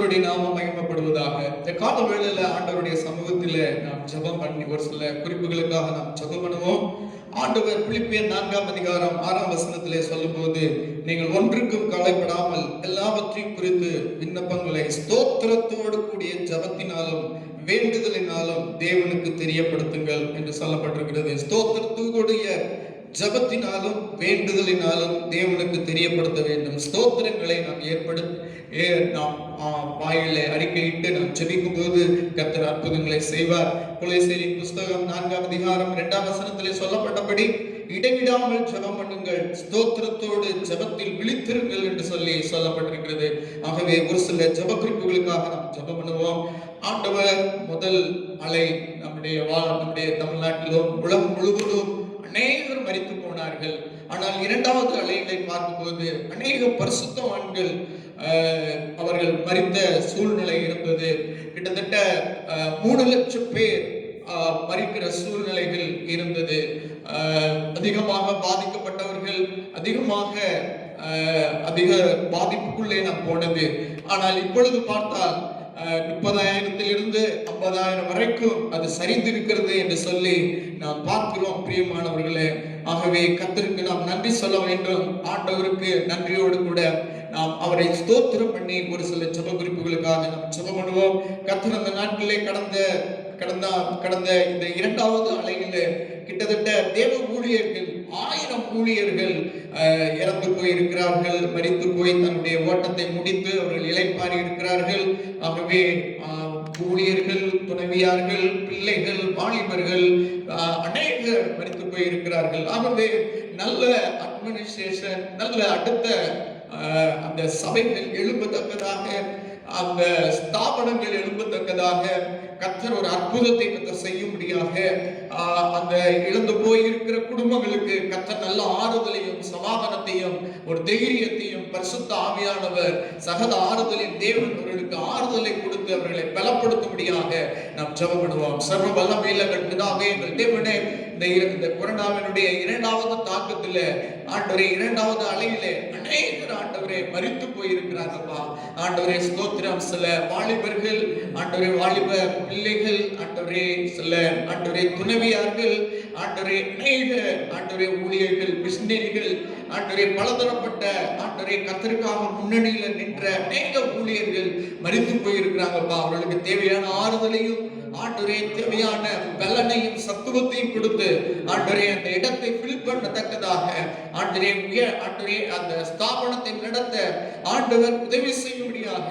ஆண்டவருடைய நாமம் மகிமைப்படுவதாக. இந்த கால வேளையில ஆண்டவருடைய சமூகத்தில நாம் ஜெபம் பண்ணி ஒரு சில குறிப்புகளுக்காக நாம் ஜெபம் பண்ணுவோம். ஆண்டவர் பிலிப்பியர் 4ஆம் அதிகாரம் 6ஆம் வசனத்திலே சொல்லும்போது, நீங்கள் ஒன்றுக்கும் கவலைப்படாமல் எல்லாவற்றையும் குறித்து விண்ணப்பங்களை ஸ்தோத்திரத்தோடு கூடிய ஜெபத்தினாலும் வேண்டுதலினாலும் தேவனுக்கு தெரியப்படுத்துங்கள் என்று சொல்லப்பட்டிருக்கிறது. ஸ்தோத்திரத்தோடைய ஜபத்தினாலும் வேண்டுதலினாலும் தேவனுக்கு தெரியப்படுத்த வேண்டும். ஸ்தோத்திரங்களை நாம் வாயிலே அறிக்கையிட்டு நாம் ஜெபிக்கும் போது கர்த்தர் அற்புதங்களை செய்வார். கொலோசியர் புஸ்தகம் 4ஆம் அதிகாரம் 2ஆம் வசனத்திலே சொல்லப்பட்டபடி இடைவிடாமல் ஜெபம் பண்ணுங்கள், ஸ்தோத்திரத்தோடு ஜெபத்தில் விழித்திருங்கள் என்று சொல்லப்பட்டிருக்கிறது. ஆகவே ஒரு சில ஜெப குறிப்புகளுக்காக நாம் ஜெபம் பண்ணுவோம். ஆண்டவர் முதல் அலை நம்முடைய தமிழ்நாட்டிலும் உலகம் முழுவதும் அநேகர் மரித்து போனார்கள். ஆனால் இரண்டாவது அலைகளை பார்க்கும்போது அநேக பரிசுத்தவான்கள் அவர்கள் மரித்த சூழ்நிலை இருந்தது. கிட்டத்தட்ட 3 லட்சம் பேர் மரிக்கிற சூழ்நிலைகள் இருந்தது. அதிகமாக பாதிக்கப்பட்டவர்கள் அதிக பாதிப்புக்குள்ளே நாம் போனது. ஆனால் இப்பொழுது பார்த்தால் 30,000 50,000 வரைக்கும் அது சரிந்திருக்கிறது என்று சொல்லி நாம் பார்க்கிறோம் பிரியமானவர்களே. ஆகவே கர்த்தருக்கு நாம் நன்றி சொல்ல வேண்டும். ஆண்டவருக்கு நன்றியோடு கூட நாம் அவரை ஸ்தோத்திரம் பண்ணி ஒரு சில ஜெப குறிப்புகளுக்காக நாம் ஜெபம் பண்ணுவோம். கர்த்தர் அந்த நாட்களிலே கடந்த இந்த இரண்டாவது அலையிலே கிட்டத்தட்ட தேவ ஊழியர்கள் 1000 ஊழியர்கள் இறந்து போயிருக்கிறார்கள், மரித்து போய் தன்னுடைய ஓட்டத்தை முடித்து அவர்கள் இளைப்பாறி இருக்கிறார்கள். ஆகவே ஊழியர்கள், துணைவியார்கள், பிள்ளைகள், வாலிபர்கள் அநேகர் மரித்து போயிருக்கிறார்கள். ஆகவே நல்ல அட்மினிஸ்ட்ரேஷன், நல்ல அடுத்த அந்த சபைகள் எழும்பத்தக்கதாக, அந்த ஸ்தாபனங்கள் எழும்பத்தக்கதாக கர்த்தர் ஒரு அற்புதத்தை கர்த்தர் செய்யும்படியாக அந்த இழந்து போயிருக்கிற குடும்பங்களுக்கு கர்த்தர் நல்ல ஆறுதலையும் சமாதானத்தையும் ஒரு தைரியத்தையும் பரிசுத்த ஆவியானவர் சகல ஆறுதலின் தேவன் அவர்களுக்கு ஆறுதலை கொடுத்து அவர்களை பலப்படுத்தும்படியாக நாம் ஜெபம் பண்ணுவோம். சர்வ வல்லமையுள்ள பிதாவே, எங்கள் தேவனே, இந்த கொரோனாவினுடைய இரண்டாவது தாக்கத்தில் ஆண்டவரே, இரண்டாவது அலையிலே அநேகர் ஆண்டவரே மரித்து போயிருக்கிறார்களப்பா. ஆண்டவரே ஸ்தோத்திரம். சில வாலிபர்கள் ஆண்டவரே, வாலிப பிள்ளைகள் ஆண்டவரே, சில ஆண்டவரே துணைவியார்கள் ஆண்டவரே, அநேக ஆண்டவரே ஊழியர்கள், மிஷனரிகள் ஆண்டவரே, பலதரப்பட்ட ஆண்டவரே கர்த்தருக்காக முன்னணியில் நின்ற அநேக ஊழியர்கள் மரித்து போயிருக்கிறாங்கப்பா. அவர்களுக்கு தேவையான ஆறுதலையும் ஆண்டவரே தேவையான பலனையும் சத்துவத்தையும் கொடுத்து ஆண்டவரே அந்த இடத்தை ஃபில் பண்ணத்தக்கதாக ஆண்டவரே அந்த ஸ்தாபனத்தை நடத்த ஆண்டவர் உதவி செய்யும்படியாக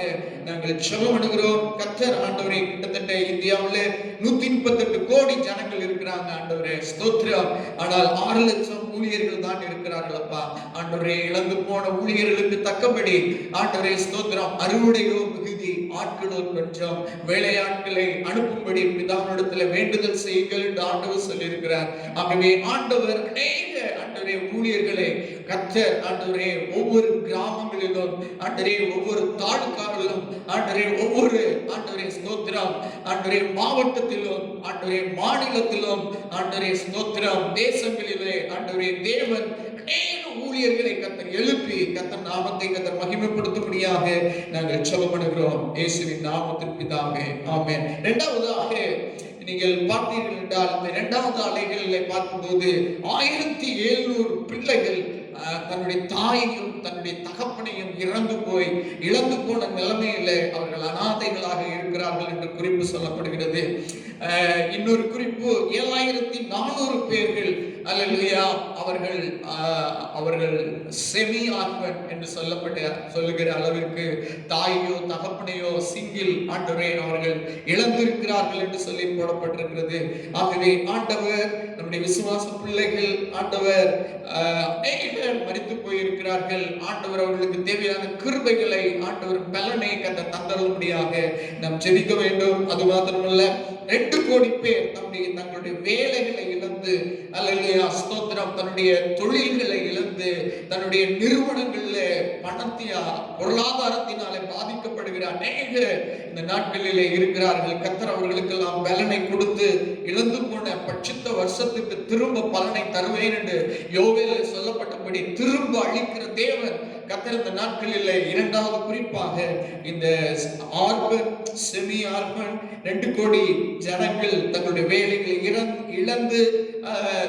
நாங்கள் ஜெபம் பண்ணுகிறோம். கர்த்தர் ஆண்டவரே, கிட்டத்தட்ட இந்தியாவில் 138 கோடி ஜனங்கள் இருக்கிறாங்க ஆண்டவரே, ஸ்தோத்திரம். ஆனால் 6 லட்சம் ஊழியர்கள் தான் இருக்கிறார்கள் அப்பா. ஆண்டவரே, இழந்து போன ஊழியர்களுக்கு தக்கபடி ஆண்டவரே ஸ்தோத்திரம், அறுவடையோ மிகுதி, ஆட்களோ கொஞ்சம், வேலையாட்களை அனுப்பும்படி பிதாவினிடத்தில் வேண்டுதல் செய்யுங்கள் என்று ஆண்டவர் சொல்லியிருக்கிறார். ஆகவே ஆண்டவர் அநேக ஆண்டவரே ஊழியர்களை கர்த்தர் ஆண்டவரே ஒவ்வொரு கிராமங்களிலும் ஆண்டவரே ஒவ்வொரு தாலுகாவிலும் ஆண்டவரே ஒவ்வொரு ஆண்டவரே ஸ்தோத்திரம் ஆண்டவரே மாவட்டத்திலும் ஆண்டவரே மாநிலத்திலும் ஆண்டவரே ஸ்தோத்திரம் தேசங்களிலே ஆண்டவரே தேவன் அநேக ஊழியர்களை கர்த்தர் எழுப்பி கர்த்தர் நாமத்தை கர்த்தர் மகிமைப்படுத்தும்படியாக நாங்கள் ஜெபம் பண்ணுகிறோம். இயேசுவின் நாமத்தில் பிதாவே, ஆமென். இரண்டாவதாக நீங்கள் பார்த்தீர்கள் என்றால் இந்த இரண்டாவது அலைகளிலே பார்க்கும்போது 1700 பிள்ளைகள் தன்னுடைய தாயையும் தன்னுடைய தகப்பனையும் இழந்து போன நிலைமையில அவர்கள் அனாதைகளாக இருக்கிறார்கள் என்று குறிப்பு சொல்லப்படுகிறது. இன்னொரு குறிப்பு 7400 பேர்கள் அல்லேலூயா அவர்கள் செமி ஆர்ஃபன் என்று சொல்லுகிற அளவிற்கு தாயோ தகப்பனையோ சிங்கிள் ஆண்டவரே அவர்கள் இழந்திருக்கிறார்கள் என்று சொல்லி போடப்பட்டிருக்கிறது. ஆகவே ஆண்டவர் நம்முடைய விசுவாச பிள்ளைகள் ஆண்டவர் அநேகர் மரித்து போயிருக்கிறார்கள். ஆண்டவர் அவர்களுக்கு தேவையான கிருபைகளை ஆண்டவர் பலனை தந்தரும்படியாக நாம் ஜெபிக்க வேண்டும். அது மாத்திரமல்ல, 2 கோடி பேர் தங்களுடைய வேலைகளை இழந்து அல்லேலூயா ஸ்தோத்திரம் தன்னுடைய தொழில்களை இழந்து தன்னுடைய நிறுவனங்களில் பொருளாதாரத்தினாலே பாதிக்கப்படுகிற அநேக இந்த நாட்களிலே இருக்கிறார்கள். கர்த்தர் அவர்களுக்கெல்லாம் பலனை கொடுத்து இழந்து போன பட்சித்த வருஷத்துக்கு திரும்ப பலனை தருவேன் என்று யோவேலில் சொல்லப்பட்டபடி திரும்ப அளிக்கிற தேவன் கர்த்தர் இந்த நாட்களில் இரண்டாவது குறிப்பாக இந்த ஆர்பன் செமி ஆர்பன் 2 கோடி ஜனங்கள் தங்களுடைய வேலைகளை இழந்து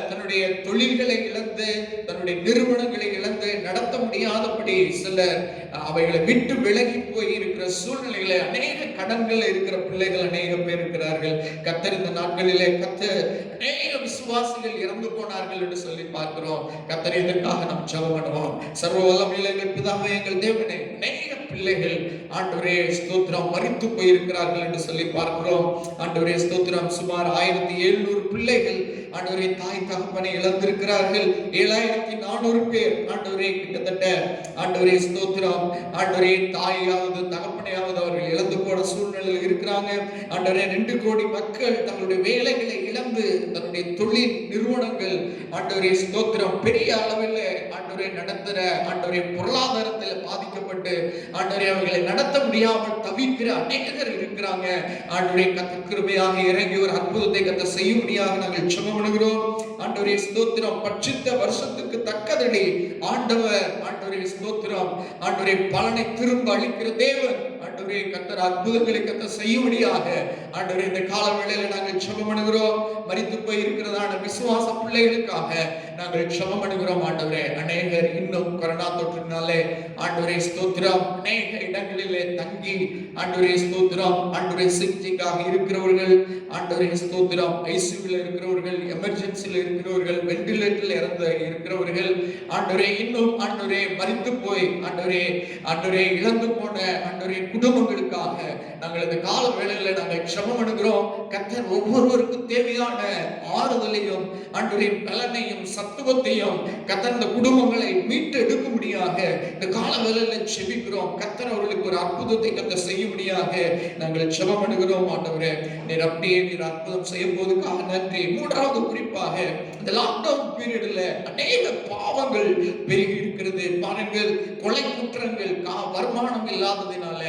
தன்னுடைய தொழில்களை இழந்து தன்னுடைய நிறுவனங்களை இழந்து நடத்த முடியாதபடி சிலர் அவைகளை விட்டு விலகி போய் இருக்கிற சூழ்நிலைகளை அநேக கடன்கள் இருக்கிற பிள்ளைகள் அநேக பேர் இருக்கிறார்கள். கர்த்தர் இந்த நாட்களிலே அநேக விசுவாசிகள் இறந்து போனார்கள் என்று சொல்லி பார்க்கிறோம். கர்த்தர் இதற்காக நாம் ஜெபம் பண்ணுவோம். சர்வ வல்லமையுள்ள எங்கள் பிதாவே, எங்கள் தேவனே, அநேக பிள்ளைகள் ஆண்டவரே ஸ்தோத்திரம் மரித்து போயிருக்கிறார்கள் என்று சொல்லி பார்க்கிறோம். ஆண்டவரே ஸ்தோத்திரம் சுமார் 1700 பிள்ளைகள் ஆண்டவரே தாய் தகப்பனை இழந்திருக்கிறார்கள். 7400 பேர் ஆண்டவரே கிட்டத்தட்ட ஆண்டவரே ஸ்தோத்திரம் ஆண்டவரே தாயாவது தகப்பனையாவது அவர்கள் இழந்து போன சூழ்நிலையில் இருக்கிறாங்க. ஆண்டவரே 2 கோடி மக்கள் தங்களுடைய வேலைகளை இழந்து தன்னுடைய தொழில் நிறுவனங்கள் ஆண்டவரே ஸ்தோத்திரம் பெரிய அளவில் ஆண்டவரே நடத்துற ஆண்டவரே பொருளாதாரத்தில் பாதிக்கப்பட்டு ஆண்டவரே அவர்களை நடத்த முடியாமல் தவிக்கிற அநேகர் இருக்கிறாங்க. ஆண்டவரே கர்த்தர் கிருபையாக இறங்கி ஒரு அற்புதத்தை கர்த்தர் செய்யும்படியாக நாங்கள் ஜெபம் பண்ணுகிறோம். ஆண்டவரே ஸ்தோத்திரம் பட்சித்த வருஷத்துக்கு தக்கதடி ஆண்டவரே ஸ்தோத்திரம் ஆண்டவரே பலனை திரும்ப அளிக்கிற தேவன். ஆண்டவரே கர்த்தர் அற்புதங்களை கர்த்தர் செய்யும்படியாக ஆண்டவரே இந்த கால வேளையில நாங்கள் ஜெபம் பண்ணுகிறோம். மரித்து போய் இருக்கிறதான விசுவாச பிள்ளைகளுக்காக நாங்கள் ஜெபம் பண்ணுகிறோம். ஆண்டவரே அநேகர் இன்னும் கொரோனா தொற்றினாலே ஆண்டவரே ஸ்தோத்திரம் அநேக இடங்களிலே தங்கி ஆண்டவரே ஸ்தோத்திரம் ஆண்டவரே சிகிச்சைக்காக இருக்கிறவர்கள், ஆண்டவரே ஸ்தோத்திரம் ஐசியூல இருக்கிறவர்கள், எமர்ஜென்சில இருக்கிறவர்கள், வெண்டிலேட்டர்ல இருக்கிறவர்கள், ஆண்டவரே இன்னும் ஆண்டவரே மரித்து போய் ஆண்டவரே இழந்து போன ஆண்டவரே குடும்பங்களுக்காக நாங்கள் இந்த கால வேளையில நாங்கள் ஜெபம் பண்ணுகிறோம். கர்த்தர் ஒவ்வொருவருக்கும் தேவையான ஆறுதலையும் ஆண்டவரே பலனையும் சத்துவத்தையும் கர்த்தர் இந்த குடும்பங்களை மீட்டு எடுக்கும்படியாக இந்த கால வேளையில ஜெபிக்கிறோம். கர்த்தர் அவர்களுக்கு ஒரு அற்புதத்தை கர்த்தர் செய்யும்படியாக நாங்கள் ஜெபம் பண்ணுகிறோம். ஆண்டவரே நீர் அற்புதம் செய்யும் போதுக்காக நன்றி. மூன்றாவது குறிப்பாக இந்த லாக்டவுன் பீரியட்ல அநேக பாவங்கள் பெருகி இருக்கிறது. பாருங்கள், கொலை குற்றங்கள், வருமானம் இல்லாததினால,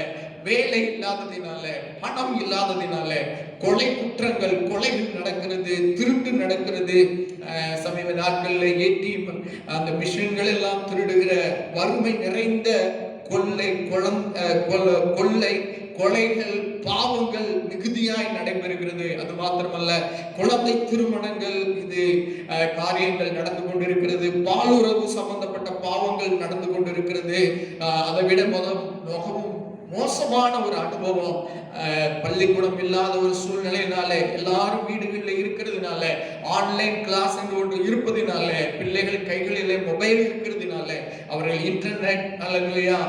வேலை இல்லாததினால, பணம் இல்லாததினால கொலை குற்றங்கள், கொலைகள் நடக்கிறது, திருட்டு நடக்கிறது. சமீப நாட்கள்ல ஏடிஎம் அந்த மிஷின்கள் எல்லாம் திருடுகிற வறுமை நிறைந்த கொள்ளை கொலைகள் பாவங்கள் மிகுதியாய் நடைபெறுகிறது. அது மாத்திரமல்ல, குழந்தை திருமணங்கள் இது காரியங்கள் நடந்து கொண்டிருக்கிறது. பாலுறவு சம்பந்தப்பட்ட பாவங்கள் நடந்து கொண்டிருக்கிறது. அதை விட மிகவும் மோசமான ஒரு அனுபவம், பள்ளிக்கூடம் இல்லாத ஒரு சூழ்நிலையினால, எல்லாரும் வீடுகளில் இருக்கிறதுனால, ஆன்லைன் கிளாஸ் என்று ஒன்று இருப்பதினால, பிள்ளைகள் கைகளிலே மொபைல் இருக்கிறதுனால, அவர்கள் இன்டர்நெட் அல்லையா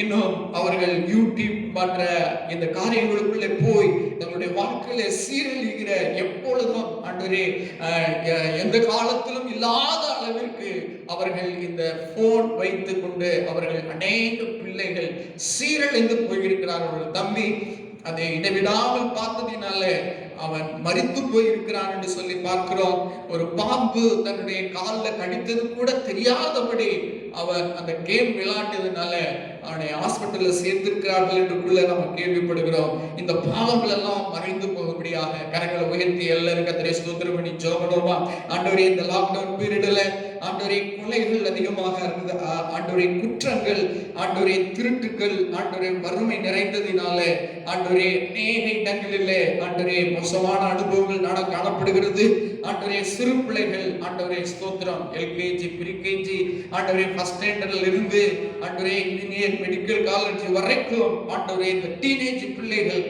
இன்னும் அவர்கள் யூடியூப் மற்ற இந்த காரியங்களுக்குள்ளே போய் தங்களுடைய வாழ்க்கையில சீரழிகிற, எப்பொழுதும் ஆண்டவரே எந்த காலத்திலும் இல்லாத அளவிற்கு அவர்கள் இந்த போன் வைத்துக் கொண்டு அவர்கள் அநேக பிள்ளைகள் சீரழிந்து போயிருக்கிறார்கள். தம்பி அதை இடைவிடாமல் பார்த்ததினால அவன் மரித்து போயிருக்கிறான் என்று சொல்லி பார்க்கிறோம். ஒரு பாம்பு தன்னுடைய காலில் கடித்தது கூட தெரியாதபடி அவன் அந்த கேம் விளையாண்டதுனால அவனை ஹாஸ்பிட்டல்ல சேர்த்திருக்கிறார்கள் என்றுக்குள்ள நம்ம கேள்விப்படுகிறோம். இந்த பாவங்கள் எல்லாம் மறைந்து போகும்படியாக கரங்களை உயர்த்தி எல்லாரும் கர்த்தரை ஸ்தோத்திரம் பண்ணி ஜெபம். ஆண்டவரே இந்த லாக்டவுன் பீரியட்ல ஆண்டவரே கொலைகள் அதிகமாக இருந்தது, ஆண்டவரே குற்றங்கள், ஆண்டவரே திருட்டுகள், ஆண்டவரே வறுமை நிறைந்ததினால ஆண்டவரே அநேக இடங்களிலே ஆண்டவரே மோசமான அனுபவங்கள் காணப்படுகிறது. ஆண்டவரே சிறு பிள்ளைகள் ஆண்டவரே ஸ்தோத்திரம் எல்கேஜி பிரிகேஜி ஆண்டவரே ஃபர்ஸ்ட் ஸ்டாண்டர்ட்ல இருந்து ஆண்டவரே இன்ஜினியர் மெடிக்கல் காலேஜ் வரைக்கும் ஆண்டவரே இந்த டீனேஜ் பிள்ளைகள்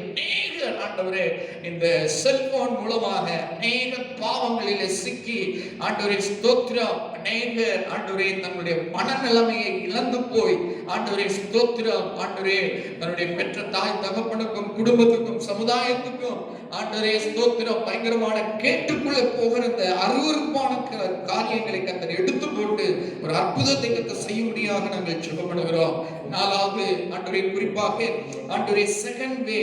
ஆண்டவரே இந்த செல்போன் மூலமாக அநேக பாவங்களிலே சிக்கி ஆண்டவரே ஸ்தோத்திரம் அநேக ஆண்டவரே தன்னுடைய மனநிலைமையை இழந்து போய் ஆண்டவரே ஸ்தோத்திரம் ஆண்டவரே தன்னுடைய பெற்ற தாய் தகப்பனுக்கும் குடும்பத்துக்கும் சமுதாயத்துக்கும் ஆண்டவரே ஸ்தோத்திரம் பயங்கரமான கேட்டுக்குள்ள போகிற இந்த அருவருப்பான காரியங்களை கர்த்தர் எடுத்து போட்டு ஒரு அற்புதத்தை கர்த்தர் செய்யும்படியாக நாங்கள் ஜெபம் பண்ணுகிறோம். நாலாவது ஆண்டவரே குறிப்பாக ஆண்டவரே செகண்ட் வே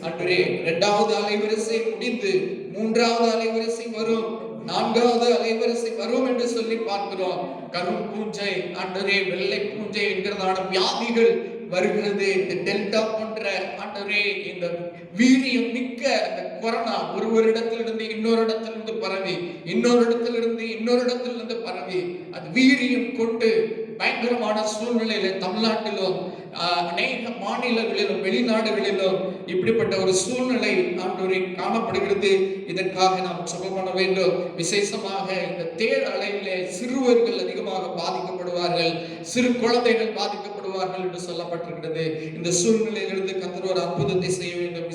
ஆண்டவரே இரண்டாவது அலைவரிசை முடிந்து மூன்றாவது அலைவரிசை வரும், நான்காவது அலைவரிசை வரும் என்று சொல்லி பார்க்கிறோம். கரும் பூஞ்சை ஆண்டவரே வெள்ளை பூஞ்சை என்கிறதான வியாதிகள் வருகிறது. இந்த டெல்டா போன்ற ஆண்டவரே இந்த வீரியம் மிக்க மிக்க அந்த கொரோனா ஒரு இடத்திலிருந்து இன்னொரு இடத்திலிருந்து பரவி, இன்னொரு இடத்திலிருந்து இன்னொரு இடத்திலிருந்து பரவி, அது வீரியம் கொண்டு பயங்கரமான சூழ்நிலையில தமிழ்நாட்டிலும் அநேக மாநிலங்களிலும் வெளிநாடுகளிலும் இப்படிப்பட்ட ஒரு சூழ்நிலை ஆண்டவரே காணப்படுகிறது. இதற்காக நாம் ஜெபம் பண்ண வேண்டும். விசேஷமாக இந்த தேர் அலையிலே சிறுவர்கள் அதிகமாக பாதிக்கப்படுவார்கள், சிறு குழந்தைகள் பாதிக்கப்படுவார்கள் என்று சொல்லப்பட்டிருக்கிறது. இந்த சூழ்நிலையிலிருந்து கர்த்தர் ஒரு அற்புதத்தை செய்ய வேண்டும்.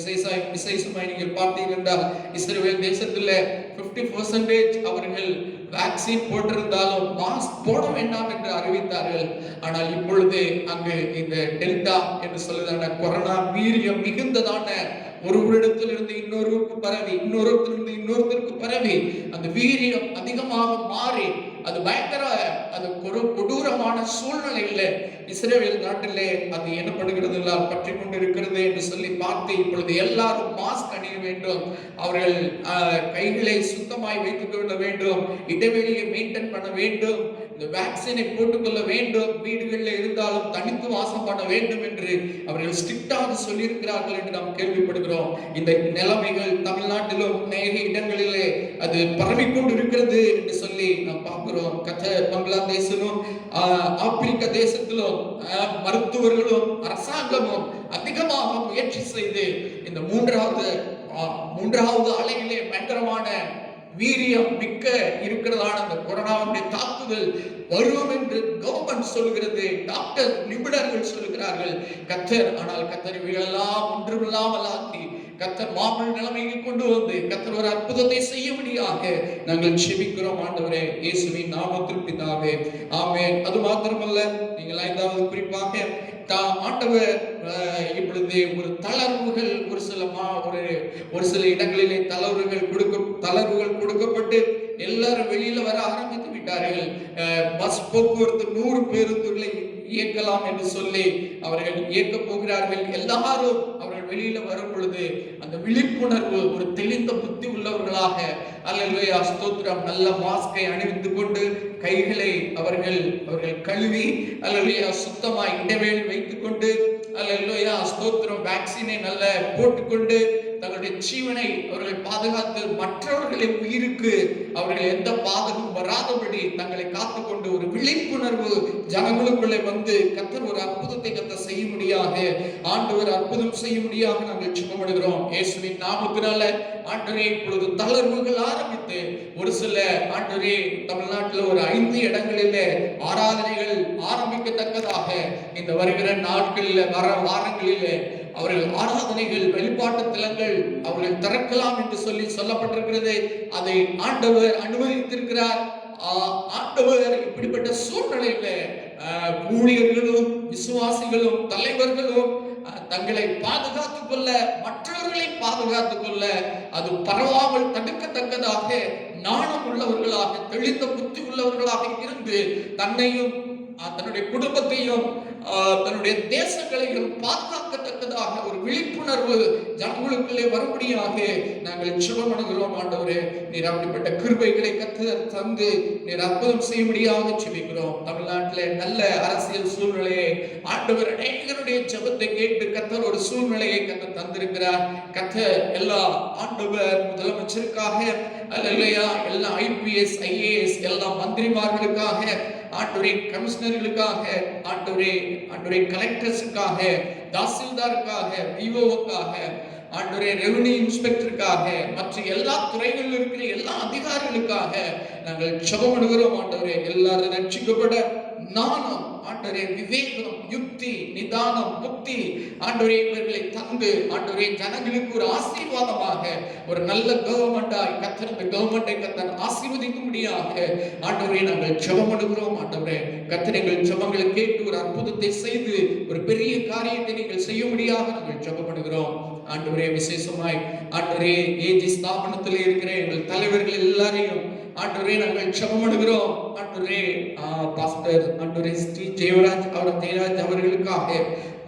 விசேஷமாய் நீங்கள் பார்த்தீர்கள் என்றால் இஸ்ரவேல் தேசத்தில் 50% அவர்கள் வேக்சின் போட்டிருந்தாலும் மாஸ்க் போட வேண்டாம் என்று அறிவித்தார்கள். ஆனால் இப்பொழுது அங்கு இந்த டெல்டா என்று சொல்லுதான கொரோனா வீரியம் மிகுந்ததான ஒருவரிடத்திலிருந்து இன்னொருவருக்கு பரவி, இன்னொருத்திலிருந்து இன்னொருத்தருக்கு பரவி, அந்த வீரியம் அதிகமாக மாறி அது பயங்கர அது கொடூரமான சூழ்நிலையில இஸ்ரவேல் நாட்டிலே அது எனப்படுகிறது பற்றி கொண்டிருக்கிறது என்று சொல்லி பார்த்து இப்பொழுது எல்லாரும் மாஸ்க் அணிய வேண்டும், அவர்கள் கைகளை சுத்தமாய் வைத்துக் கொள்ள வேண்டும், இடைவெளியை மெயின்டைன் பண்ண வேண்டும், இந்த வேக்சினை போட்டுக்கொள்ள வேண்டும், வீடுகளில் இருந்தாலும் தனித்து வாசம் பண்ண வேண்டும் என்று அவர்கள் ஸ்ட்ரிக்டாக சொல்லியிருக்கிறார்கள் என்று நாம் கேள்விப்படுகிறோம். இந்த நிலைமைகள் தமிழ்நாட்டிலும் அநேக இடங்களிலே அது பரவிக்கொண்டு இருக்கிறது என்று சொல்லி நாம் பார்க்கிறோம். பங்களாதேசிலும் ஆப்பிரிக்க தேசத்திலும் மருத்துவர்களும் அரசாங்கமும் அதிகமாக முயற்சி செய்து இந்த மூன்றாவது அலையிலே பயங்கரமான வீரியம் மிக்க இருக்கிறதான அந்த கொரோனாவுடைய தாக்குதல் வரும் என்று கவர்மெண்ட் சொல்கிறது, டாக்டர் நிபுணர்கள் சொல்கிறார்கள். ஆனால் கர்த்தர் இவைகளெல்லாம் ஒன்றுமில்லாமல் ஆக்கி கர்த்தர் மாமல் நிலைமைக்கு கொண்டு வந்து கர்த்தர் ஒரு அற்புதத்தை செய்யும்படியாக நாங்கள் செபிக்கிறோம். ஆண்டவரே இயேசுவின் நாமத்தில் பிதாவே, ஆமென். அது மாத்திரமல்ல, நீங்கள் 5வது குறிப்பாக ஆண்டவர் இப்பொழுது ஒரு தளர்வுகள் ஒரு சில இடங்களிலே தளர்வுகள் கொடுக்கப்பட்டு எல்லாரும் வெளியில வர ஆரம்பித்து விட்டார்கள். பஸ் போக்குவரத்து 100 பேருந்துகளை இயக்கலாம் என்று சொல்லி அவர்கள் இயக்க போகிறார்கள். எல்லாரும் அவர்கள் வெளியில வரும் பொழுது அந்த விழிப்புணர்வு ஒரு தெளிந்த புத்தி உள்ளவர்களாக, அல்லேலூயா ஸ்தோத்திரம், நல்ல மாஸ்கை அணிந்து கொண்டு கைகளை அவர்கள் கழுவி, அல்லேலூயா சுத்தமாய் இடைவேளை வைத்துக் கொண்டு, அல்லேலூயா ஸ்தோத்திரம், வேக்சினை நல்ல போட்டுக்கொண்டு தங்களுடைய ஜீவனை அவர்கள் பாதுகாத்து மற்றவர்களின் உயிருக்கு அவர்கள் எந்த பாதகம் வராதபடி தங்களை காத்துக்கொண்டு ஒரு விழிப்புணர்வு ஜனங்களுக்குள்ளே வந்து கர்த்தர் ஒரு அற்புதத்தை கர்த்தர் செய்ய முடியாக, ஆண்டவர் அற்புதம் செய்ய முடியாக நாங்கள் ஜெபமிடுகிறோம். இயேசுவின் நாமத்தினால ஆண்டவரே இப்பொழுது தளர்வுகள் ஆரம்பித்து ஒரு சில ஆண்டவரே தமிழ்நாட்டில் ஒரு 5 இடங்களிலே ஆராதனைகள் ஆரம்பிக்கத்தக்கதாக இந்த வருகிற நாட்களில் வர வாரங்களிலே அவர்கள் ஆராதனைகள் வெளிப்பாட்டு தலங்கள் அவர்கள் திறக்கலாம் என்று சொல்லி சொல்லப்பட்டிருக்கிறது. அதை ஆண்டவர் அனுமதித்திருக்கிறார். ஆண்டவர் இப்படிப்பட்ட சூழ்நிலையில ஊழியர்களும் விசுவாசிகளும் தலைவர்களும் தங்களை பாதுகாத்துக் கொள்ள, மற்றவர்களை பாதுகாத்துக் கொள்ள, அது பரவாமல் தடுக்கத்தக்கதாக நாணம் உள்ளவர்களாக, தெளிந்த புத்தி உள்ளவர்களாக இருந்து தன்னையும் தன்னுடைய குடும்பத்தையும் தன்னுடைய தேசங்களையும் பாதுகாக்கத்தக்கதாக ஒரு விழிப்புணர்வு ஜனங்களுக்குள்ளே வரும்படியாக நாங்கள் ஜெபம் பண்ணுகிறோம். ஆண்டவரே, நீர் அப்படிப்பட்ட கிருபைகளை கர்த்தர் தந்து நீர் அற்புதம் செய்யும்படியாக ஜெபிக்கிறோம். தமிழ்நாட்டில் நல்ல அரசியல் சூழ்நிலையை ஆண்டவர் அநேகருடைய ஜெபத்தை கேட்டு கர்த்தர் ஒரு சூழ்நிலையை கர்த்தர் தந்திருக்கிறார். கர்த்தர் எல்லா ஆண்டவர் முதலமைச்சருக்காக, அல்லேலூயா, எல்லா IPS IAS எல்லா மந்திரிமார்களுக்காக, ஆண்டவரே கமிஷனர்களுக்காக, ஆண்டவரே கலெக்டர்ஸுக்காக, தாசில்தாருக்காக, விஓவுக்காக, ஆண்டவரே ரெவென்யூ இன்ஸ்பெக்டருக்காக, மற்ற எல்லா துறைகளில் இருக்கிற எல்லா அதிகாரிகளுக்காக நாங்கள் ஜெபம் பண்ணுகிறோம். ஆண்டவரே எல்லாரும் ரட்சிக்கப்பட ஞானம், ஆண்டவரே விவேகம், யுக்தி, நிதானம், புத்தி ஆண்டவரே இவர்களை தந்து ஆண்டவரே ஜனங்களுக்கு ஒரு ஆசீர்வாதமாக ஒரு நல்ல கவர்மெண்டாய் கர்த்தர் இந்த கவர்மெண்டை கர்த்தர் ஆசீர்வதிக்கும்படியாக ஆண்டவரே நாங்கள் ஜெபம் பண்ணுகிறோம். ஆண்டவரே கர்த்தர் எங்கள் ஜெபங்களை கேட்டு ஒரு அற்புதத்தை செய்து ஒரு பெரிய காரியத்தை நீங்கள் செய்யும்படியாக நாங்கள் ஜெபம் பண்ணுகிறோம். ஆண்டவரே விசேஷமாய் ஆண்டவரே ஏஜி ஸ்தாபனத்தில் இருக்கிற எங்கள் தலைவர்கள் எல்லாரையும் ஆண்டவரே நாங்கள் ஜெபம் பண்ணுகிறோம். ஆண்டவரே பாஸ்டர் ஆண்டவரே ஸ்ரீ ஜெயராஜ் அவர்களுக்காக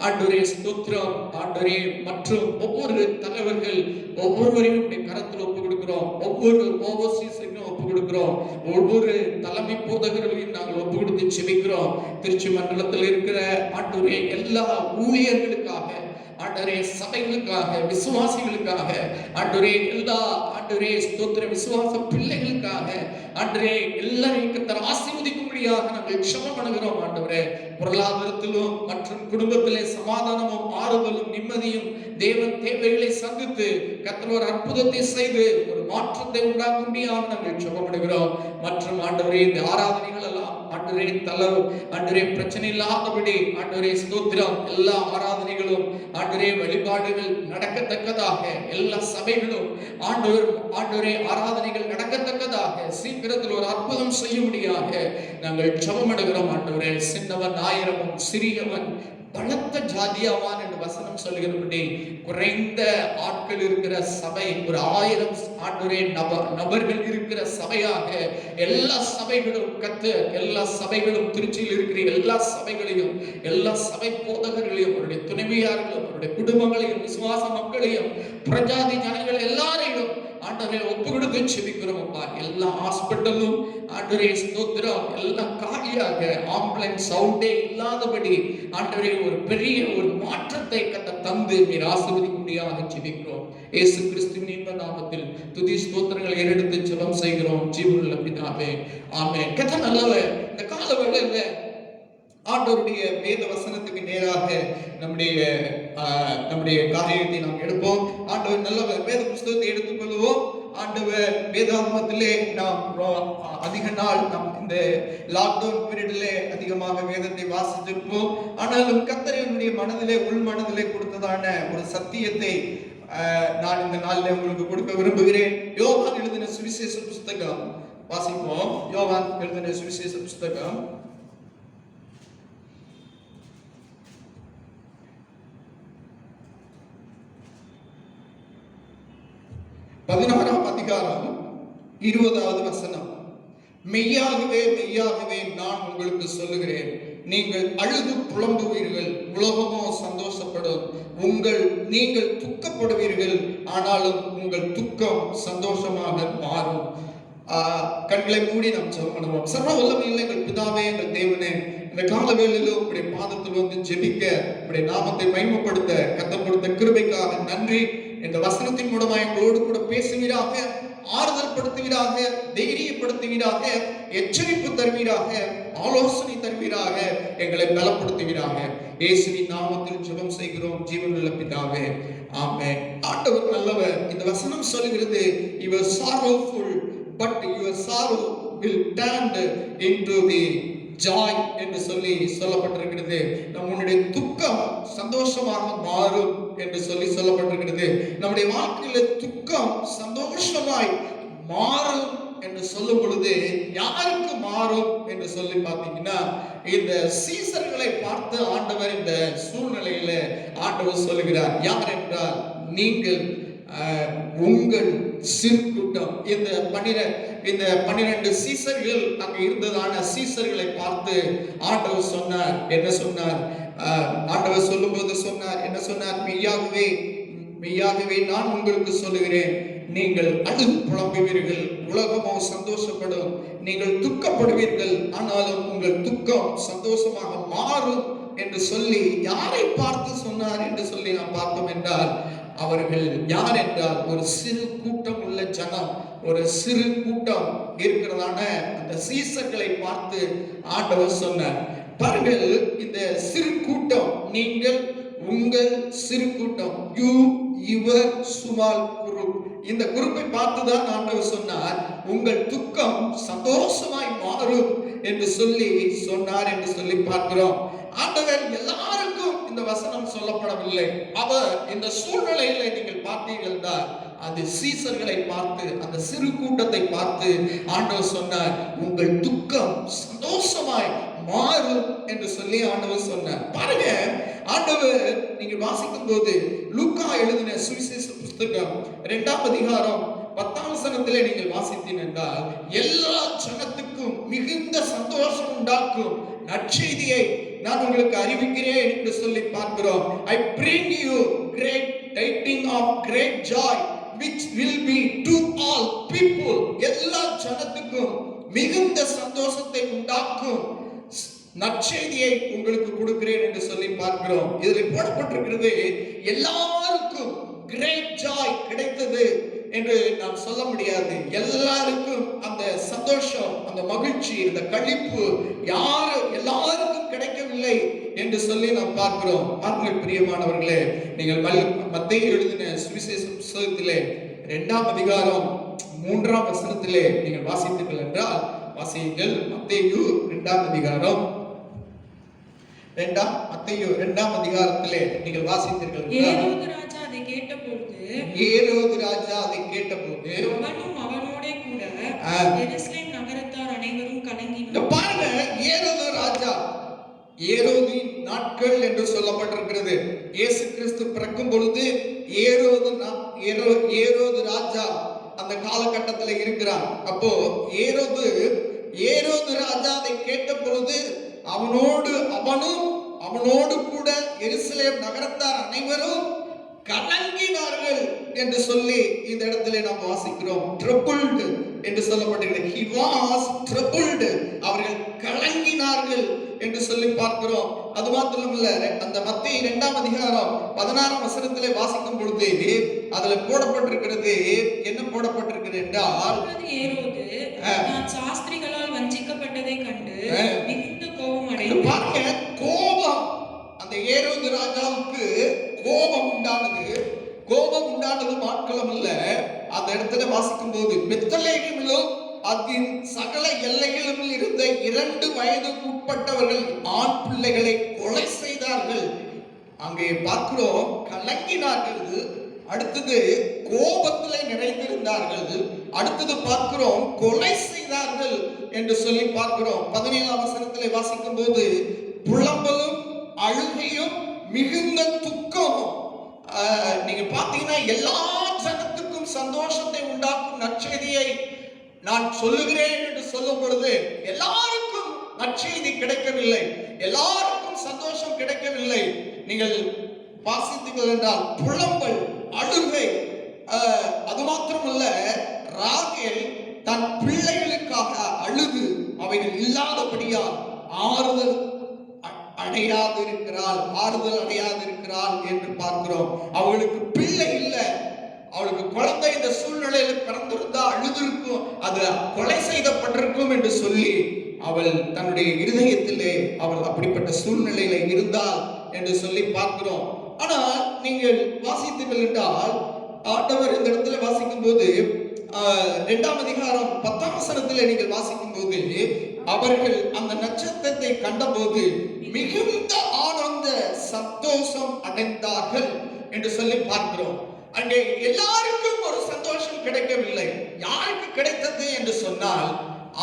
ஆண்டவரே ஸ்தோத்திரம். ஆண்டவரே மற்றும் ஒவ்வொரு தலைவர்கள் ஒவ்வொருவரையும் கரத்தில் ஒப்பு கொடுக்கிறோம். ஒவ்வொரு ஓவர்சீஸையும் ஒப்பு கொடுக்கிறோம். ஒவ்வொரு தலைமை போதகர்களையும் நாங்கள் ஒப்பு கொடுத்து செபிக்கிறோம். திருச்சி மண்டலத்தில் இருக்கிற ஆண்டவரே எல்லா ஊழியர்களுக்காக ஆண்டவரே சபைகளுக்காக, விசுவாசிகளுக்காக, ஆண்டவரே எல்லா ஆண்டவரே ஸ்தோத்திர விசுவாச பிள்ளைகளுக்காக ஆண்டவரே எல்லாரையும் கர்த்தர் ஆசீர்வதிக்கும்படியாக நாங்கள் ஜெபம் பண்ணுகிறோம். ஆண்டவரே பொருளாதாரத்திலும் மற்றும் குடும்பத்திலே சமாதானமும் ஆறுதலும் நிம்மதியும் தேவன் தேவைகளை சந்தித்து கர்த்தர் ஒரு அற்புதத்தை செய்து ஒரு மாற்றத்தை உண்டாக்கும்படியாக நாங்கள் ஜெபம் பண்ணுகிறோம். மற்றும் ஆண்டவரே இந்த ஆராதனைகள் எல்லாம் ஆண்டவரே ஆண்டவரே பிரச்சனை இல்லாதபடி ஆண்டவரே ஸ்தோத்திரம் எல்லா ஆராதனைகளும் ஆண்டவரே வழிபாடுகள் நடக்கத்தக்கதாக எல்லா சபைகளும் ஆண்டவரே ஆராதனைகள் நடக்கத்தக்கதாக சீக்கிரத்தில் ஒரு அற்புதம் செய்யும்படியாக நாங்கள் ஜெபம் பண்ணுகிறோம். ஆண்டவரே சின்னவன் ஆயிரமும் சிறியவன் பலத்த ஜாதியாவான் என்று வசனம் சொல்கிறபடி குறைந்த ஆட்கள் இருக்கிற சபை ஒரு 1000 ஆண்டவரே நபர்கள் இருக்கிற சபையாக எல்லா சபைகளும் எல்லா சபைகளும் திருச்சியில் இருக்கிற எல்லா சபைகளையும் எல்லா சபை போதகர்களையும் அவருடைய துணைவியார்களும் அவருடைய குடும்பங்களையும் விசுவாச மக்களையும் பிரஜாதி ஜனங்கள் எல்லாரையும் ஆண்டவரே ஒப்பு கொடுத்து செபிக்கிறோம். அப்பா எல்லா ஹாஸ்பிட்டலும் ஆண்டவரே ஸ்தோத்திரம் எல்லாம் காலியாக ஆம்புலன்ஸ் சவுண்டே இல்லாதபடி ஆண்டவரே ஒரு பெரிய ஒரு மாற்றத்தை தந்து நீர் ஆசீர்வதிக்கும்படியாக ஜெபிக்கிறோம். இயேசு கிறிஸ்துவின் இன்ப நாமத்தில் துதி ஸ்தோத்திரங்களை ஏறெடுத்து ஜெபம் செய்கிறோம் ஜீவனுள்ள பிதாவே, ஆமென். கர்த்தர் நல்லவர். இந்த கால வேளையில ஆண்டவருடைய வேத வசனத்துக்கு நேராக நம்முடைய காரியத்தை நாம் எடுப்போம். ஆண்டவர் நல்லவர். வேத புஸ்தகத்தை எடுத்துக்கொள்வோம். ஆண்டவர் வேதாகமத்திலே நாம் அதிக நாள் நம் இந்த லாக்டவுன் பீரியடிலே அதிகமாக வேதத்தை வாசித்திருப்போம். ஆனாலும் கர்த்தர் என்னுடைய மனதிலே உள் மனதிலே கொடுத்ததான ஒரு சத்தியத்தை நான் இந்த நாளில் உங்களுக்கு கொடுக்க விரும்புகிறேன். யோவான் எழுதின சுவிசேஷ புஸ்தகம் வாசிப்போம். யோவான் எழுதின சுவிசேஷ புஸ்தகம் 16ஆம் அதிகாரம் 20வது வசனம். மெய்யாகவே மெய்யாகவே நான் உங்களுக்கு சொல்லுகிறேன், நீங்கள் அழுது புலம்புவீர்கள், உலகமோ சந்தோஷப்படும். நீங்கள் துக்கப்படுவீர்கள், ஆனாலும் உங்கள் துக்கம் சந்தோஷமாக மாறும். கண்களை மூடி நாம் ஜெபம் பண்ணுவோம். சர்வ வல்லமையுள்ள எங்கள் பிதாவே, எங்கள் தேவனே, இந்த கால வேளையிலும் உங்களுடைய பாதத்தில் வந்து ஜெபிக்க, உங்களுடைய நாமத்தை மகிமைப்படுத்த கர்த்தர் கொடுத்த கிருபைக்காக நன்றி. இந்த வசனத்தின் மூலமாக எங்களோடு கூட பேசுவீராக, ஆறுதல் படுத்துவீராக, தைரியப்படுத்துவீராக, எச்சரிப்பு தருவீராக, ஆலோசனை தருவீராக, எங்களை பலப்படுத்துவீராக. இயேசுவின் நாமத்தில் ஜெபம் செய்கிறோம் ஜீவனுள்ள பிதாவே, ஆமென். ஆண்டவர் நல்லவர். இந்த வசனம் சொல்கிறது, you are sorrowful but your sorrow will turn into the joy என்று சொல்லப்பட்டிருக்கிறது. நம்முடைய துக்கம் சந்தோஷமாக மாறும் என்று சொல்லப்பட்டிருக்கிறது. நம்முடைய வாழ்க்கையில துக்கம் சந்தோஷமாய் மாறும் என்று சொல்லும் பொழுது யாருக்கு மாறும் என்று சொல்லி பார்த்தீங்கன்னா, இந்த சீசர்களை பார்த்து ஆண்டவர் இந்த சூழ்நிலையில ஆண்டவர் சொல்லுகிறார். யார் என்றால், நீங்கள் உங்கள் சிறு கூட்டம். இந்த 12 சீசர்கள் அங்கே இருந்ததான சீசர்களை பார்த்து ஆண்டவர் சொன்னார். என்ன சொன்னார்? ஆண்டவர் சொல்லும்போது சொன்னார், என்ன சொன்னார்? மெய்யாகவே மெய்யாகவே நான் உங்களுக்கு சொல்லுகிறேன், நீங்கள் அழுது புலம்புவீர்கள், உலகமோ சந்தோஷப்படும். நீங்கள் துக்கப்படுவீர்கள், ஆனாலும் உங்கள் துக்கம் சந்தோஷமாக மாறும் என்று சொல்லி யாரை பார்த்து சொன்னார் என்று சொல்லி நாம் பார்த்தோம் என்றால், அவர்கள் யார் என்றால் ஒரு சிறு கூட்டம் உள்ள ஜனம், ஒரு சிறு கூட்டம் இருக்கிறதான அந்த சீசர்களை பார்த்து ஆண்டவர் சொன்னார். பாருங்கள், இந்த சிறு கூட்டம், நீங்கள் உங்கள் சிறு கூட்டம், யூ யுவர் ஸ்மால் குரூப். இந்த குரூப்பை பார்த்துதான் ஆண்டவர் சொன்னார், உங்கள் துக்கம் சந்தோஷமாய் மாறும் என்று சொல்லி சொன்னார் என்று சொல்லி பார்க்கிறோம். ஆண்டவர் எல்லாருக்கும் இந்த வசனம் சொல்லப்படவில்லை. அவர் இந்த சூழ்நிலையில நீங்கள் பார்த்தீர்கள் தான், அது சீசர்களை பார்த்து, அந்த சிறு கூட்டத்தை பார்த்து ஆண்டவர் சொன்னார், உங்கள் துக்கம் சந்தோஷமாய் மாறும் என்று சொல்லி ஆண்டவர் சொன்னார். பாருங்க, ஆண்டவர் நீங்க வாசிக்கும் போது லூக்கா எழுதின சுவிசேஷ புஸ்தகம் 2ஆம் அதிகாரம் 10ஆம் வசனத்திலே நீங்கள் வாசித்தீர்கள் என்றால், எல்லா ஜனத்துக்கும் மிகுந்த சந்தோஷம் உண்டாக்கும் நற்செய்தியை நான் உங்களுக்கு அறிவிக்கிறேன் என்று சொல்லி பார்க்கிறோம். I bring you great tidings of great joy which will be to all people. எல்லா ஜனத்துக்கும் மிகுந்த சந்தோஷத்தை உண்டாக்கும் நற்செய்தியை உங்களுக்கு கொடுக்கிறேன் என்று சொல்லி பார்க்கிறோம். இதில் போடப்பட்டிருக்கிறது எல்லாருக்கும் கிரேட் ஜாய் கிடைத்தது என்று நாம் சொல்ல முடியாது. எல்லாருக்கும் அந்த சந்தோஷம், அந்த மகிழ்ச்சி, அந்த களிப்பு எல்லாருக்கும் கிடைக்கவில்லை என்று சொல்லி நாம் பார்க்கிறோம். பாருங்கள் பிரியமானவர்களே, நீங்கள் மத்தேயு எழுதின சுவிசேஷ புத்தகத்திலே 2ஆம் அதிகாரம் 3ஆம் வசனத்திலே நீங்கள் வாசித்தீர்கள் என்றால் வாசியுங்கள். மத்தேயு 2ஆம் அதிகாரம் மத்தேயு 2ஆம் அதிகாரத்திலே நீங்கள் வாசித்தீர்கள் என்றால் ஏரோது ராஜா அதை கேட்டபோது அவனும் அவனோடே கூட எருசலேம் நகரத்தார் அனைவரும் கலங்கினார். பாருங்க, ஏரோது ராஜா, ஏரோதின் நாட்கள் என்று சொல்லப்பட்டிருக்கிறது. இயேசு கிறிஸ்து பிறக்கும் பொழுது ஏரோது ராஜா அந்த காலகட்டத்தில் இருக்கிறார். அப்போ ஏரோது ராஜா அதை கேட்ட பொழுது அவனோடு கூட எருசலேம் நகரத்தார் அனைவரும் கலங்கினார்கள் என்று சொல்லி இந்த இடத்திலே நாம் வாசிக்கிறோம். troubled என்று சொல்லப்பட்டிருக்கிறது. he was troubled, அவர்கள் கலங்கினார்கள் என்று சொல்லி பார்க்கிறோம். அது மாத்திரமல்ல, அந்த மத்தேயு 2ஆம் அதிகாரம் 16ஆம் வசனத்திலே வாசிக்கும் பொழுது அதுல போடப்பட்டிருக்கிறது, என்ன போடப்பட்டிருக்கிறது என்றால், ஏரோது நான் சாஸ்திரிகளால் வஞ்சிக்கப்பட்டதை கண்டு மிகுந்த கோபம் அடைந்தார். பாருங்க, கோபம், அந்த ஏரோது ராஜாவுக்கு கோபம் உண்டானது மாட்களம் இல்ல. அந்த இடத்துல வாசிக்கும் போது பெத்லகேமிலும் அதன் சகல எல்லைகளிலும் இருந்த 2 வயதுக்கு உட்பட்டவர்கள் ஆண் பிள்ளைகளை கொலை செய்தார்கள். அங்கே பார்க்கிறோம், கலங்கினார்கள். அடுத்தது கோபத்திலே நிறைந்திருந்தார்கள். அடுத்தது பார்க்கிறோம், கொலை செய்தார்கள் என்று சொல்லி பார்க்கிறோம். 17ஆம் வசனத்திலே வாசிக்கும் போது புலம்பலும் அழுகையும் மிகுந்த துக்கமும். நீங்க பாத்தீங்கன்னா, எல்லா ஜனத்துக்கும் சந்தோஷத்தை உண்டாக்கும் நற்செய்தியை நான் சொல்லுகிறேன் என்று சொல்லும் பொழுது எல்லாருக்கும் நற்செய்தி கிடைக்கவில்லை, எல்லாருக்கும் சந்தோஷம் கிடைக்கவில்லை. நீங்கள் வாசித்தீர்கள் என்றால் புலம்பல், அழுகை. அது மாத்திரமல்ல, ராகேல் தன் பிள்ளைகளுக்காக அழுது அவைகள் இல்லாதபடியால் ஆறுதல் அடையாது இருக்கிறாள் என்று பார்க்கிறோம். அவளுக்கு பிள்ளை இல்லை, அவளுக்கு குழந்தை இந்த சூழ்நிலையில பிறந்திருந்தா அழுதிருக்கும், அது கொலை செய்யப்பட்டிருக்கும் என்று சொல்லி அவள் தன்னுடைய இருதயத்திலே அவள் அப்படிப்பட்ட சூழ்நிலையில இருந்தாள் என்று சொல்லி பார்க்கிறோம். ஆனால் நீங்கள் வாசித்தீர்கள் என்றால், ஆண்டவர் இந்த இடத்துல வாசிக்கும் போது 2ஆம் அதிகாரம் 10ஆம் வசனத்திலே நீங்கள் வாசிக்கும் போது, அவர்கள் அந்த நட்சத்திரத்தை கண்டபோது மிகுந்த ஆனந்த சந்தோஷம் அடைந்தார்கள் என்று சொல்லி பார்க்கிறோம். அங்கே எல்லாருக்கும் ஒரு சந்தோஷம் கிடைக்கவில்லை. யாருக்கு கிடைத்தது என்று சொன்னால்,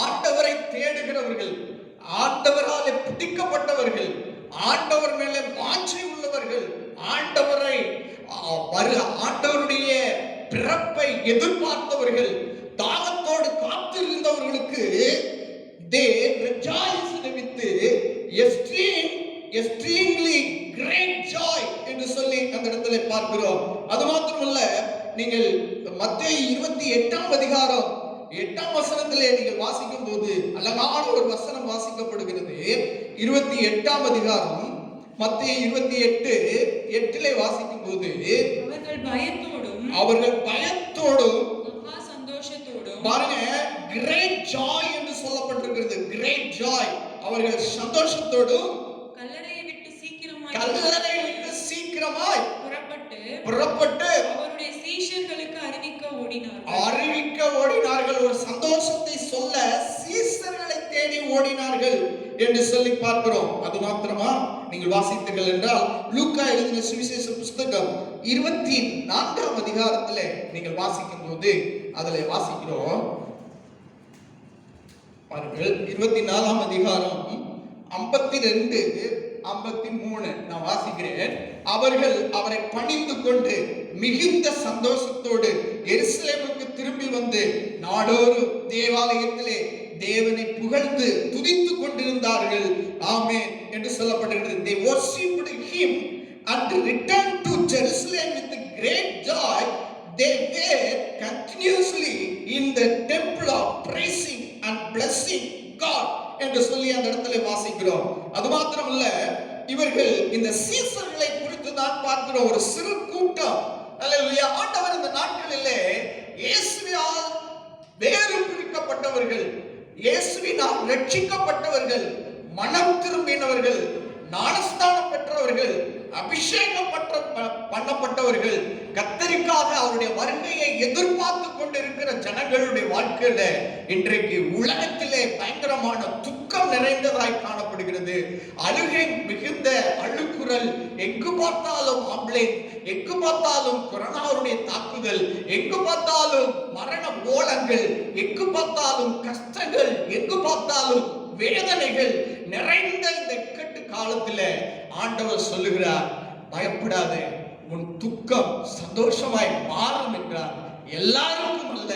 ஆண்டவரை தேடுகிறவர்கள், ஆண்டவரால் பிடிக்கப்பட்டவர்கள், ஆண்டவர் மேலே வாஞ்சை உள்ளவர்கள், ஆண்டவருடைய பிறப்பை எதிர்பார்த்தவர்கள், தாகத்தோடு காத்திருந்தவர்களுக்கு they rejoiced with extremely great joy என்று சொல்லி அந்த இடத்துல பார்க்கிறோம். அது மாத்திரமல்ல, நீங்கள் மத்தேயு 28ஆம் அதிகாரம் 8ஆம் வசனத்திலே நீங்கள் வாசிக்கும் போது அழகான ஒரு வசனம் வாசிக்கப்படுகிறது. 28ஆம் அதிகாரம் மத்தேயு 28:8 வாசிக்கும் போது, அவர்கள் பயத்தோடும் மகா சந்தோஷத்தோடும், பாருங்க, கிரேட் ஜாய் என்று சொல்லப்பட்டிருக்கிறது. கிரேட் ஜாய், அவர்கள் சந்தோஷத்தோடும் கல்லறையை விட்டு சீக்கிரமாய் புறப்பட்டு அவருடைய சீஷர்களுக்கு அறிவிக்க ஓடினார்கள். ஒரு சந்தோஷத்தை சொல்ல சீஷர்களை தேடி ஓடினார்கள் என்று சொல்லி பார்க்கிறோம். அது மாத்திரமா, நீங்கள் வாசித்தீர்கள் என்றால் லூக்கா எழுதின சுவிசேஷ புத்தகம் 24ஆம் அதிகாரத்திலே நீங்கள் வாசிக்கும் போது அதிலே வாசிக்கிறோம். பாருங்கள், 24ஆம் அதிகாரம் 52, 53 நான் வாசிக்கிறேன். அவர்கள் அவரை பணிந்து கொண்டு மிகுந்த சந்தோஷத்தோடு எருசலேமுக்கு திரும்பி வந்து நாடோறும் தேவாலயத்திலே தேவனை புகழ்ந்து துதித்துக் கொண்டிருந்தார்கள். ஆமென் என்று சொல்லப்பட்டிருக்கிறது. They worshipped him and returned to Jerusalem with great joy. They were continuously in the temple of praising and blessing God என்று சொல்லி அந்த இடத்துல வாசிக்கிறோம். பார்க்கிற ஒரு சிறு கூட்டம். அல்லேலூயா. ஆண்டவர் இந்த நாட்களிலே இயேசுவால் வேறு பிரிக்கப்பட்டவர்கள், இயேசுவினால் ரட்சிக்கப்பட்டவர்கள், மனம் திரும்பினவர்கள், ஞானஸ்தானம் பெற்றவர்கள், அபிஷேகம் பண்ணப்பட்டவர்கள், கர்த்தருக்காக அவருடைய வருகையை எதிர்பார்த்து கொண்டிருக்கிற ஜனங்களுடைய வாழ்க்கையில இன்றைக்கு உலகத்திலே பயங்கரமான துக்கம் நிறைந்ததாய் காணப்படுகிறது. அழுகை மிகுந்த அழுக்குரல், எங்கு பார்த்தாலும் ஆம்புலன்ஸ், எங்கு பார்த்தாலும் கொரோனாவுடைய தாக்குதல், எங்கு பார்த்தாலும் மரண ஓலங்கள், எங்கு பார்த்தாலும் கஷ்டங்கள், எங்கு பார்த்தாலும் வேதனைகள் நிறைந்த இந்த இக்கட்டு காலத்துல ஆண்டவர் சொல்லுகிறார், பயப்படாதே, உன் துக்கம் சந்தோஷமாய் மாறும் என்றார். எல்லாருக்கும் அல்ல,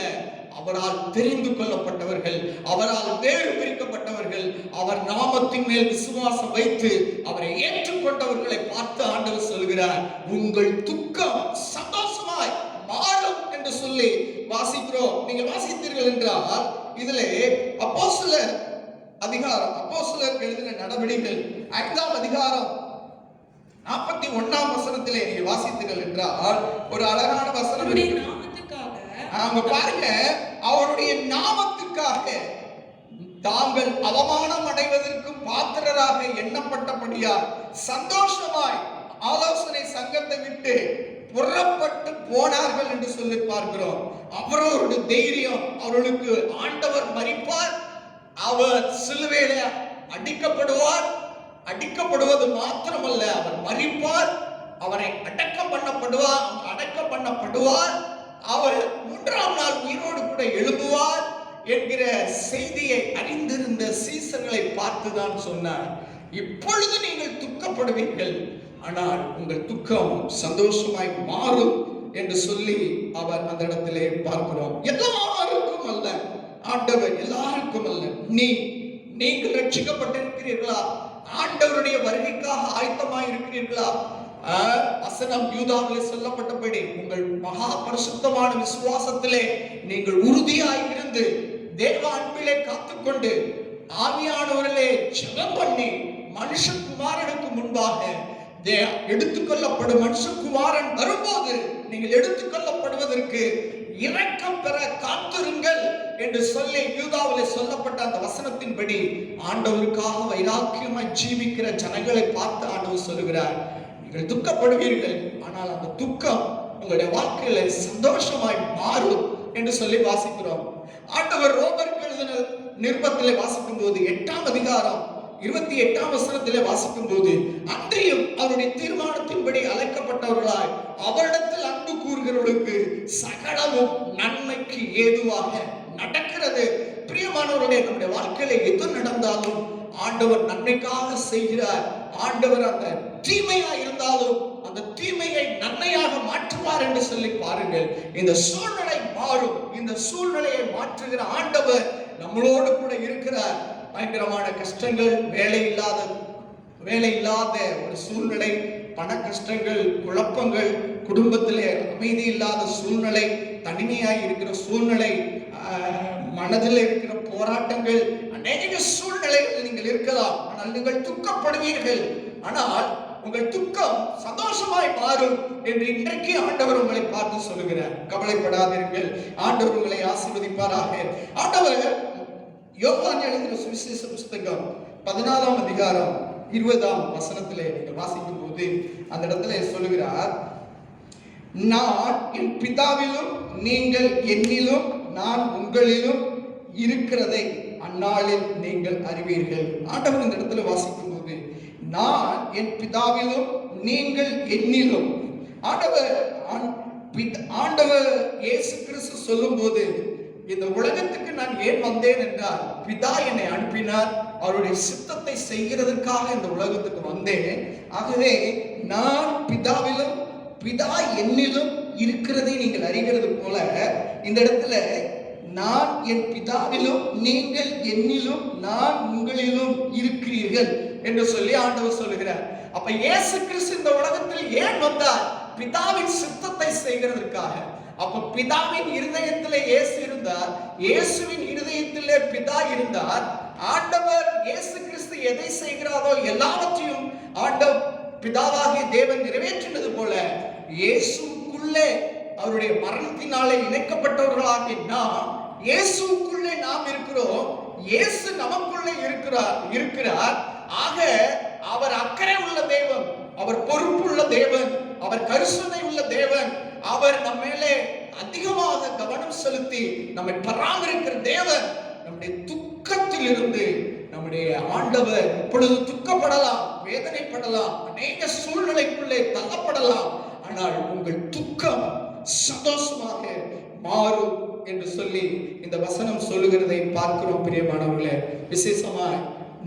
அவரால் தெரிந்து கொள்ளப்பட்டவர்கள், அவரால் வேறு பிரிக்கப்பட்டவர்கள், அவர் நாமத்தின் மேல் விசுவாசம் வைத்து அவரை ஏற்றுக்கொண்டவர்களை பார்த்து ஆண்டவர் சொல்கிறார், உங்கள் துக்கம் சந்தோஷமாய் மாறும் என்று சொல்லி வாசிக்கிறோம். நீங்க வாசித்தீர்கள் என்றால் இதிலே அப்போஸ்தலர் அதிகாரம், அப்போஸ்தலர் எழுதின நடவடிக்கைகள் 5ஆம் அதிகாரம் 41ஆம் வசனத்திலே நீங்க வாசித்தீர்கள் என்றால் ஒரு அழகான வசனம் அங்க பாருங்க. அவருடைய நாமத்துக்காக தாங்கள் அவமானம் அடைவதற்கும் பாத்திரராக எண்ணப்பட்டபடியால் சந்தோஷமாய் ஆலோசனை சங்கத்தை விட்டு புறப்பட்டு போனார்கள் என்று சொல்லி பார்க்கிறோம். அவரோட தைரியம், அவர்களுக்கு ஆண்டவர் மரிப்பார், அவர் சிலுவையில அடிக்கப்படுவார், அடிக்கப்படுவது மாத்திரமல்ல, அவர் மரிப்பார், அவரை அடக்கம் பண்ணப்படுவார், அவர் 3ஆம் நாள் உயிரோடு கூட எழும்புவார் என்கிற செய்தியை அறிந்திருந்த சீசர்களை பார்த்துதான் சொன்னார், இப்பொழுது நீங்கள் துக்கப்படுவீர்கள், ஆனால் உங்கள் துக்கம் சந்தோஷமாய் மாறும் என்று சொல்லி அவர் அந்த இடத்திலே பார்க்கிறோம். எல்லாருக்கும் அல்ல ஆண்டவர், எல்லாருக்கும் அல்ல. நீங்கள் ரட்சிக்கப்பட்டிருக்கிறீர்களா? ஆண்டவருடைய வருகைக்காக ஆயத்தமாய் இருக்கிறீர்களா? வசனம் யூதாவிலே சொல்லப்பட்டபடி உங்கள் மகா பரிசுத்தமான விசுவாசத்திலே நீங்கள் உறுதியாய் இருந்து தேவ அன்பிலே காத்துக்கொண்டு ஆவியானவரிலே ஜெபம் பண்ணி மனுஷகுமாரனுக்கு முன்பாக எடுத்துக்கொள்ளப்படும் மனுஷகுமாரன் வரும்போது நீங்கள் எடுத்துக்கொள்ளப்படுவதற்கு இரக்கம் பெற காத்திருங்கள் என்று சொல்லி யூதாவிலே சொல்லப்பட்ட அந்த வசனத்தின்படி ஆண்டவருக்காக வைராக்கியமாய் ஜீவிக்கிற ஜனங்களை பார்த்து ஆண்டவர் சொல்லுகிறார், நீங்கள் துக்கப்படுவீர்கள், ஆனால் அந்த துக்கம் உங்களுடைய வாழ்க்கையில சந்தோஷமாய் மாறும் என்று சொல்லி வாசிக்கிறோம். ஆண்டவர் ரோமருக்கு எழுதின நிருபத்திலே வாசிக்கும் போது 8ஆம் அதிகாரம் 28ஆம் வசனத்திலே வாசிக்கும் போது, அன்றையும் அவருடைய தீர்மானத்தின்படி அழைக்கப்பட்டவர்களாய் அவரிடத்தில் அன்பு கூறுகிறவர்களுக்கு சகலமும் நன்மைக்கு ஏதுவாக நடக்கிறது. பிரியமானவர்களே, நம்முடைய வாழ்க்கையில எது நடந்தாலும் ஆண்டவர் நன்மைக்காக செய்கிறார். ஆண்டவர் அந்த தீமையா இருந்தாலும் அந்த தீமையை நன்மையாக மாற்றுவார் என்று சொல்லி பாருங்கள். இந்த சூழ்நிலை மாறும், இந்த சூழ்நிலையை மாற்றுகிற ஆண்டவர் நம்மளோடு கூட இருக்கிறார். பயங்கரமான கஷ்டங்கள், வேலை இல்லாத ஒரு சூழ்நிலை, பண கஷ்டங்கள், குழப்பங்கள், குடும்பத்திலே அமைதி இல்லாத சூழ்நிலை, தனிமையாய் இருக்கிற சூழ்நிலை, மனதில் இருக்கிற போராட்டங்கள், அநேக சூழ்நிலைகள் நீங்கள் இருக்கலாம். ஆனால் நீங்கள் துக்கப்படுவீர்கள், ஆனால் உங்கள் துக்கம் சந்தோஷமாய் மாறும் என்று இன்றைக்கு ஆண்டவர் உங்களை பார்த்து சொல்லுகிறார். கவலைப்படாதீர்கள், ஆண்டவர் உங்களை ஆசீர்வதிப்பாராக. ஆண்டவர் யோவான் எழுதின சுவிசேஷ புஸ்தகம் 14ஆம் அதிகாரம் 20ஆம் வசனத்திலே நீங்கள் வாசிக்கும் போது அந்த இடத்துல சொல்லுகிறார், நான் என் பிதாவிலும் நீங்கள் என்னிலும் நான் உங்களிலும் இருக்கிறதை அந்நாளில் நீங்கள் அறிவீர்கள். ஆண்டவர் இந்த இடத்துல வாசிக்கும் போது நான் என் பிதாவிலும் நீங்கள் என்னிலும், ஆண்டவர் இயேசு கிறிஸ்து சொல்லும் போது, இந்த உலகத்துக்கு நான் ஏன் வந்தேன் என்றால் பிதா என்னை அனுப்பினார், அவருடைய சித்தத்தை செய்கிறதற்காக இந்த உலகத்துக்கு வந்தேன். ஆகவே நான் பிதாவிலும் பிதா என்னிலும் இருக்கிறதை நீங்கள் அறிகிறது போல இந்த இடத்துல நான் என் பிதாவிலும் நீங்கள் என்னிலும் நான் உங்களிலும் இருக்கிறீர்கள் என்று சொல்லி ஆண்டவர் சொல்லுகிறார். அப்ப இயேசு கிறிஸ்து இந்த உலகத்தில் ஏன் வந்தார்? பிதாவின் சித்தத்தை செய்கிறதற்காக. அப்ப பிதாவின் இருதயத்திலே இயேசு இருந்தார், இயேசுவின் இருதயத்திலே பிதா இருந்தார். ஆண்டவர் இயேசு கிறிஸ்து எதை செய்கிறாரோ எல்லாவற்றையும் பிதாவாகிய தேவன் நிறைவேற்றினது போல இயேசுக்குள்ளே அவருடைய மரணத்தினாலே இணைக்கப்பட்டவர்களாகிய நாம் இயேசுக்குள்ளே நாம் இருக்கிறோம். இயேசு நமக்குள்ளே இருக்கிறார். ஆக அவர் அக்கறை உள்ள தேவன், அவர் பொறுப்புள்ள தேவன், அவர் கரிசனை உள்ள தேவன், அவர் நம்ம மேலே அதிகமாக கவனம் செலுத்தி நம்மை பராமரிக்கிற தேவன். நம்முடைய துக்கத்தில் இருந்து நம்முடைய ஆண்டவர் இப்பொழுது துக்கப்படலாம், வேதனைப்படலாம், அநேக சூழ்நிலைக்குள்ளே தள்ளப்படலாம். ஆனால் உங்கள் துக்கம் சந்தோஷமாக மாறும் என்று சொல்லி இந்த வசனம் சொல்லுகிறதை பார்க்கிறோம். பிரியமானவர்களே, விசேஷமாய்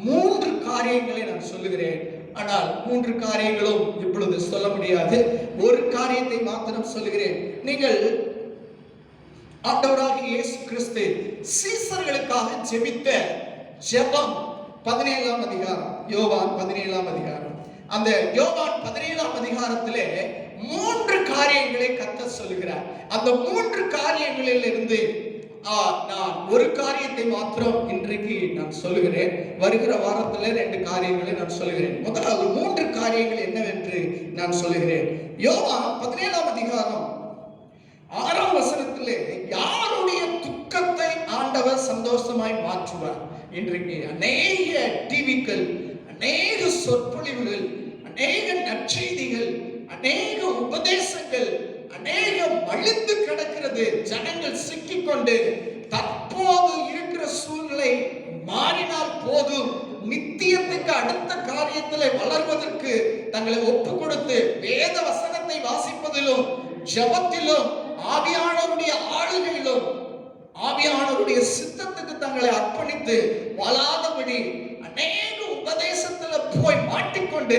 3 காரியங்களை நான் சொல்லுகிறேன். ஆனால் 3 காரியங்களும் இப்பொழுது சொல்ல முடியாது. ஒரு காரியத்தை மாத்திரம் சொல்லுகிறேன். நீங்கள் ஆண்டவராகிய இயேசு கிறிஸ்து சீசர்களுக்காக ஜெபித்த ஜெபம் 17ஆம் அதிகாரம், யோவான் 17ஆம் அதிகாரம். அந்த யோவான் 17ஆம் அதிகாரத்திலே 3 காரியங்களை கர்த்தர் சொல்லுகிறார். அந்த 3 காரியங்களில் இருந்து நான் ஒரு காரியத்தை மாத்திரம் இன்றைக்கு நான் சொல்லுகிறேன். வருகிற வாரத்தில் 2 காரியங்களை நான் சொல்லுகிறேன். முதலாவது 3 காரியங்கள் என்னவென்று நான் சொல்லுகிறேன். யோவான் 17ஆம் அதிகாரம் 6ஆம் வசனத்திலே யாருடைய துக்கத்தை ஆண்டவர் சந்தோஷமாய் மாற்றுவார். இன்றைக்கு அநேக டிவிக்கள், அநேக சொற்பொழிவுகள், அநேக நற்செய்திகள், அநேக உபதேசங்கள், அநேக மலிந்து கிடக்கிறது. ஜனங்கள் சிக்கிக்கொண்டு தற்போது இருக்கிற சூழ்நிலை மாறினால் போதும், நித்தியத்துக்கு அடுத்த காரியத்திலே வளர்வதற்கு தங்களை ஒப்பு கொடுத்து வேத வசனத்தை வாசிப்பதிலும் ஜெபத்திலும் ஆவியானவருடைய ஆளுகையிலும் ஆவியானவருடைய சித்தத்துக்கு தங்களை அர்ப்பணித்து வாழாதபடி அநேக உபதேசத்துல போய் மாட்டிக்கொண்டு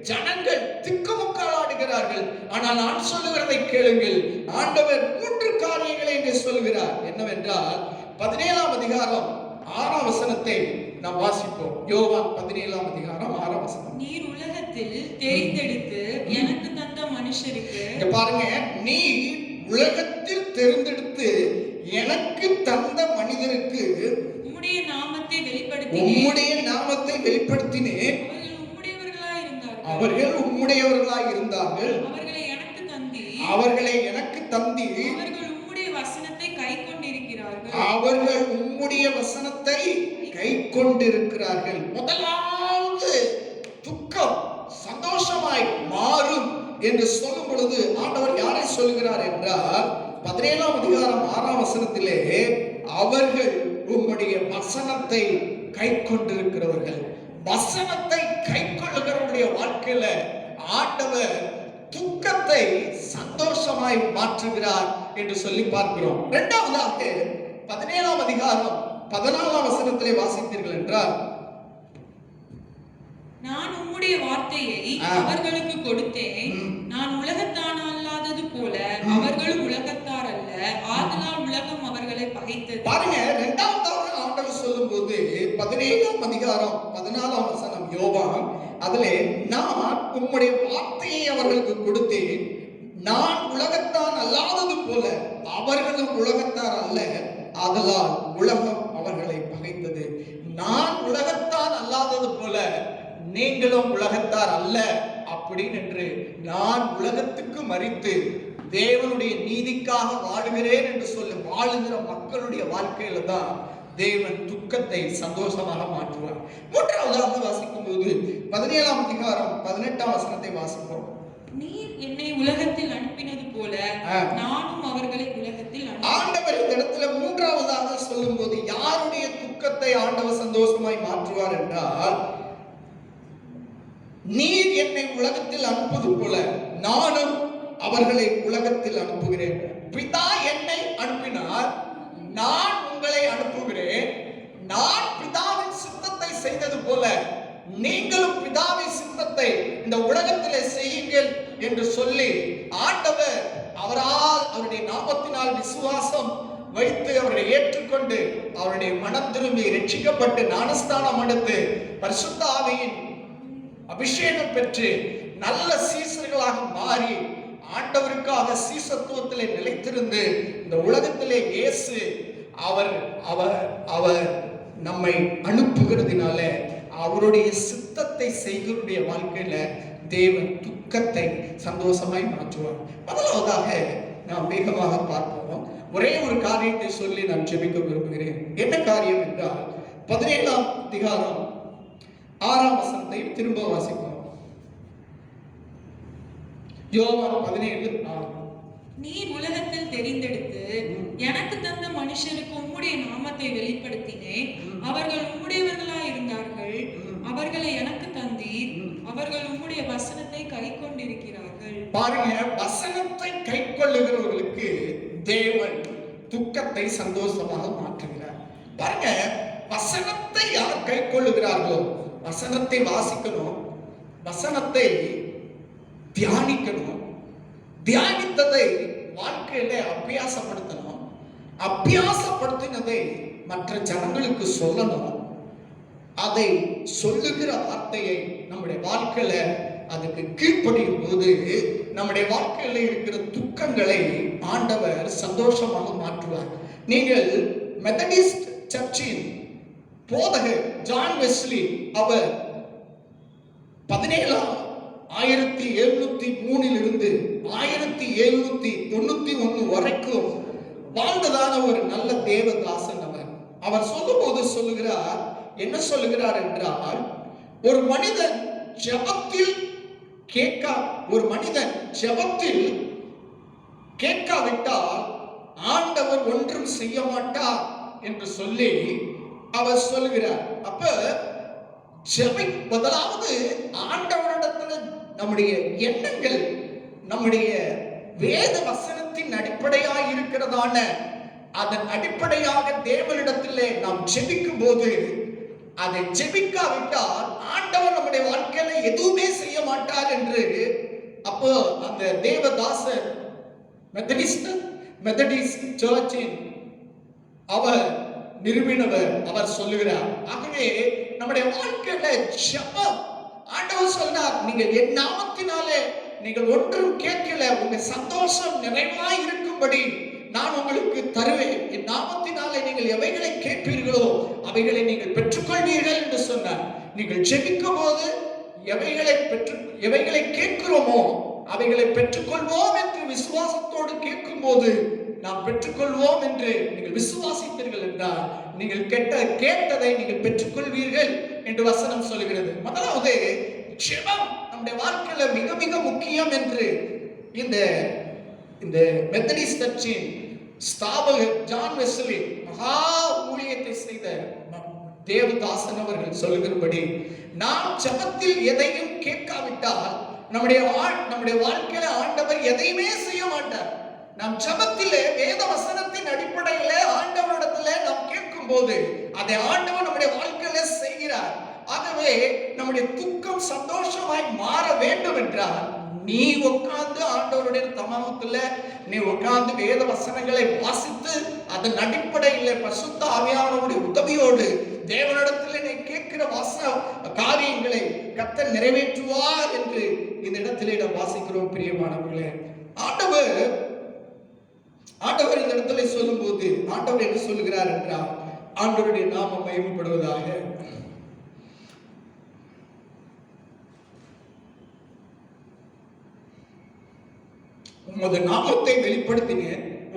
ஜனங்கள் திக்குமுக்காலாடுகிறார்கள். ஆனால் நான் சொல்லுகிறதை கேளுங்கள். ஆண்டவர் 3 காரியங்களை இங்கே சொல்லுகிறார். என்னவென்றால் 17ஆம் அதிகாரம் 6ஆம் வசனத்தை நாம் வாசிப்போம். யோவான் 17ஆம் அதிகாரம் 6ஆம் வசனம். நீர் உலகத்தில் தெரிந்தெடுத்து எனக்கு தந்த மனுஷருக்கு, இங்க பாருங்க, நீ உலகத்தில் தெரிந்தெடுத்து எனக்கு தந்த மனிதருக்கு உம்முடைய நாமத்தை வெளிப்படுத்தினேன். அவர்கள் உம்முடையவர்களாய் இருந்தார்கள். அவர்களை எனக்கு தந்தி அவர்கள் உம்முடைய வசனத்தை கைக்கொண்டிருக்கிறார்கள். முதலாவது துக்கம் சந்தோஷமாய் மாறும் என்று சொல்லும் பொழுது ஆண்டவர் யாரை சொல்லுகிறார் என்றால் 17ஆம் அதிகாரம் 6ஆம் வசனத்திலே அவர்கள் உம்முடைய வசனத்தை கைக்கொண்டிருக்கிறவர்கள். வசனத்தை கைக்கொள்ளுகிறவருடைய வாழ்க்கையில ஆண்டவர் துக்கத்தை சந்தோஷமாய் மாற்றுகிறார் என்று சொல்லி பார்க்கிறோம். இரண்டாவதாக 17ஆம் அதிகாரம் 14ஆம் வசனத்திலே வாசித்தீர்கள் என்றால், நான் உம்முடைய வார்த்தையை அவர்களுக்கு கொடுத்தேன், நான் உலகத்தான் அல்லாதது போல அவர்களும் உலகத்தார் அல்ல, ஆதலால் உலகம் அவர்களை பகைத்தது. பாருங்க, இரண்டாவதாக ஆண்டவர் சொல்லும்போது 17ஆம் அதிகாரம் 14ஆம் வசனம் யோவான், அதிலே நான் உம்முடைய வார்த்தையை அவர்களுக்கு கொடுத்தேன், நான் உலகத்தான் அல்லாதது போல அவர்களும் உலகத்தார் அல்ல, ஆதலால் உலகம் அவர்களை பகைத்தது. நான் உலகத்தான் அல்லாதது போல நீங்களும் உலகத்தார் அல்ல அப்படின்னு என்று நான் உலகத்துக்கு மரித்து தேவனுடைய நீதிக்காக வாழுகிறேன் என்று சொல்லி வாழுகிற மக்களுடைய வாழ்க்கையில தான் தேவன் துக்கத்தை சந்தோஷமாக மாற்றுவார். மூன்றாவதாக வாசிக்கும் போது 17ஆம் அதிகாரம் 18ஆம் வசனத்தை வாசிப்போம். நீர் என்னை உலகத்தில் அனுப்பினது போல நானும் அவர்களை உலகத்தில் அனுப்பினேன். ஆண்டவர் இந்த இடத்துல மூன்றாவதாக சொல்லும் போது யாருடைய துக்கத்தை ஆண்டவர் சந்தோஷமாய் மாற்றுவார் என்றால், நீர் என்னை உலகத்தில் அனுப்புவது போல நானும் அவர்களை உலகத்தில் அனுப்புகிறேன். பிதா என்னை அனுப்பினார், நான் உங்களை அனுப்புகிறேன். நான் பிதாவின் சித்தத்தை செய்தது போல நீங்களும் பிதாவின் சித்தத்தை இந்த உலகத்திலே செய்யுங்கள் என்று சொல்லி ஆண்டவர் அவரால் அவருடைய நாமத்தினால் விசுவாசம் வைத்து அவரை ஏற்றுக்கொண்டு அவருடைய மனம் திரும்பி ரட்சிக்கப்பட்டு ஞானஸ்தானம் எடுத்து பரிசுத்த ஆவியின் அபிஷேகம் பெற்று நல்ல சீசர்களாக மாறி ஆண்டவருக்காக சீசத்துவத்திலே நிலைத்திருந்து இந்த உலகத்திலே இயேசு அவர் நம்மை அனுப்புகிறதுனால அவருடைய சித்தத்தை செய்கிறவருடைய வாழ்க்கையில தேவன் துக்கத்தை சந்தோஷமாய் மாற்றுவார். முதலாவதாக நாம் வேகமாக பார்ப்போம். ஒரே ஒரு காரியத்தை சொல்லி நான் ஜெபிக்க விரும்புகிறேன். என்ன காரியம் என்றால் 17ஆம் அதிகாரம் 6ஆம் வசனத்தை திரும்ப வாசிப்போம். யோவான் 17:6. நீர் உலகத்தில் தெரிந்தெடுத்து எனக்கு தந்த மனுஷருக்கு உம்முடைய நாமத்தை வெளிப்படுத்தினேன். அவர்கள் உம்முடையவர்களாய் இருந்தார்கள். அவர்களை எனக்கு தந்தீர். அவர்கள் உம்முடைய வசனத்தை கைக்கொண்டிருக்கிறார்கள். பாருங்க, வசனத்தை கைக்கொள்ளுகிறவர்களுக்கு தேவன் துக்கத்தை சந்தோஷமாக மாற்றுகிறார். பாருங்க, வசனத்தை யார் கைக்கொள்ளுகிறார்களோ, வசனத்தை வாசிக்கணும், வசனத்தை தியானிக்கணும், தியானித்ததை வாழ்க்கையில அபியாசப்படுத்தணும், அபியாசப்படுத்தினதை மற்ற ஜனங்களுக்கு சொல்லணும், அதை சொல்லுகிற வார்த்தையை நம்முடைய வாழ்க்கையில அதுக்கு கீழ்ப்படியும் போது நம்முடைய வாழ்க்கையில இருக்கிற துக்கங்களை ஆண்டவர் சந்தோஷமாக மாற்றுவார். நீங்கள் மெத்தடிஸ்ட் சர்ச்சின் போதகர் ஜான் வெஸ்லி அவர் 1703 இருந்து 1791 வரைக்கும் வாழ்ந்ததான ஒரு நல்ல தேவதாசன் அவர். அவர் சொல்லும்போது சொல்லுகிறார், என்ன சொல்லுகிறார் என்றால், ஒரு மனிதன் ஜெபத்தில் கேட்காவிட்டால் ஆண்டவர் ஒன்றும் செய்ய மாட்டார் என்று சொல்லி அவர் சொல்லுகிறார். அப்ப முதலாவது ஆண்டவரிடத்துல நம்முடைய எண்ணங்கள் நம்முடைய வேத வசனத்தின் அடிப்படையாக இருக்கிறதான அதன் அடிப்படையாக தேவனிடத்திலே நாம் ஜெபிக்கும் போது, அதை ஜெபிக்காவிட்டால் ஆண்டவர் நம்முடைய வாழ்க்கையில எதுவுமே செய்ய மாட்டார் என்று அப்போ அந்த தேவதாசர் மெத்தடிஸ்ட் சர்ச்சின் அவர் நிறுவினவர் அவர் சொல்லுகிறார். ஆகவே நம்முடைய வாழ்க்கையில ஜெபம், ஆண்டவர் சொல்றார், நீங்கள் என் நாமத்தினாலே நீங்கள் ஒன்றும் கேட்கல, உங்க சந்தோஷம் நிறைவாய் இருக்கும்படி நான் உங்களுக்கு தருவேன். என் நாமத்தினாலே நீங்கள் எவைகளை கேட்பீர்களோ அவைகளை நீங்கள் பெற்றுக்கொள்வீர்கள் என்று சொன்னார். நீங்கள் ஜெபிக்கும் போது எவைகளை கேட்கிறோமோ அவைகளை பெற்றுக்கொள்வோம் என்று விசுவாசத்தோடு கேட்கும் போது நாம் பெற்றுக்கொள்வோம் என்று நீங்கள் விசுவாசித்தீர்கள் என்றால் நீங்கள் கேட்டதை நீங்கள் பெற்றுக்கொள்வீர்கள் என்று வசனம் சொல்கிறது. முதலாவது ஜெபம் நம்முடைய வாழ்க்கையில மிக மிக முக்கியம் என்று இந்த மெத்தடிஸ்ட் சர்ச்சின் ஸ்தாபகர் ஜான் வெஸ்லி மகா ஊழியத்தை செய்த தேவதாசன் அவர்கள் சொல்லுகிறபடி, நாம் ஜெபத்தில் எதையும் கேட்காவிட்டால் நம்முடைய வாழ்க்கையில ஆண்டவர் எதையுமே செய்ய மாட்டார். நாம் ஜெபத்திலே வேத வசனத்தின் அடிப்படையிலே ஆண்டவரிடத்திலே நாம் கேட்கும் போது அதை ஆண்டவர் நம்முடைய வாழ்க்கையில செய்கிறார். ஆகவே நம்முடைய துக்கம் சந்தோஷமாய் மாற வேண்டும் என்றால் நீ உட்கார்ந்து ஆண்டவருடைய தமத்துல நீ உட்கார்ந்து வேத வசனங்களை வாசித்து அதன் அடிப்படையில் பரிசுத்த ஆவியானவருடைய உதவியோடு தேவனிடத்தில் நீ கேட்கிற காரியங்களை கர்த்தர் நிறைவேற்றுவார் என்று இந்த இடத்திலே நாம் வாசிக்கிறோம். பிரியமானவர்களே, ஆண்டவர் இந்த இடத்துல சொல்லும் போது ஆண்டவர் என்ன சொல்லுகிறார் என்றால், ஆண்டவருடைய நாமம் மகிமைப்படுவதாக. உமது நாமத்தை வெளிப்படுத்தின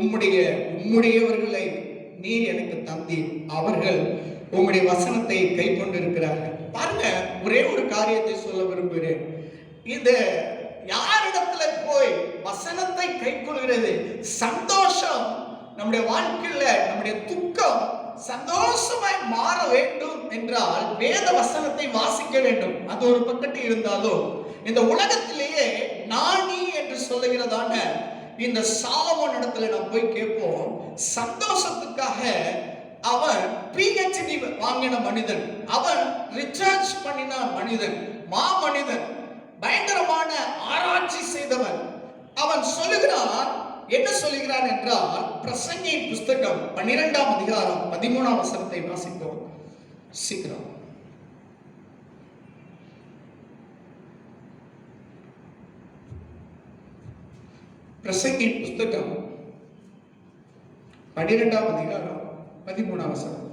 உம்முடையவர்களை நீர் எனக்கு தந்தீர். அவர்கள் உம்முடைய வசனத்தை கை கொண்டிருக்கிறார்கள். பாருங்க, ஒரே ஒரு காரியத்தை சொல்ல விரும்புகிறேன். இந்த யாரிடத்துல போய் வசனத்தை கை கொள்கிறது, சந்தோஷம் நம்முடைய வாழ்க்கையில நம்முடைய துக்கம் சந்தோஷமாய் மாற வேண்டும் என்றால் வேத வசனத்தை வாசிக்க வேண்டும். அது ஒரு பக்கத்தில் இருந்தாலும் இந்த உலகத்திலேயே நாணி என்று சொல்லுகிறதான இந்த சாலமோன் இடத்துல நாம் போய் கேட்போம். சந்தோஷத்துக்காக அவன் PhD வாங்கின மனிதன், அவன் ரிசர்ச் பண்ணின மனிதன், மாமனிதன், பயங்கரமான ஆராய்ச்சி செய்தவன். அவன் சொல்லுகிறான், என்ன சொல்லுகிறான் என்றால், பிரசங்கி புஸ்தகம் 12ஆம் அதிகாரம் 13ஆம் வசனத்தை வாசிப்போம் சீக்கிரம். பிரசங்கி புஸ்தகம் 12ஆம் அதிகாரம் 13ஆம் வசனம்.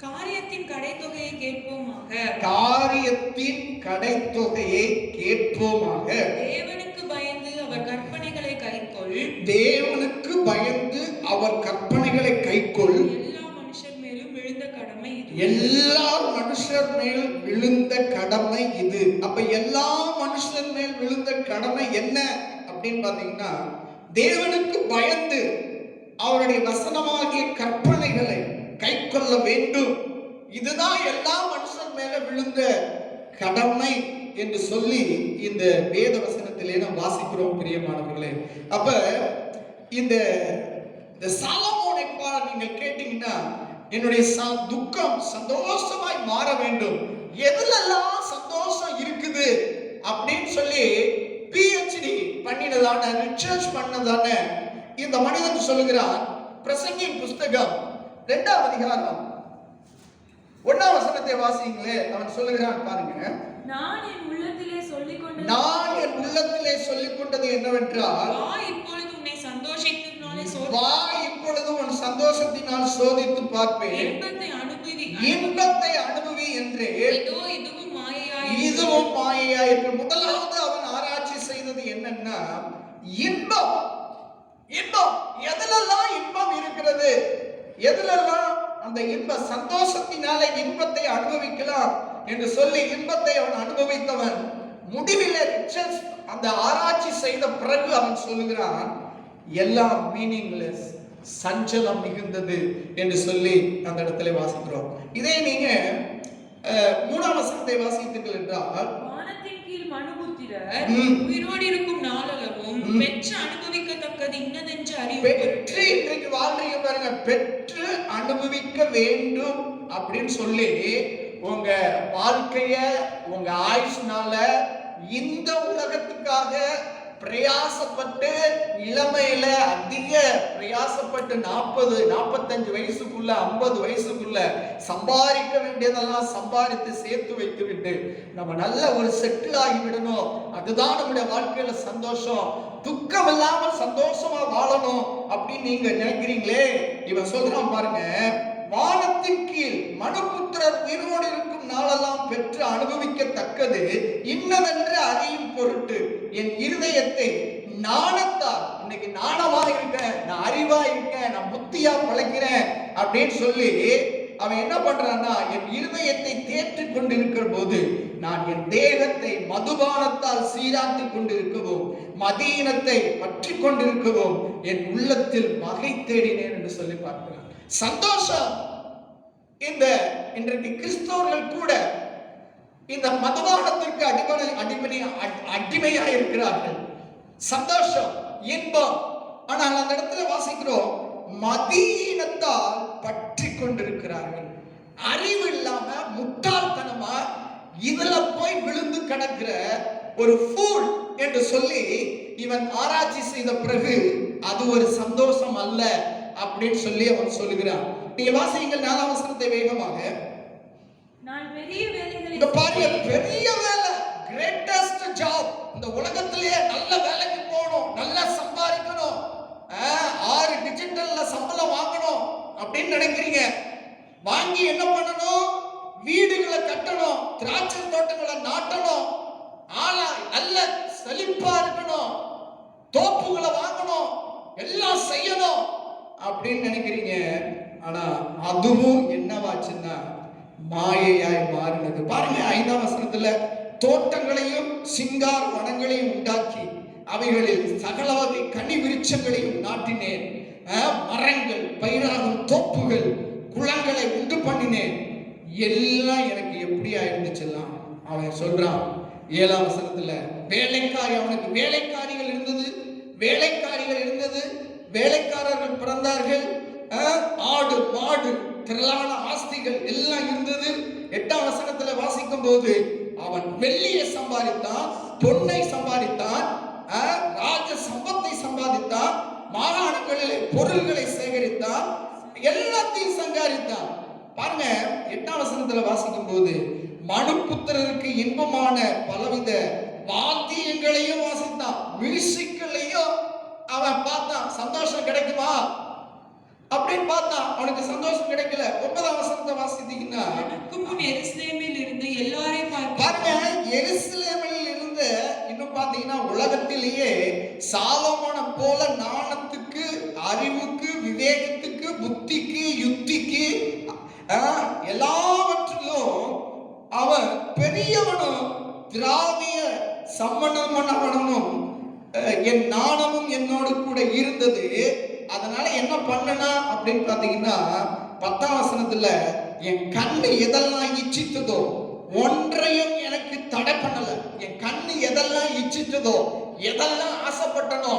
காரியத்தின் கடைத்தொகையை கேட்போமாக. காரியத்தின் கடைத்தொகையை கேட்போமாக. தேவனுக்கு பயந்து அவர் கற்பனைகளை கைக்கொள். தேவனுக்கு பயந்து அவர் கற்பனைகளை கைக்கொள். எல்லா மனுஷர் மேலும் விழுந்த கடமை இது. எல்லா மனுஷர் மேல் விழுந்த கடமை இது. அப்ப எல்லா மனுஷர் மேல் விழுந்த கடமை என்ன அப்படின்னு பாத்தீங்கன்னா, தேவனுக்கு பயந்து அவருடைய வசனமாகிய கற்பனைகளை கைக்கொள்ள வேண்டும். இதுதான் எல்லா மனுஷன் மேல விழுந்த கடமை என்று சொல்லி இந்த வேத வசனத்திலே நாம் வாசிக்கிறோம் பிரியமானவர்களே. அப்ப இந்த சாலமோனை நீங்கள் கேட்டீங்கன்னா, என்னுடைய துக்கம் சந்தோஷமாய் மாற வேண்டும், எதுலெல்லாம் சந்தோஷம் இருக்குது அப்படின்னு சொல்லி PhD பண்ணினதான ரிசர்ச் பண்ணதான இந்த மனிதன் சொல்லுகிறான். பிரசங்கியின் புஸ்தகம் 2ஆம் அதிகாரம் 1ஆம் வசனத்தை வாசிங்களே. அவன் சொல்லுகிறான் பாருங்க. நான் என் உள்ளத்திலே சொல்லிக் கொண்டது என்னவென்றால், வா இப்பொழுது உன் சந்தோஷத்தினால் சோதித்து பார்ப்பேன், இன்பத்தை அனுபவி என்று. இதுவும் மாயையா என்று. முதலாவது அவன் ஆராய்ச்சி செய்தது என்னன்னா, இன்பம். எதிலெல்லாம் இன்பம் இருக்கிறது, எதிலெல்லாம் அந்த இன்ப சந்தோஷத்தினால இன்பத்தை அனுபவிக்கலாம் என்று சொல்லி இன்பத்தை அவன் அனுபவித்தவன் முடிவில் அந்த ஆராய்ச்சி செய்த பிறகு அவன் சொல்லுகிறான், எல்லாம் மீனிங்லெஸ், சஞ்சலம் மிகுந்தது என்று சொல்லி அந்த இடத்துல வாசிக்கிறோம். இதே நீங்க 3ஆம் வசனத்தை வாசித்தீர்கள் என்றால், வானத்தின் கீழ் மனுபுத்திரர் உயிரோடு இருக்கும் நாளளவும் பெற்று அனுபவிக்கத்தக்கது இன்னதென்று அறிவு. பெற்று இன்றைக்கு வாழ்றீங்க பாருங்க, பெற்று அனுபவிக்க வேண்டும் அப்படின்னு சொல்லி உங்க வாழ்க்கைய உங்க ஆயுஷ்னால இந்த உலகத்துக்காக பிரயாசப்பட்டு இளமையில அதிக பிரயாசப்பட்டு 40, 45 வயசுக்குள்ள 50 வயசுக்குள்ள சம்பாதிக்க வேண்டியதெல்லாம் சம்பாதித்து சேர்த்து வைத்து விட்டு நம்ம நல்ல ஒரு செட்டில் ஆகி விடணும், அதுதான் நம்முடைய வாழ்க்கையில சந்தோஷம், துக்கம் இல்லாமல் சந்தோஷமா வாழணும் அப்படின்னு நீங்க நினைக்கிறீங்களே. இவன் சொல்றான் பாருங்க, வானத்தின் கீழ் மனுபுத்திரர் உயிரோடு இருக்கும் நாளெல்லாம் பெற்று அனுபவிக்கத்தக்கது இன்னதென்று அறியும் பொருட்டு என் இருதயத்தை நாணத்தால், இன்னைக்கு நாணமா இருக்கேன், நான் அறிவா இருக்கேன், நான் புத்தியா பழக்கிறேன் அப்படின்னு சொல்லி அவன் என்ன பண்றான்னா, என் இருதயத்தை தேற்றிக் கொண்டிருக்கிற போது நான் என் தேகத்தை மதுபானத்தால் சீராட்டிக் கொண்டிருக்கவும் மதீனத்தை பற்றி கொண்டிருக்கவும் என் உள்ளத்தில் வகை தேடினேன் என்று சொல்லி பார்க்கிறான். சந்தோஷம். இன்றைக்கு கிறிஸ்தவர்கள் கூட இந்த மதுபானத்திற்கு அடிமையா இருக்கிறார்கள். சந்தோஷம், இன்பம். ஆனால் அந்த இடத்துல வாசிக்கிறோம், மதீனத்தால் பற்றி கொண்டிருக்கிறார்கள். அறிவு இல்லாம முட்டாள்தனமா இதுல போய் விழுந்து கிடக்கிற ஒரு ஃபூல் என்று சொல்லி இவன் ஆராய்ச்சி செய்த பிறகு அது ஒரு சந்தோஷம் அல்ல அப்படின்னு சொல்லி அவன் சொல்லுகிறான். நீங்க வாசிங்கள் 4ஆம் வசனத்தை வேகமாக. நான் பெரிய வேலைகளை பாருங்க, பெரிய வேலை, கிரேட்டஸ்ட் ஜாப், இந்த உலகத்திலேயே நல்ல வேலைக்கு போகணும், நல்லா சம்பாதிக்கணும், 6 டிஜிட்டல்ல சம்பளம் வாங்கணும் அப்படின்னு நினைக்கிறீங்க. வாங்கி என்ன பண்ணணும், வீடுகளை கட்டணும், திராட்சை தோட்டங்களை நாட்டணும், ஆளா நல்ல செழிப்பா இருக்கணும், தோப்புகளை வாங்கணும், எல்லாம் செய்யணும் அப்படின்னு நினைக்கிறீங்க. ஆனா அதுவும் என்னவாச்சுன்னா மாயையாய் மாறினது. பாருங்க 5ஆம் வசனத்துல, தோட்டங்களையும் சிங்கார வனங்களையும் உண்டாக்கி அவைகளில் சகல வகை கனி விருட்சங்களையும் நாட்டினேன், மரங்கள் பயிராகும் தோப்புகள் குளங்களை உண்டு பண்ணினேன், எல்லாம் எனக்கு எப்படியா இருந்துச்செல்லாம் அவன் சொல்றான். 7ஆம் வசனத்துல, வேலைக்காரி, அவனுக்கு வேலைக்காரிகள் இருந்தது, வேலைக்காரர்கள் பிறந்தார்கள், ஆடு மாடு திரளான ஆஸ்திகள் எல்லாம் இருந்தது. 8ஆம் வசனத்துல வாசிக்கும் போது, அவன் வெள்ளியை சம்பாதித்தான், பொன்னை சம்பாதித்தான், ராஜ சம்பத்தை சம்பாதித்தான், மாகாணங்களிலே பொருள்களை சேகரித்தான், எல்லாத்தையும் சங்காரித்தான். பாருங்க 8ஆம் வசனத்துல வாசிக்கும் போது, மனுபுத்திரருக்கு இன்பமான பலவித வாத்தியங்களையும் வாசித்தான், மியூசிக்களையும் அவன் பார்த்தான். சந்தோஷம் கிடைக்குமா? அப்படின்னு பார்த்தா அவனுக்கு சந்தோஷம் கிடைக்கல. 9ஆம் வசனத்தை வாசித்தீங்கன்னா, எனக்கு முன் எருசலேமில் இருந்து எல்லாரையும் பாருங்க, எருசலேமில் இருந்து இன்னும் பாத்தீங்கன்னா உலகத்திலேயே சாலமோனை போல ஞானத்துக்கு, அறிவுக்கு, விவேகத்துக்கு, புத்திக்கு, யுக்திக்கு எல்லாவற்றிலும் அவன் பெரியவனும் திராவிய சம்மணமனவனும் என் ஞானமும் என்னோடு கூட இருந்தது. அதனால என்ன பண்ணனா அப்படின்னு பாத்தீங்கன்னா 10ஆம் வசனத்துல, என் கண்ணு எதெல்லாம் இச்சித்ததோ ஒன்றையும் எனக்கு தடை பண்ணல. என் கண்ணு எதெல்லாம் இச்சித்ததோ, எதெல்லாம் ஆசைப்பட்டனோ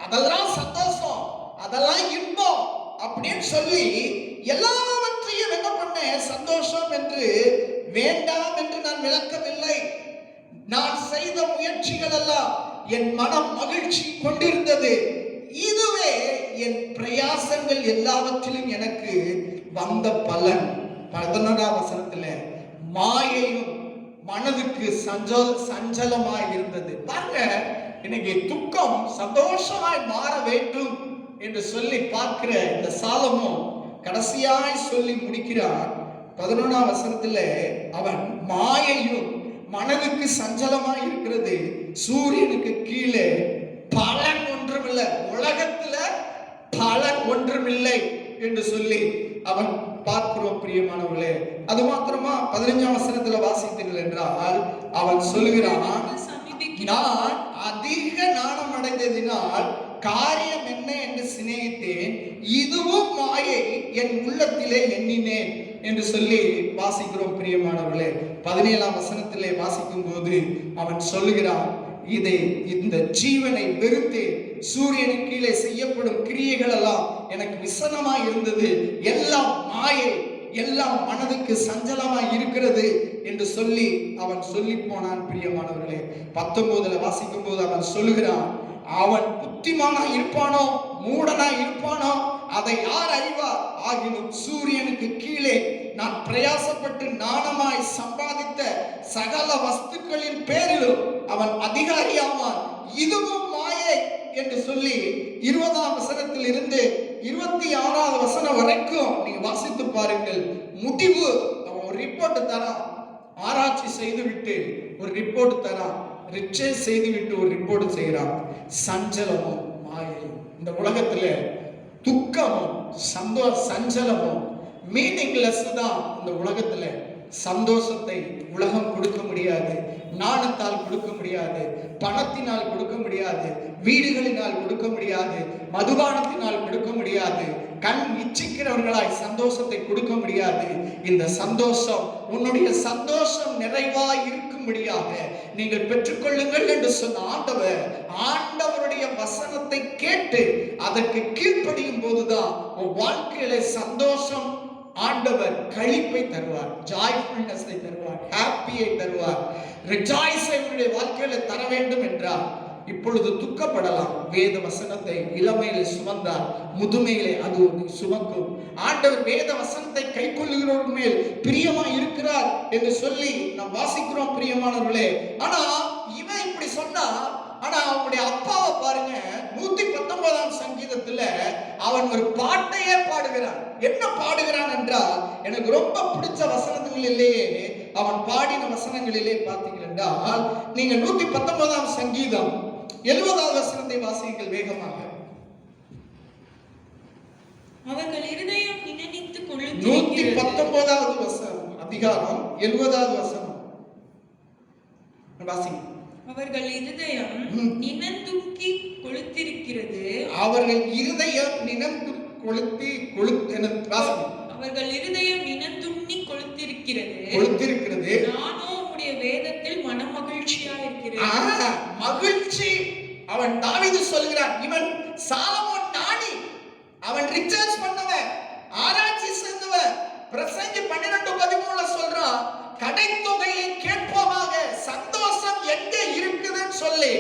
அதெல்லாம் சந்தோஷம், அதெல்லாம் இன்பம் அப்படின்னு சொல்லி எல்லாவற்றையும் என்ன பண்ண, சந்தோஷம் என்று வேண்டாம் என்று நான் விளக்கவில்லை. நான் செய்த முயற்சிகள் எல்லாம் என் மனம் மகிழ்ச்சி கொண்டிருந்தது. இதுவே என் பிரயாசங்கள் எல்லாவற்றிலும் எனக்கு வந்த பலன். 11ஆம் வசனத்துல, மாயையும் மனதுக்கு சஞ்சலமாய் இருந்தது. பாருங்க, இன்னைக்கு துக்கம் சந்தோஷமாய் மாற வேண்டும் என்று சொல்லி பார்க்கிற இந்த சாலமோன் கடைசியாய் சொல்லி முடிக்கிறான். 11ஆம் வசனத்துல, அவன் மாயையும் மனதுக்கு சஞ்சலமாய் இருக்கிறது, சூரியனுக்கு கீழே பலன் ஒன்றுமில்லை, உலகத்துல பலன் ஒன்றுமில்லை என்று சொல்லி அவன் பார்க்கிறோம். பிரியமானவர்களே, அது மாத்திரமா 15ஆம் வசனத்துல வாசித்தீர்கள் என்றால், அவன் சொல்லுகிறான், நான் அதிக ஞானம் அடைந்ததினால் காரியம் என்ன என்று சிநேகித்தேன், இதுவும் மாயை என் உள்ளத்திலே எண்ணினேன் என்று சொல்லி வாசிக்கிறோம். பிரியமானவர்களே, 17ஆம் வசனத்திலே வாசிக்கும் போது அவன் சொல்லுகிறான், இந்த ஜீவனை வெறுத்து சூரியனுக்கு கீழே செய்யப்படும் கிரியைகள் எல்லாம் எனக்கு விசனமாய் இருந்தது, எல்லாம் மாயை, எல்லாம் மனதுக்கு சஞ்சலமாய் இருக்கிறது என்று சொல்லி அவன் சொல்லி போனான். பிரியமானவர்களே, 19ல வாசிக்கும் போது அவன் சொல்லுகிறான், அவன் புத்திமானா இருப்பானோ மூடனா இருப்பானோ அதை யார் அறிவார், ஆகினும் சூரியனுக்கு கீழே நான் பிரயாசப்பட்டு நாணமாய் சம்பாதித்த சகல வஸ்துக்களின் பேரிலும் அவன் அதிகாரியாவான், இதுவும் மாயை என்று சொல்லி 20ஆம் வசனத்தில் இருந்து 26ஆவது வசனம் வரைக்கும் நீங்க வாசித்து பாருங்கள். முடிவு அவன் ஒரு ரிப்போர்ட் தரான், ஆராய்ச்சி செய்துவிட்டு ஒரு ரிப்போர்ட் தரான், ரிசர்ச் செய்துவிட்டு ஒரு ரிப்போர்ட் செய்கிறான். சஞ்சலமும் மாயையும், இந்த உலகத்துல துக்கமும் சஞ்சலமும் மீனிங்லெஸ் தான். இந்த உலகத்துல சந்தோஷத்தை உலகம் கொடுக்க முடியாது, ஞானத்தால் கொடுக்க முடியாது, பணத்தினால் கொடுக்க முடியாது, வீடுகளினால் கொடுக்க முடியாது, மதுபானத்தினால் கொடுக்க முடியாது, கண் இச்சிக்கிறவர்களாய் சந்தோஷத்தை கொடுக்க முடியாது. இந்த சந்தோஷம், உன்னுடைய சந்தோஷம் நிறைவாய் இருக்கும்படியாக நீங்கள் பெற்றுக்கொள்ளுங்கள் என்று சொன்ன ஆண்டவருடைய வசனத்தை கேட்டு அதற்கு கீழ்ப்படியும் போதுதான் உன் வாழ்க்கையில சந்தோஷம், ஆண்டவர் களிப்பை தருவார், ஜாய்ஃபுல்னஸை தருவார், ஹாப்பியை தருவார், ரிஜாய்ஸை உன்னுடைய வாழ்க்கையில தர வேண்டும் என்றால் இப்பொழுது துக்கப்படலாம். வேத வசனத்தை இளமையில சுமந்தால் முதுமையிலே அது சுமக்கும். ஆண்டவர் வேத வசனத்தை கை கொள்ளுகிறோர் மேல் பிரியமா இருக்கிறார் என்று சொல்லி நாம் வாசிக்கிறோம். பிரியமானவர்களே, ஆனா இவன் இப்படி சொன்னா, ஆனா அவனுடைய அப்பாவை பாருங்க, 119ஆம் சங்கீதத்துல அவன் ஒரு பாட்டையே பாடுகிறான். என்ன பாடுகிறான் என்றால், எனக்கு ரொம்ப பிடிச்ச வசனங்களிலேயே அவன் பாடின வசனங்களிலே பார்த்தீர்கள் என்றால், நீங்க 119ஆம் சங்கீதம் 70வது வசனத்தை வாசியுங்கள் வேகமாக. அவர்கள் இருதயம் நினைத்து கொள்ளும். 119வது வசனம், அதிகாரம் 70வது வசனம் வாசிங்க. அவர்கள் இருதயம் நினைந்துக்கி கொளுத்திருக்கிறது. அவர்கள் இருதயம் நினைந்து அவர்கள் இருதயம் நினைந்துண்ணி கொளுத்திருக்கிறது. நானோ உம்முடைய வேதத்தில் மனமகிழ்ச்சியா இருக்கிறேன். மகிழ்ச்சி. அவன் தாவீது சொல்கிறான், இவன் சாலமோன் ஞானி, அவன் ரிசர்ச் பண்ணவன், ஆராய்ச்சி செய்தவன். பிரசங்கி 12:13 சொல்றான், கடைத்தொகையை கேட்போமாக, சந்தோஷம் எங்க இருக்குதுன்னு சொல்லி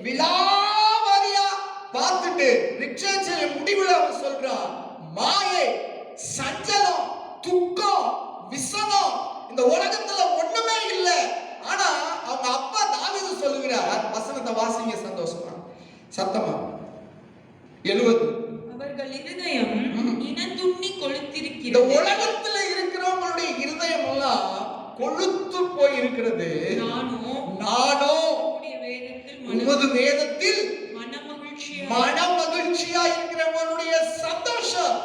விலாவாரியா பார்த்துட்டு ரிசர்ச்சில் முடிவுல அவன் சொல்றான், மாயை, சஞ்சலம், துக்கம், விசனம் இந்த உலகத்துல ஒண்ணுமே இல்லை. ஆனா அவங்க அப்பா தாவீது சொல்லுகிறார், வசனத்தை வாசிங்க சந்தோஷமா சத்தமா. 70. அவர்கள் இருதயம் நினைந்து இருக்கிறது. உலகத்துல இருக்கிறவங்களுடைய இருதயம் எல்லாம் கொழுத்து போய் இருக்கிறது. நானோ உம்முடைய வேதத்தில் மனமகிழ்ச்சியா இருக்கிறவனுடைய சந்தோஷம்,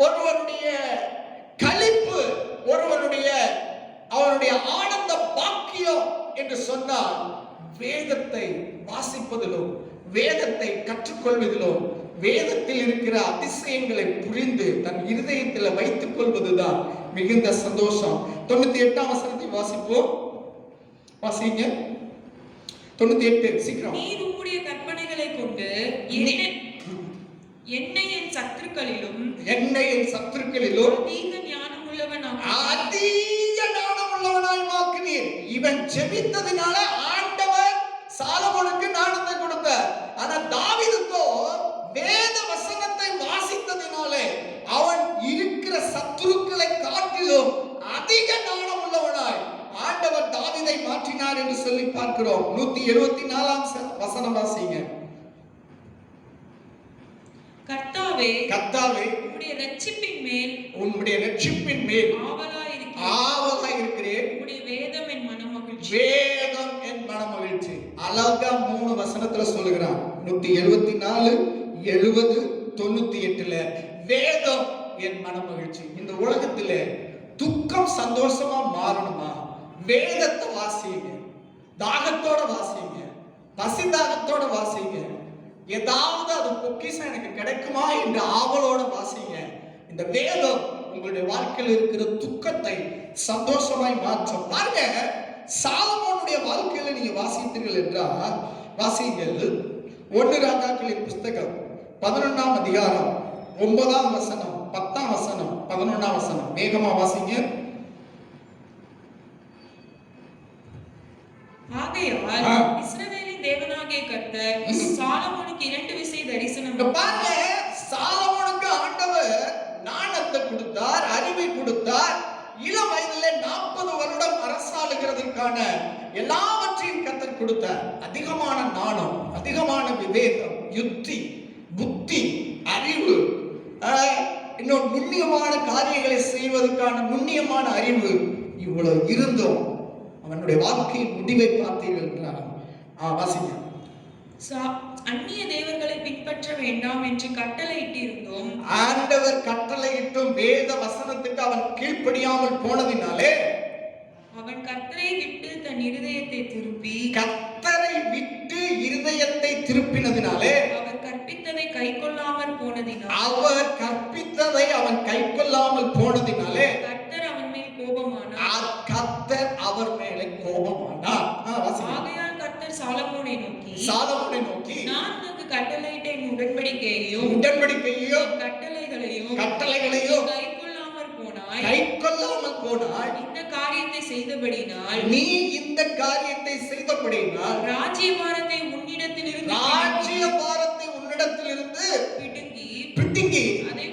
ஒருவனுடைய களிப்பு, ஒருவனுடைய அவனுடைய ஆனந்த பாக்கியம் என்று சொன்னால் வேதத்தை வாசிப்பதிலும் வேதத்தை கற்றுக்கொள்வதிலும் வேதத்தில் இருக்கிற அதிசயங்களை புரிந்து தன் இருதயத்தில் வைத்துக் கொள்வதுதான் மிகுந்த சந்தோஷம். 98ஆம் வசனத்தை வாசிப்போம். வாசிங்க. 98 சீக்கிரம். நீர் உம்முடைய கற்பனைகளை கொண்டு என்னை என் சத்துருக்களிலும் அதிக ஞானமுள்ளவனாய் மாக்கினீர். இவன் ஜெபித்ததினால ஆண்டவர் சாலமோனுக்கு ஞானத்தை கொடுத்தார். ஆனா தாவீதுக்கோ வேத வசனத்தை வாசித்ததினாலே அவன் இருக்கிற சத்துருக்களை காட்டிலும் அதிக ஞானம் உள்ளவனாய் ஆண்டவர் தாவீதை மாற்றினார் என்று சொல்லி பார்க்கிறோம். 174ஆம் வசனம் வாசிங்க. கர்த்தாவே உம்முடைய இரட்சிப்பின் மேல் ஆவலாய் இருக்கிறேன். உம்முடைய வேதம் என் மனமகிழ்ச்சி. அழகா 3 வசனத்துல சொல்லுகிறான். 174, 70, 98ல வேதம் என் மனமகிழ்ச்சி. இந்த உலகத்துல துக்கம் சந்தோஷமா மாறணுமா? வேதத்தை வாசிங்க, தாகத்தோட வாசிங்க, பசி தாகத்தோட வாசிங்க. ஏதாவது அது பொக்கிஷம் எனக்கு கிடைக்குமா என்ற ஆவலோட வாசிங்க. இந்த வேதம் உங்களுடைய வாழ்க்கையில் இருக்கிற துக்கத்தை சந்தோஷமாய் மாற்றும். பாருங்க, சாலமோனுடைய வாழ்க்கையில நீங்க வாசித்தீர்கள் என்றால் வாசிங்கள். 1 ராஜாக்களின் புஸ்தகம் 11ஆம் அதிகாரம் 9ஆம் வசனம், 10ஆம் வசனம், 11ஆம் வசனம். வேகமா வாசிங்க. ஆகையால் இஸ்ரவேலின் தேவனாகிய கர்த்தர் சாலமோனுக்கு 2 விசை தரிசனம். பாருங்க, சாலமோனுக்கு ஆண்டவர் ஞானத்தை கொடுத்தார், அறிவை கொடுத்தார். இளம் வயதிலே 40 வருடம் அரசாளுகிறதுக்கான எல்லாவற்றையும் கர்த்தர் கொடுத்தார். அதிகமான ஞானம், அதிகமான விவேகம், யுக்தி, புத்தி, அறிவு, இன்னும் நுண்ணியமான காரியங்களை செய்வதற்கான நுண்ணியமான அறிவு இவ்வளவு இருந்தும் அவனுடைய வாழ்க்கையின் முடிவை பார்த்தீர்கள் என்றார். வாசிங்க. அந்நிய தேவர்களை பின்பற்ற வேண்டாம் என்று கட்டளையிட்டிருந்தோம். ஆண்டவர் கட்டளையிட்டும் வேத வசனத்துக்கு அவன் கீழ்ப்படியாமல் போனதினாலே அவன் கர்த்தரை விட்டு தன் இருதயத்தை திருப்பினதினாலே அவர் கற்பித்ததை கைக்கொள்ளாமல் போனதினாலே கர்த்தர் அவன் மேல் கோபமானார். கர்த்தர் அவர் மேலே கோபமானார். ஆகையால் கர்த்தர் சாலமோனை நோக்கி நான் உனக்கு கட்டளையிட்ட என் உடன்படிக்கையையும் கட்டளைகளையும் கைக்கொள்ளாமல் போனாய். இந்த காரியத்தை செய்தபடியினால் ராஜ்யபாரத்தை உன்னிடத்திலிருந்து பிடுங்கி அதை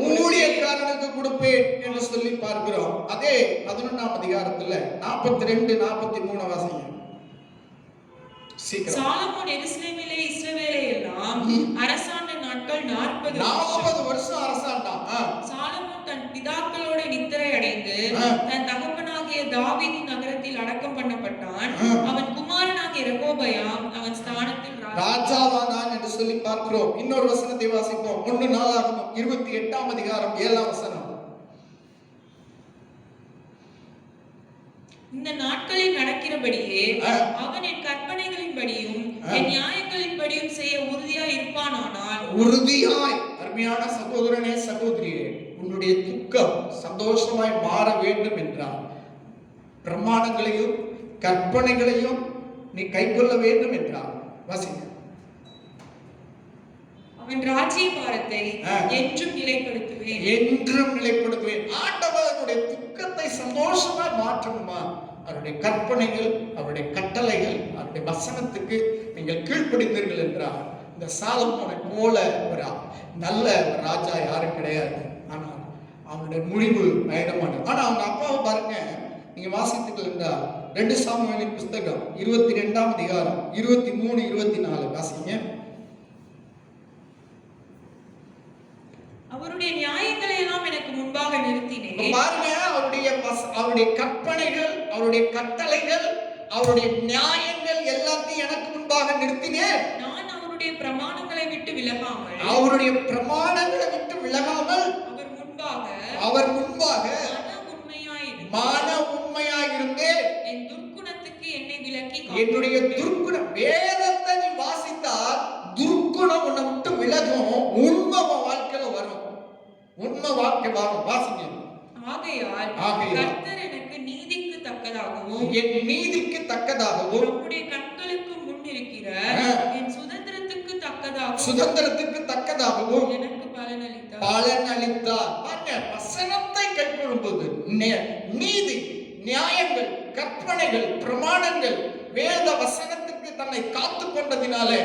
உன் ஊழியக்காரனுக்கு கொடுப்பேன் என்று சொல்லி பார்க்கிறோம். அதே 11ஆம் அதிகாரத்துல 42, 43 வாசிங்க. சாலமோன் எருசலேமிலே இஸ்ரவேலை எல்லாம் அரசாண்ட நாட்கள் 40 வருஷம் அரசாண்டான். சாலமோன் தன் பிதாக்களோட நித்திரை அடைந்து தன் தகப்பனாகிய தாவீதின் நகரத்தில் அடக்கம் பண்ணப்பட்டான். அவன் குமாரனாகிய ரெகோபெயாம் அவன் ஸ்தானத்தில் ராஜாவானான் என்று சொல்லி பார்க்கிறோம். இன்னொரு வசனத்தை வாசிப்போம். 1 நாளாகமம் 28ஆம் அதிகாரம் 7ஆம் வசனம். இந்த நாட்களில் நடக்கிறபடியே அவன் என் கற்பனைகளின்படியும் என் நியாயங்களின்படியும் செய்ய உறுதியாய் இருப்பானானால். அருமையான சகோதரனே, சகோதரியே, உன்னுடைய துக்கம் சந்தோஷமாய் மாற வேண்டும் என்றால் பிரமாணங்களையும் கற்பனைகளையும் நீ கைக்கொள்ள வேண்டும் என்றால் வாசிங்க. அவன் ராஜ்யபாரத்தை என்றும் நிலைப்படுத்துவேன். ஆண்டவருடைய துக்கத்தை சந்தோஷமா மாற்றணுமா? அவருடைய கற்பனைகள், அவருடைய கட்டளைகள், அவருடைய வசனத்துக்கு நீங்கள் கீழ்ப்படிந்தீர்கள் என்றால் இந்த சாலமோனை போல ஒரு நல்ல ராஜா யாரும் கிடையாது. ஆனால் அவனுடைய முடிவு பயணமானது. ஆனா அவங்க அப்பாவை பாருங்க, நீங்க வாசித்தீர்கள் என்றால் 2 சாமுவேலின் புஸ்தகம் 22ஆம் அதிகாரம் 23, 24 வாசிங்க. அவருடைய நியாயங்களை எல்லாம் எனக்கு முன்பாக இப்ப நிறுத்தினேன். பாருங்க, அவருடைய கற்பனைகள், அவருடைய கட்டளைகள், அவருடைய நியாயங்கள் எல்லாத்தையும் எனக்கு முன்பாக நிறுத்தினேன். நான் அவருடைய பிரமாணங்களை விட்டு விலகாமல் அவருடைய பிரமாணங்களை விட்டு விலகாமல் அவர் முன்பாக மன உண்மையாயிருந்தேன். என் துர்க்குணத்துக்கு என்னை விலக்கி என்னுடைய துர்க்குணம், வேதத்தை நீ வாசித்தால் துர்க்குணம் உன்னை விட்டு விலகும், உண்மை வாழ்க்கையில வரும். உண்மை வாழ்க்கை வரும். வாசிங்க. ஆகையால் கர்த்தர் எனக்கு நீதிக்கு தக்கதாகவும் என் நீதிக்கு தக்கதாகவும் நம்முடைய கண்களுக்கு முன் இருக்கிற என் சுதந்திரத்துக்கு தக்கதாகவும் எனக்கு பலனளித்தார். பாருங்க, வசனத்தை கைக்கொள்ளும்போது நீதி, நியாயங்கள், கற்பனைகள், பிரமாணங்கள், வேத வசனத்துக்கு தன்னை காத்து கொண்டதினாலே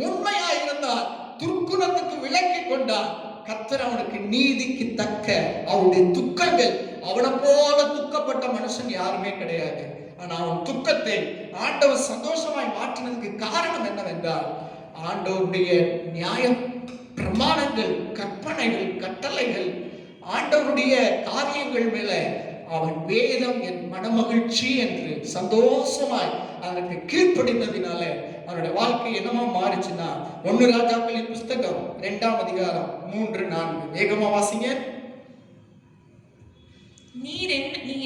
உண்மையாயிருந்தால், துர்க்குணத்துக்கு விலக்கி கொண்டார். கர்த்தர் அவனுக்கு நீதிக்கு தக்க அவருடைய துக்கங்கள், அவனை போல துக்கப்பட்ட மனுஷன் யாருமே கிடையாது. ஆனா அவன் துக்கத்தை ஆண்டவர் சந்தோஷமாய் மாற்றினதுக்கு காரணம் என்னவென்றால், ஆண்டவருடைய நியாய பிரமாணங்கள், கற்பனைகள், கட்டளைகள், ஆண்டவருடைய காரியங்கள் மேல அவன் வேதம் என் மனமகிழ்ச்சி என்று சந்தோஷமாய் அதற்கு கீழ்ப்படிந்ததினால அவனுடைய வாழ்க்கை என்னமா மாறிச்சுன்னா, 1 ராஜாக்களின் புஸ்தகம் 2ஆம் அதிகாரம் 3-4 வேகமா வாசிங்க. நீ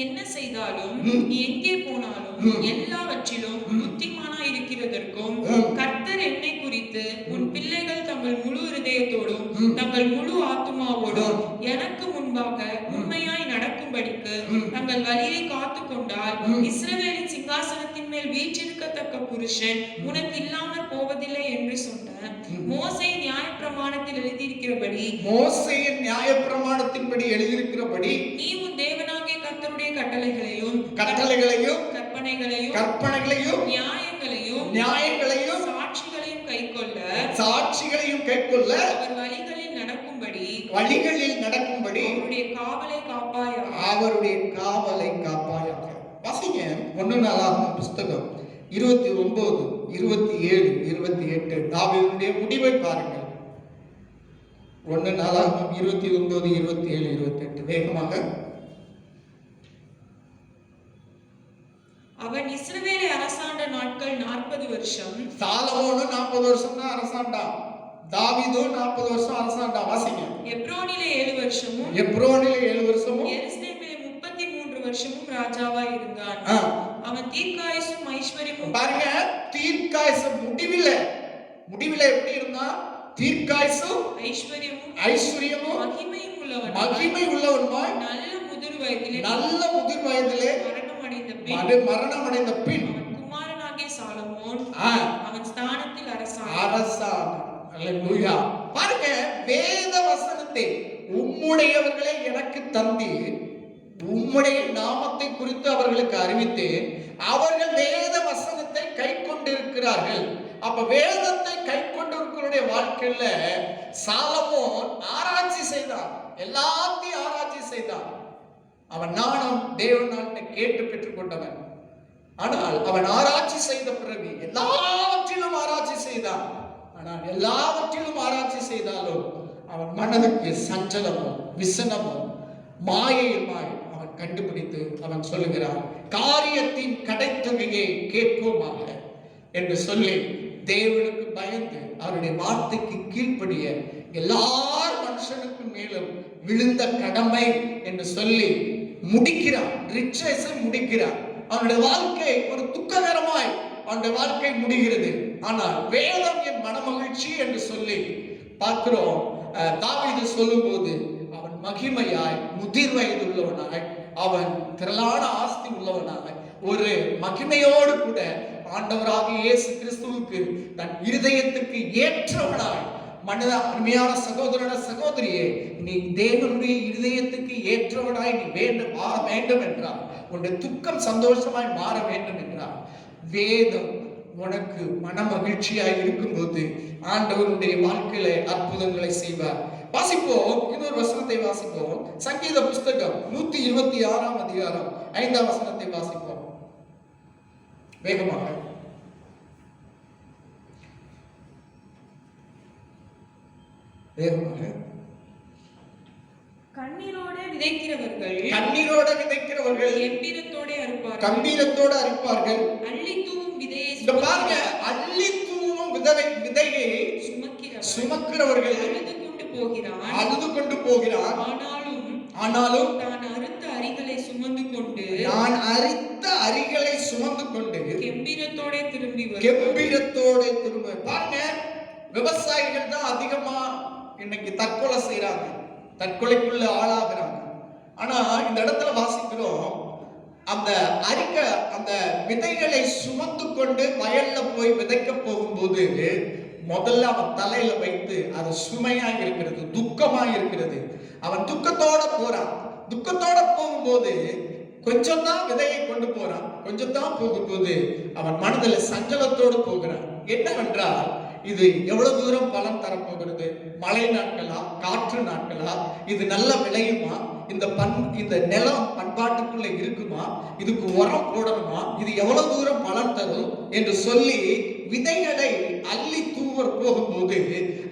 என்ன செய்தாலும், நீ எங்கே போனாலும், எல்லாவற்றிலும் புத்திமானா இருக்கிறதற்கும் கர்த்தர் என்னை குறித்து உன் பிள்ளைகள் தங்கள் முழு இருதயத்தோடும் தங்கள் முழு ஆத்துமாவோடும் எனக்கு முன்பாக உண்மையாய் நடக்கும்படிக்கு தங்கள் வழியை காத்து கொண்டால், இஸ்ரவேலின் சிங்காசனத்தின் மேல் வீற்றிருக்கத்தக்க புருஷன் உனக்கு இல்லாமற் போவதில்லை என்று சொன்ன மோசேயின் நியாயப்பிரமாணத்தில் எழுதியிருக்கிறபடி நீ உன் தேவனாகிய கர்த்தருடைய கட்டளைகளையும் கற்பனைகளையும் நியாயங்களையும் சாட்சிகளையும் கைக்கொள்ள அவர் வழிகளில் நடக்கும்படி அவருடைய காவலை காப்பாயாக. வாசிங்க 1 நாளாகமம் புஸ்தகம் 29, 27, 28 தாவீதுடைய முடிவை பாருங்கள். 1 நாளாகமம் 29, 27, 28 வேகமாக. அவன் இஸ்ரவேலை அரசாண்ட நாட்கள் 40 வருஷம். சாலமோனும் 40 வருஷம் தான் அரசாண்டான். தாவீதும் 40 வருஷம் அரசாண்டான். வாசிங்க. எப்ரோனிலே 7 வருஷமும் எருசலேமிலே 33 வருஷமும் ராஜாவாய் இருந்தான். அவன் தீர்க்காயுசும் ஐஸ்வர்யமும். பாருங்க, தீர்க்காயுசு முடிவில எப்படி இருந்தா? தீர்க்காயுசும் ஐஸ்வர்யமும் மகிமை உள்ளவனுமாய் நல்ல முதிர் வயதிலே மரணம் அடைந்த பின் குமாரனாகிய சாலமோன் அவன் ஸ்தானத்தில் அரசாண்டான். அல்லேலூயா. பாருங்க, வேத வசனத்தை உம்முடையவர்களை எனக்கு தந்தீர், உம்முடைய நாமத்தை குறித்து அவர்களுக்கு அறிவித்தேன், அவர்கள் வேத வசனத்தை கை கொண்டிருக்கிறார்கள். அப்ப வேதத்தை கை கொண்டிருக்கிறவருடைய வாழ்க்கையில சாலமோன் ஆராய்ச்சி செய்தான், எல்லாத்தையும் ஆராய்ச்சி செய்தான். அவன் நானும் தேவனால்ட்ட கேட்டு பெற்றுக் கொண்டவன். ஆனால் அவன் ஆராய்ச்சி செய்த பிறகு எல்லாவற்றிலும் ஆராய்ச்சி செய்தான். ஆனால் எல்லாவற்றிலும் ஆராய்ச்சி செய்தாலும் அவன் மனதுக்கு சஞ்சலமும் விசனமும் மாயையுமாய் அவன் கண்டுபிடித்து அவன் சொல்லுகிறான், காரியத்தின் கடைத்தொகையை கேட்போமாக என்று சொல்லி தேவனுக்கு பயந்து அவருடைய வார்த்தைக்கு கீழ்ப்படிய எல்லார் மனுஷனுக்கு மேலும் விழுந்த கடமை என்று சொல்லி முடிக்கிறான். ரிச்சஸை முடிக்கிறான். அவனுடைய வாழ்க்கை ஒரு துக்ககரமாய் அவனுடைய வாழ்க்கை முடிகிறது. ஆனால் வேதம் என் மனமகிழ்ச்சி என்று சொல்லி பார்க்கிறோம். தாவீது சொல்லும் போது அவன் மகிமையாய் முதிர் வயது உள்ளவனாய், அவன் திரளான ஆஸ்தி உள்ளவனாய், ஒரு மகிமையோடு கூட ஆண்டவராகிய இயேசு கிறிஸ்துவுக்கு தன் இருதயத்துக்கு ஏற்றவனாய், மனித அருமையான சகோதரன சகோதரியே, நீ தேவனுடைய இருதயத்துக்கு ஏற்றவனாய் நீ மாற வேண்டும் என்றால், உன்னுடைய துக்கம் சந்தோஷமாய் மாற வேண்டும் என்றால், வேதம் உனக்கு மன மகிழ்ச்சியாய் இருக்கும்போது ஆண்டவருடைய வாழ்க்கையில அற்புதங்களை செய்வார். வாசிப்போம், இன்னொரு வசனத்தை வாசிப்போம். சங்கீத புஸ்தகம் 126ஆம் அதிகாரம் 5ஆம் வசனத்தை வாசிப்போம் வேகமாக. கண்ணீரோட விதைக்கிறவர்கள் கண்ணீரோட விதைக்கிறவர்கள் கம்பீரத்தோட அறுப்பார்கள். கம்பீரத்தோட அறுப்பார்கள். அள்ளி தூவும் விதையை இந்த பாருங்க, அள்ளி தூவும் விதையை சுமக்கிறவர்கள் அழுது கொண்டு போகிறான். அழுது கொண்டு போகிறான். ஆனாலும் நான் அறுத்த அரிகளை சுமந்து கொண்டு கம்பீரத்தோட திரும்பி பாருங்க, விவசாயிகள் தான் அதிகமா இன்னைக்கு தற்கொலை செய்யறாங்க, தற்கொலைக்குள்ள ஆளாகிறாங்க. ஆனா இந்த இடத்துல வாசிக்கிறோம், அந்த அந்த விதைகளை சுமந்து கொண்டு வயல்ல போய் விதைக்க போகும்போது முதல்ல அவன் தலையில வைத்து அது சுமையா இருக்கிறது, துக்கமா இருக்கிறது. அவன் துக்கத்தோட போறான். துக்கத்தோட போகும்போது கொஞ்சம் தான் விதையை கொண்டு போறான். கொஞ்சம் தான் போகும்போது அவன் மனதில் சஞ்சலத்தோடு போகிறான். என்னவென்றால், இது எவ்வளவு தூரம் பலன் தரப்போகிறது? மழை நாட்களா, காற்று நாட்களா? இது நல்ல விளையுமா? இந்த நிலம் பண்பாட்டுக்குள்ள இருக்குமா? இதுக்கு உரம் போடணுமா? இது எவ்வளவு தூரம் பலன் தரும் என்று சொல்லி விதைகளை அள்ளி தூவ போகும்போது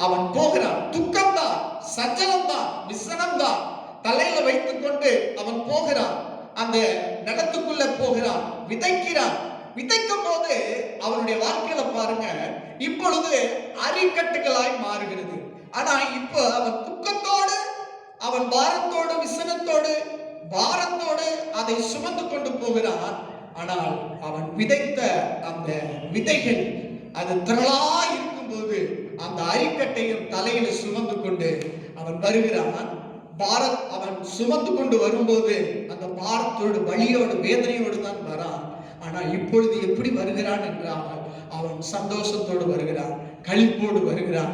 அவன் போகிறான். துக்கம்தான், சஞ்சலம்தான், விசனம்தான் தலையில வைத்துக் கொண்டு அவன் போகிறான். அந்த நிலத்துக்குள்ள போகிறான், விதைக்கிறான். விதைக்கும் போது அவனுடைய வாழ்க்கையில பாருங்க, இப்பொழுது அரிக்கட்டுகளாய் மாறுகிறது. ஆனா இப்ப அவன் துக்கத்தோடு, அவன் பாரத்தோடு, விசனத்தோடு, பாரத்தோடு அதை சுமந்து கொண்டு போகிறான். ஆனால் அவன் விதைத்த அந்த விதைகள் அது திரளா இருக்கும்போது அந்த அரிக்கட்டையும் தலையில சுமந்து கொண்டு அவன் வருகிறான். அவன் சுமந்து கொண்டு வரும்போது அந்த பாரத்தோடு, வலியோடு, வேதனையோடு தான் வரான். ஆனா இப்பொழுது எப்படி வருகிறான் என்றால், அவன் சந்தோஷத்தோடு வருகிறான், களிப்போடு வருகிறான்.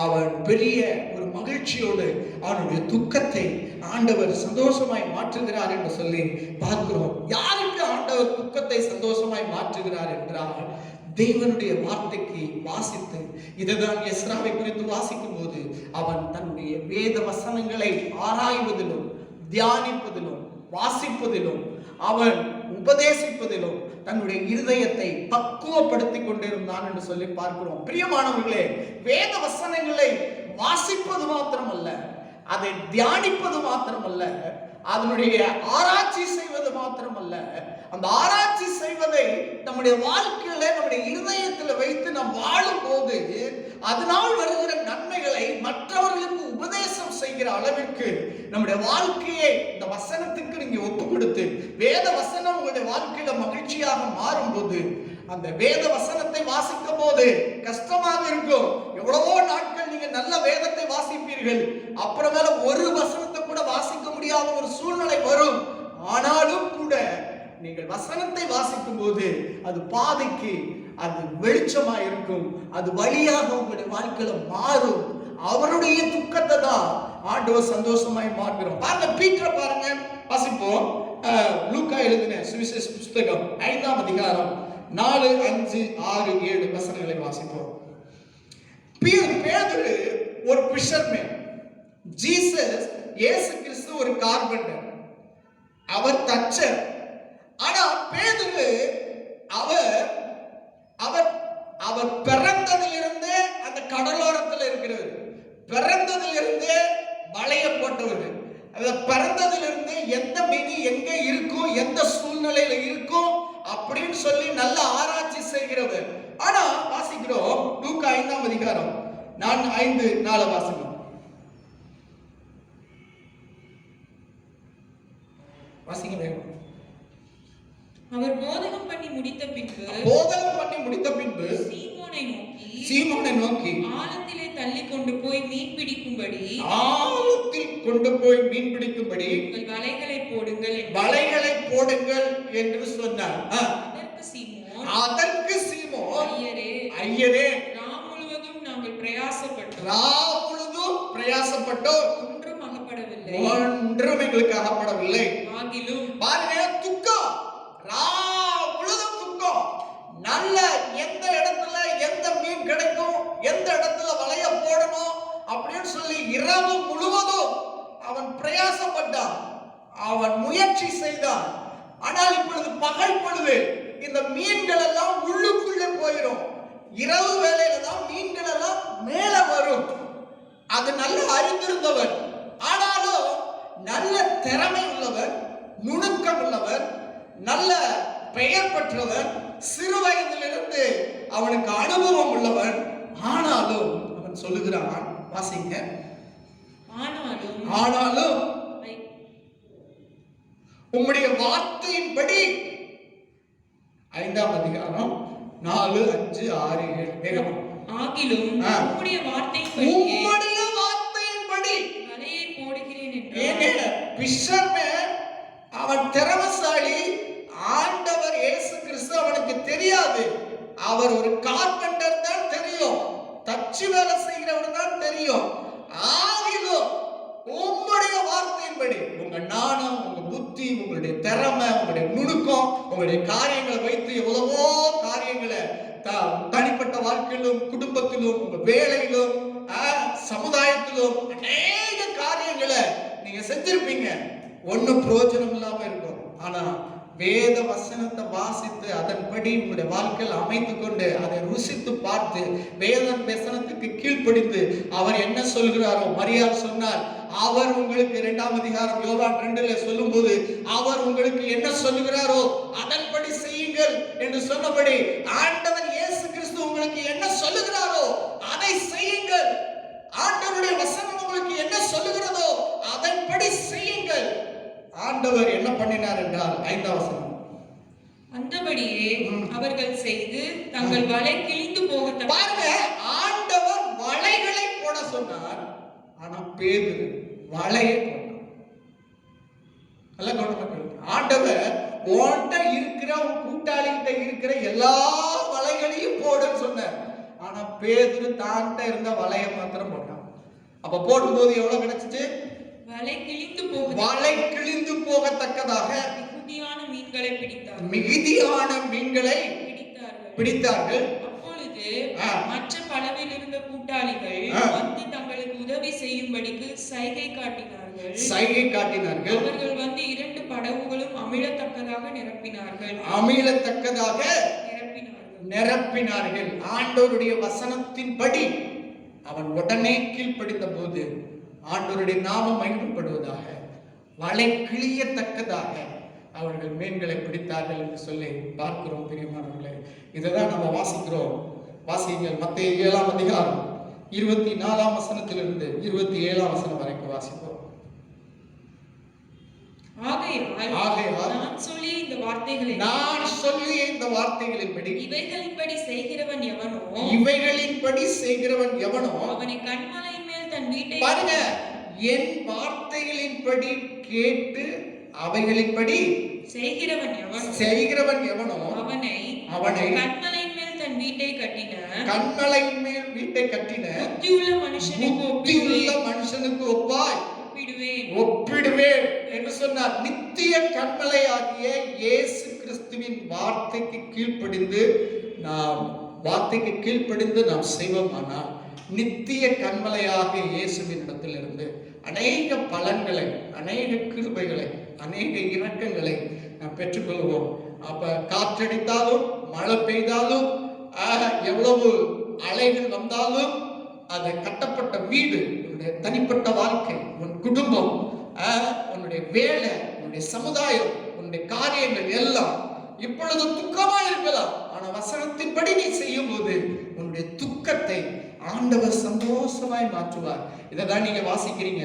அவன் பெரிய ஒரு மகிழ்ச்சியோடு அவனுடைய துக்கத்தை ஆண்டவர் சந்தோஷமாய் மாற்றுகிறார் என்று சொல்லி பார்க்கிறோம். யாருக்கு ஆண்டவர் துக்கத்தை சந்தோஷமாய் மாற்றுகிறார் என்றால், தேவனுடைய வார்த்தைக்கு வாசித்து, இதுதான் எஸ்ராவை குறித்து வாசிக்கும் போது அவன் தன்னுடைய வேத வசனங்களை ஆராய்வதிலும், தியானிப்பதிலும், வாசிப்பதிலும், அவன் உபதேசிப்பதிலும் தன்னுடைய இருதயத்தை பக்குவப்படுத்திக் கொண்டிருந்தான் என்று சொல்லி பார்க்கிறோம். பிரியமானவர்களே, வேத வசனங்களை வாசிப்பது மாத்திரமல்ல, அதை தியானிப்பது மாத்திரமல்ல, அதனுடைய ஆராய்ச்சி செய்வது மாத்திரமல்ல, அந்த ஆராய்ச்சி செய்வதை நம்முடைய வாழ்க்கையில, நம்முடைய இருதயத்துல வைத்து நாம் வாழும் போது அதனால் வருகிற நன்மைகளை மற்றவர்களுக்கு உபதேசம் செய்கிற அளவிற்கு நம்முடைய வாழ்க்கையை இந்த வசனத்துக்கு நீங்க ஒப்பு கொடுத்து, வேத வசனம் உங்களுடைய வாழ்க்கையில மகிழ்ச்சியாக மாறும் போது, அந்த வேத வசனத்தை வாசிக்கும் போது கஷ்டமாக இருக்கும். எவ்வளவோ நாட்கள் நீங்க நல்ல வேதத்தை வாசிப்பீர்கள், அப்புறமேல ஒரு வசனத்தை கூட வாசிக்க முடியாத ஒரு சூழ்நிலை வரும். ஆனாலும் கூட நீங்கள் வசனத்தை வாசிக்கும் போது அது பாதைக்கு அது வெளிச்சமா இருக்கும், அது வழியாக உங்களுடைய வாழ்க்கையில மாறும். அவருடைய துக்கத்தை தான் ஆண்டவர் சந்தோஷமாய் மாறுகிறோம். பாருங்க, பீட்டரை பாருங்க, வாசிப்போம். லூக்கா எழுதின சுவிசேஷ புஸ்தகம் 5ஆம் அதிகாரம் 4, 5, 6, 7 வசனங்களை வாசிப்போம். பேதுரு ஒரு பிஷர்மேன், இயேசு கிறிஸ்து ஒரு கார்பெண்டர், அவர் தச்சர். ஆனா பேதுரு அவர் பிறந்ததிலிருந்தே அந்த கடலோரத்தில் இருக்கிறவர், பிறந்ததிலிருந்தே வளைய போட்டவர், பிறந்ததிலிருந்து எந்த மீன் எங்க இருக்கும், எந்த சூழ்நிலையில இருக்கும் அப்படின்னு சொல்லி நல்ல ஆராய்ச்சி செய்கிறவர். ஆனா வாசிக்கிறோம் லூக்கா 5ஆம் அதிகாரம் 5:4 வாசிக்கிறோம். வாசிங்க வேணும். அவர் போதகம் பண்ணி முடித்த பின்பு சீமோனை நோக்கி ஆழத்திலே தள்ளி கொண்டு போய் மீன் பிடிக்கும்படி உங்கள் வலைகளை போடுங்கள் என்று சொன்னார். அதற்கு சீமோன் ஐயரே, ராம் முழுவதும் நாங்கள் பிரயாசப்பட்டோம், ஒன்றும் எங்களுக்கு அகப்படவில்லை. பாருங்க, துக்கம், துக்கம். நல்ல எந்த இடத்துல எந்த மீன் கிடைக்கும், எந்த இடத்துல வலைய போடணும் அப்படின்னு சொல்லி இரவு முழுவதும் அவன் பிரயாசப்பட்டான், அவன் முயற்சி செய்தான். ஆனால் இப்பொழுது பகல் பொழுது இந்த மீன்கள் எல்லாம் உள்ளுக்குள்ளே போயிடும். இரவு வேளையில தான் மீன்கள் எல்லாம் மேல வரும். அது நல்ல அறிந்திருந்தவன். ஆனாலும் நல்ல திறமை உள்ளவர், நுணுக்கம் உள்ளவர், நல்ல பெயர் பெற்றவர், சிறு வயதிலிருந்து அவனுக்கு அனுபவம் உள்ளவன். ஆனாலும் அவன் சொல்லுகிறான், வாசிங்க, ஆனாலும் உம்முடைய வார்த்தையின்படி, 5ஆம் அதிகாரம் 4, 5, 6, 7 ஆகிலும் உம்முடைய வார்த்தையின்படி வலையை போடுகிறேன் என்றார். பிஷர்மேன் அவன் திறமசாலி. ஆண்டவர் இயேசு கிறிஸ்து அவனுக்கு தெரியாது. அவர் ஒரு கார்பெண்டர் தான் தெரியும், தச்சு வேலை செய்கிறவர் தான் தெரியும். ஆகிலும் உம்முடைய வார்த்தையின்படி, உங்க ஞானம், உங்க புத்தி, உங்களுடைய திறமை, உங்களுடைய நுணுக்கம், உங்களுடைய காரியங்களை வைத்து எவ்வளவோ காரியங்களை தனிப்பட்ட வாழ்க்கையிலும், குடும்பத்திலும், உங்க வேலையிலும், சமுதாயத்திலும் அநேக காரியங்களை நீங்க செஞ்சிருப்பீங்க. ஒன்னும் பிரயோஜனம் இல்லாம இருக்கும். ஆனா வேத வசனத்தை வாசித்து அதன்படி உங்களுடைய வாழ்க்கையில் அமைத்துக் கொண்டு அதை ருசித்து பார்த்து வேத வசனத்துக்கு கீழ்ப்படிந்து அவர் என்ன சொல்கிறாரோ, மரியாள் சொன்னார், அவர் உங்களுக்கு 2ஆம் அதிகாரம் யோவான் 2ல சொல்லும்போது அவர் உங்களுக்கு என்ன சொல்லுகிறாரோ அதன்படி செய்யுங்கள் என்று சொன்னபடி ஆண்டவர் இயேசு கிறிஸ்து உங்களுக்கு என்ன சொல்லுகிறாரோ அதை செய்யுங்கள். ஆண்டவருடைய வசனம் உங்களுக்கு என்ன சொல்லுகிறதோ அதன்படி செய்யுங்கள். ஆண்டவர் என்ன பண்ணினார் என்றால் 5ஆம் வசனம், அந்தபடியே அவர்கள் செய்து தங்கள் வலை கிழிந்து போக. பாருங்க, ஆண்டவர் வலைகளை போட சொன்னார். ஆனா பேதுரு வலையை போட்டான். நல்ல கவனமாக, ஆண்டவர் உன்கிட்ட இருக்கிற, உன் கூட்டாளிகிட்ட இருக்கிற எல்லா வலைகளையும் போடுன்னு சொன்னார். ஆனா பேதுரு தான்கிட்ட இருந்த வலையை மாத்திரம் போட்டான். அப்ப போடும்போது எவ்வளவு கிடைச்சிச்சு? வலை கிழிந்து போகத்தக்கதாக மிகுதியான மீன்களை பிடித்தார்கள். அப்பொழுது மற்ற படவில் இருந்த கூட்டாளிகள் வந்து தங்களுக்கு உதவி செய்யும்படிக்கு சைகை காட்டினார்கள். அவர்கள் வந்து 2 படகுகளும் அமிழத்தக்கதாக நிரப்பினார்கள். ஆண்டவருடைய வசனத்தின்படி அவன் உடனே கீழ்ப்படிந்த போது ஆண்டவருடைய நாமம் மகிமைப்படுவதாக, வலை கிழியத்தக்கதாக அவர்கள் மீன்களை பிடித்தார்கள் என்று சொல்லி பார்க்கிறோம். பிரியமானவர்களே, இதைதான் நம்ம வாசிக்கிறோம். வாசிங்கள், மத்தேயு 7ஆம் அதிகாரம் 24ஆம் வசனத்திலிருந்து 27ஆம் வசனம் வரைக்கும் வாசிப்போம். ஆகையால் நான் சொல்லிய இந்த வார்த்தைகளின்படி இவைகளின்படி செய்கிறவன் எவனோ அவனை கன்மலையின் மேல் தன் வீட்டை, பாருங்க, என் வார்த்தைகளின்படி கேட்டு அவைகளின்படி செய்கிறவன் எவனோ அவனை கன்மலையின் மேல் தன் வீட்டை கட்டின புத்தியுள்ள மனுஷனுக்கு ஒப்பிடுவேன் என்று சொன்னார். நித்திய கன்மலையாகிய இயேசு கிறிஸ்துவின் வார்த்தைக்கு கீழ்ப்படிந்து நாம் செய்வோமானால் நித்திய கன்மலையாக இயேசுவின் இடத்திலிருந்து அநேக பலன்களை, அநேக கிருபைகளை, அநேக இரக்கங்களை நாம் பெற்றுக்கொள்வோம். அப்ப காற்றடித்தாலும், மழை பெய்தாலும், எவ்வளவு அலைகள் வந்தாலும், அது கட்டப்பட்ட வீடு, உன்னுடைய தனிப்பட்ட வாழ்க்கை, உன் குடும்பம், உன்னுடைய வேலை, உன்னுடைய சமுதாயம், உன்னுடைய காரியங்கள் எல்லாம் இப்பொழுது துக்கமா இருக்கலாம். ஆனா வசனத்தின்படி நீ செய்யும் போது உன்னுடைய துக்கத்தை ஆண்டவர் சந்தோஷமாய் மாற்றுவார். இதைதான் நீங்க வாசிக்கிறீங்க.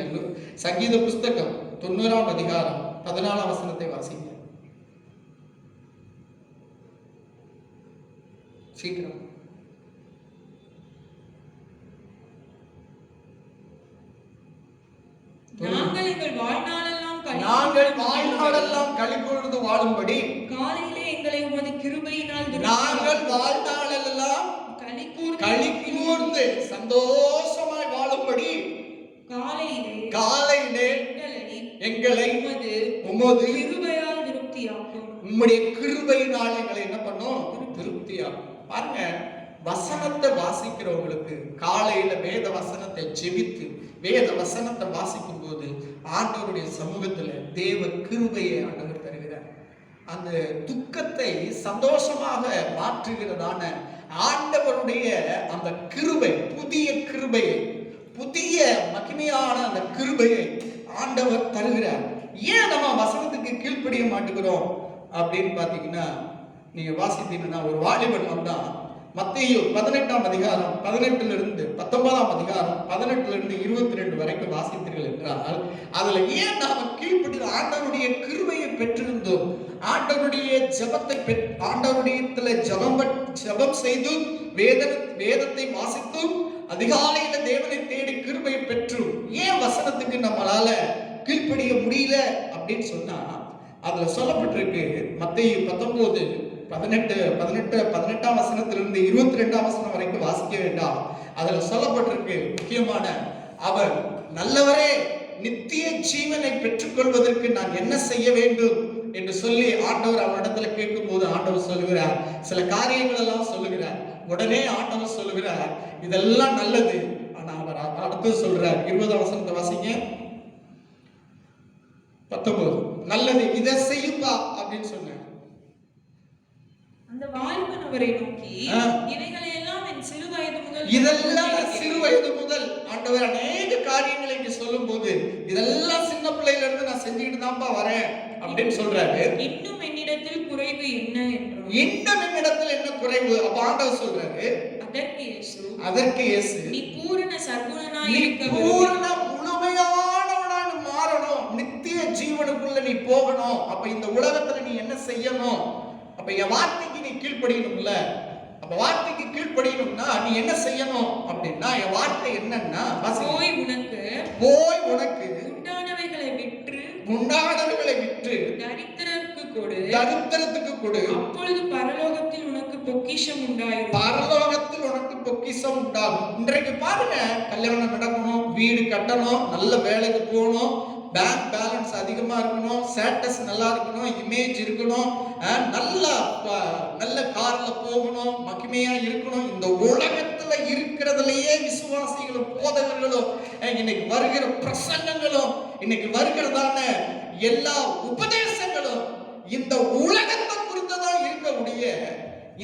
சங்கீத புஸ்தகம் 90ஆம் அதிகாரம் 14ஆம் வசனத்தை வாசிங்க சீக்கிரம். நாங்கள் வாழ்நாளெல்லாம் களி கூர்ந்து வாழும்படி காலையிலே எங்களை உமது கிருபையினால் நாங்கள் வாழ்நாளெல்லாம் களி கூர்ந்து சந்தோஷமாய் வாழும்படி காலையிலே எங்களை உமது கிருபையால் திருப்தியாக்கும். உம்முடைய கிருபையினால் எங்களை என்ன பண்ணோம்? திருப்தியாக்கும். பாருங்க, வசனத்தை வாசிக்கிறவங்களுக்கு காலையில வேத வசனத்தை ஜெபித்து வேத வசனத்தை வாசிக்கும் போது ஆண்டவருடைய சமூகத்துல தேவ கிருபையை ஆண்டவர் தருகிறார். அந்த துக்கத்தை சந்தோஷமாக மாற்றுகிறதான ஆண்டவருடைய அந்த கிருபை, புதிய கிருபையை, புதிய மகிமையான அந்த கிருபையை ஆண்டவர் தருகிறார். ஏன் நம்ம வசனத்துக்கு கீழ்ப்படிய மாட்டேங்கிறோம் அப்படின்னு பாத்தீங்கன்னா, நீங்க வாசித்தீங்கன்னா ஒரு வாலிபன் வந்தான். மத்தேயு 18ஆம் அதிகாரம் 18 19ஆம் அதிகாரம் 18 22 வரைக்கும் வாசித்தீர்கள் என்றால், அதுல ஏன் நாம கீழ்ப்படி ஆண்டவருடைய கிருபையை பெற்றிருந்தோம், ஆண்டவருடைய ஜெபத்தை ஆண்டவருடைய ஜெபம் செய்து வேதத்தை வாசித்தும் அதிகாலையில தேவனை தேடி கிருபையை பெற்றும் ஏன் வசனத்துக்கு நம்மளால கீழ்ப்படிய முடியல அப்படின்னு சொன்னா, அதுல சொல்லப்பட்டிருக்கு. மத்தேயு 18ஆம் வசனத்திலிருந்து 22ஆம் வசனம் வரைக்கும் வாசிக்க வேண்டாம். அதுல சொல்லப்பட்டிருக்கு முக்கியமான, அவர் நல்லவரே, நித்திய ஜீவனை பெற்றுக்கொள்வதற்கு நான் என்ன செய்ய வேண்டும் என்று சொல்லி ஆண்டவர் அவனிடத்துல கேட்கும் போது ஆண்டவர் சொல்லுகிறார், சில காரியங்கள் எல்லாம் சொல்லுகிறார். உடனே ஆண்டவர் சொல்லுகிறார், இதெல்லாம் நல்லது. ஆனா அவர் அடுத்து சொல்றார், 20ஆம் வசனத்தை வாசிங்க. 19 நல்லது, இதை செய்யுப்பா அப்படின்னு சொன்னார். அந்த வாலிபன் அவரை நோக்கி, இவைகளை எல்லாம் என் சிறு வயது முதல் இதெல்லாம் சிறு வயது முதல் ஆண்டவர் அநேக காரியங்களை இங்க சொல்லும் போது, இதெல்லாம் சின்ன பிள்ளையில இருந்து நான் செஞ்சுக்கிட்டு தான்ப்பா வரேன் அப்படின்னு சொல்றாரு. இன்னும் என்னிடத்தில் குறைவு என்ன என்றார். இன்னும் என்னிடத்தில் என்ன குறைவு? அப்ப ஆண்டவர் சொல்றாரு, அதற்கு இயேசு நீ பூரண சர்க்குணனாய் இருக்க, பூரண முழுமையானவனாய் மாறணும், நித்திய ஜீவனுக்குள்ள நீ போகணும். அப்ப இந்த உலகத்துல நீ என்ன செய்யணும்? அப்ப என் வார்த்தைக்கு நீ கீழ்ப்படியணும்ல. அப்ப வார்த்தைக்கு கீழ்ப்படியணும்னா நீ என்ன செய்யணும் அப்படின்னா, என் வார்த்தை என்னன்னா, போய் உனக்கு உண்டானவைகளை விற்று தரித்திரத்துக்கு கொடு, அப்பொழுது பரலோகத்தில் உனக்கு பொக்கிஷம் உண்டாகும். பரலோகத்தில் உனக்கு பொக்கிஷம் உண்டாகும். இன்றைக்கு பாருங்க, கல்யாணம் நடக்கணும், வீடு கட்டணும், நல்ல வேலைக்கு போகணும், பேங்க் பேலன்ஸ் அதிகமா இருக்கணும், ஸ்டேட்டஸ் நல்லா இருக்கணும், இமேஜ் இருக்கணும், நல்ல கார்ல போகணும், மகிமையா இருக்கணும். இந்த உலகத்துல இருக்கிறதுலயே விசுவாசிகளும் போதகர்களும் இன்னைக்கு வருகிற பிரசங்கங்களும் இன்னைக்கு வருகிறதான எல்லா உபதேசங்களும் இந்த உலகத்தை குறித்ததான் இருக்கக்கூடிய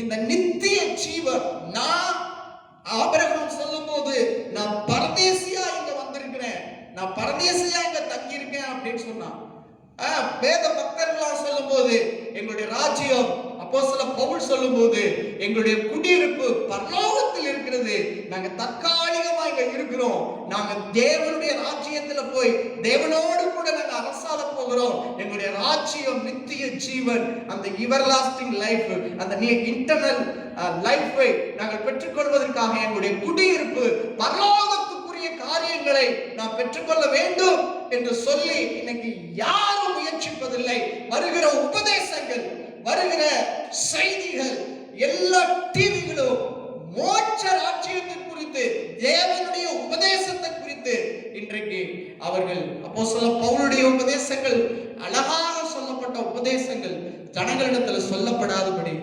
இந்த நித்திய ஜீவன். நான் ஆபிரகாம் சொல்லும் போது, நான் பரதேசியா இங்க வந்திருக்கிறேன், நான் பரதேசியா இங்க தங்கி இருக்கேன் அப்படின்னு சொன்னான். வேத பக்தர்களா சொல்லும் போது, எங்களுடைய ராஜ்யம் அப்போஸ்தலர் பவுல் சொல்லும் போது, எங்களுடைய குடியிருப்பு பரலோகத்தில் இருக்கிறது, நாங்க தற்காலிகமா இங்க இருக்கிறோம், நாங்க தேவனுடைய ராஜ்யத்துல போய் தேவனோடு கூட நாங்க அரசாள போகிறோம், எங்களுடைய ராஜ்யம் நித்திய ஜீவன், அந்த எவர்லாஸ்டிங் லைஃப், அந்த இன்டர்னல் லைஃபை நாங்கள் பெற்றுக்கொள்வதற்காக எங்களுடைய குடியிருப்பு பரலோகத்துக்குரிய காரியங்களை நாம் பெற்றுக்கொள்ள வேண்டும் என்று சொல்லி இன்னைக்கு யாரும் முயற்சிப்பதில்லை. வருகிற உபதேசங்கள், வருகிற செய்திகள், எல்லா டிவிகளும் மோட்ச ராஜ்யத்தை குறித்து, தேவனுடைய உபதேசத்தை குறித்து இன்றைக்கு அவர்கள் அப்போஸ்தலர் பவுலுடைய உபதேசங்கள், அழகாக சொல்லப்பட்ட உபதேசங்கள் ஜனங்களிடத்தில் சொல்லப்படாதபடி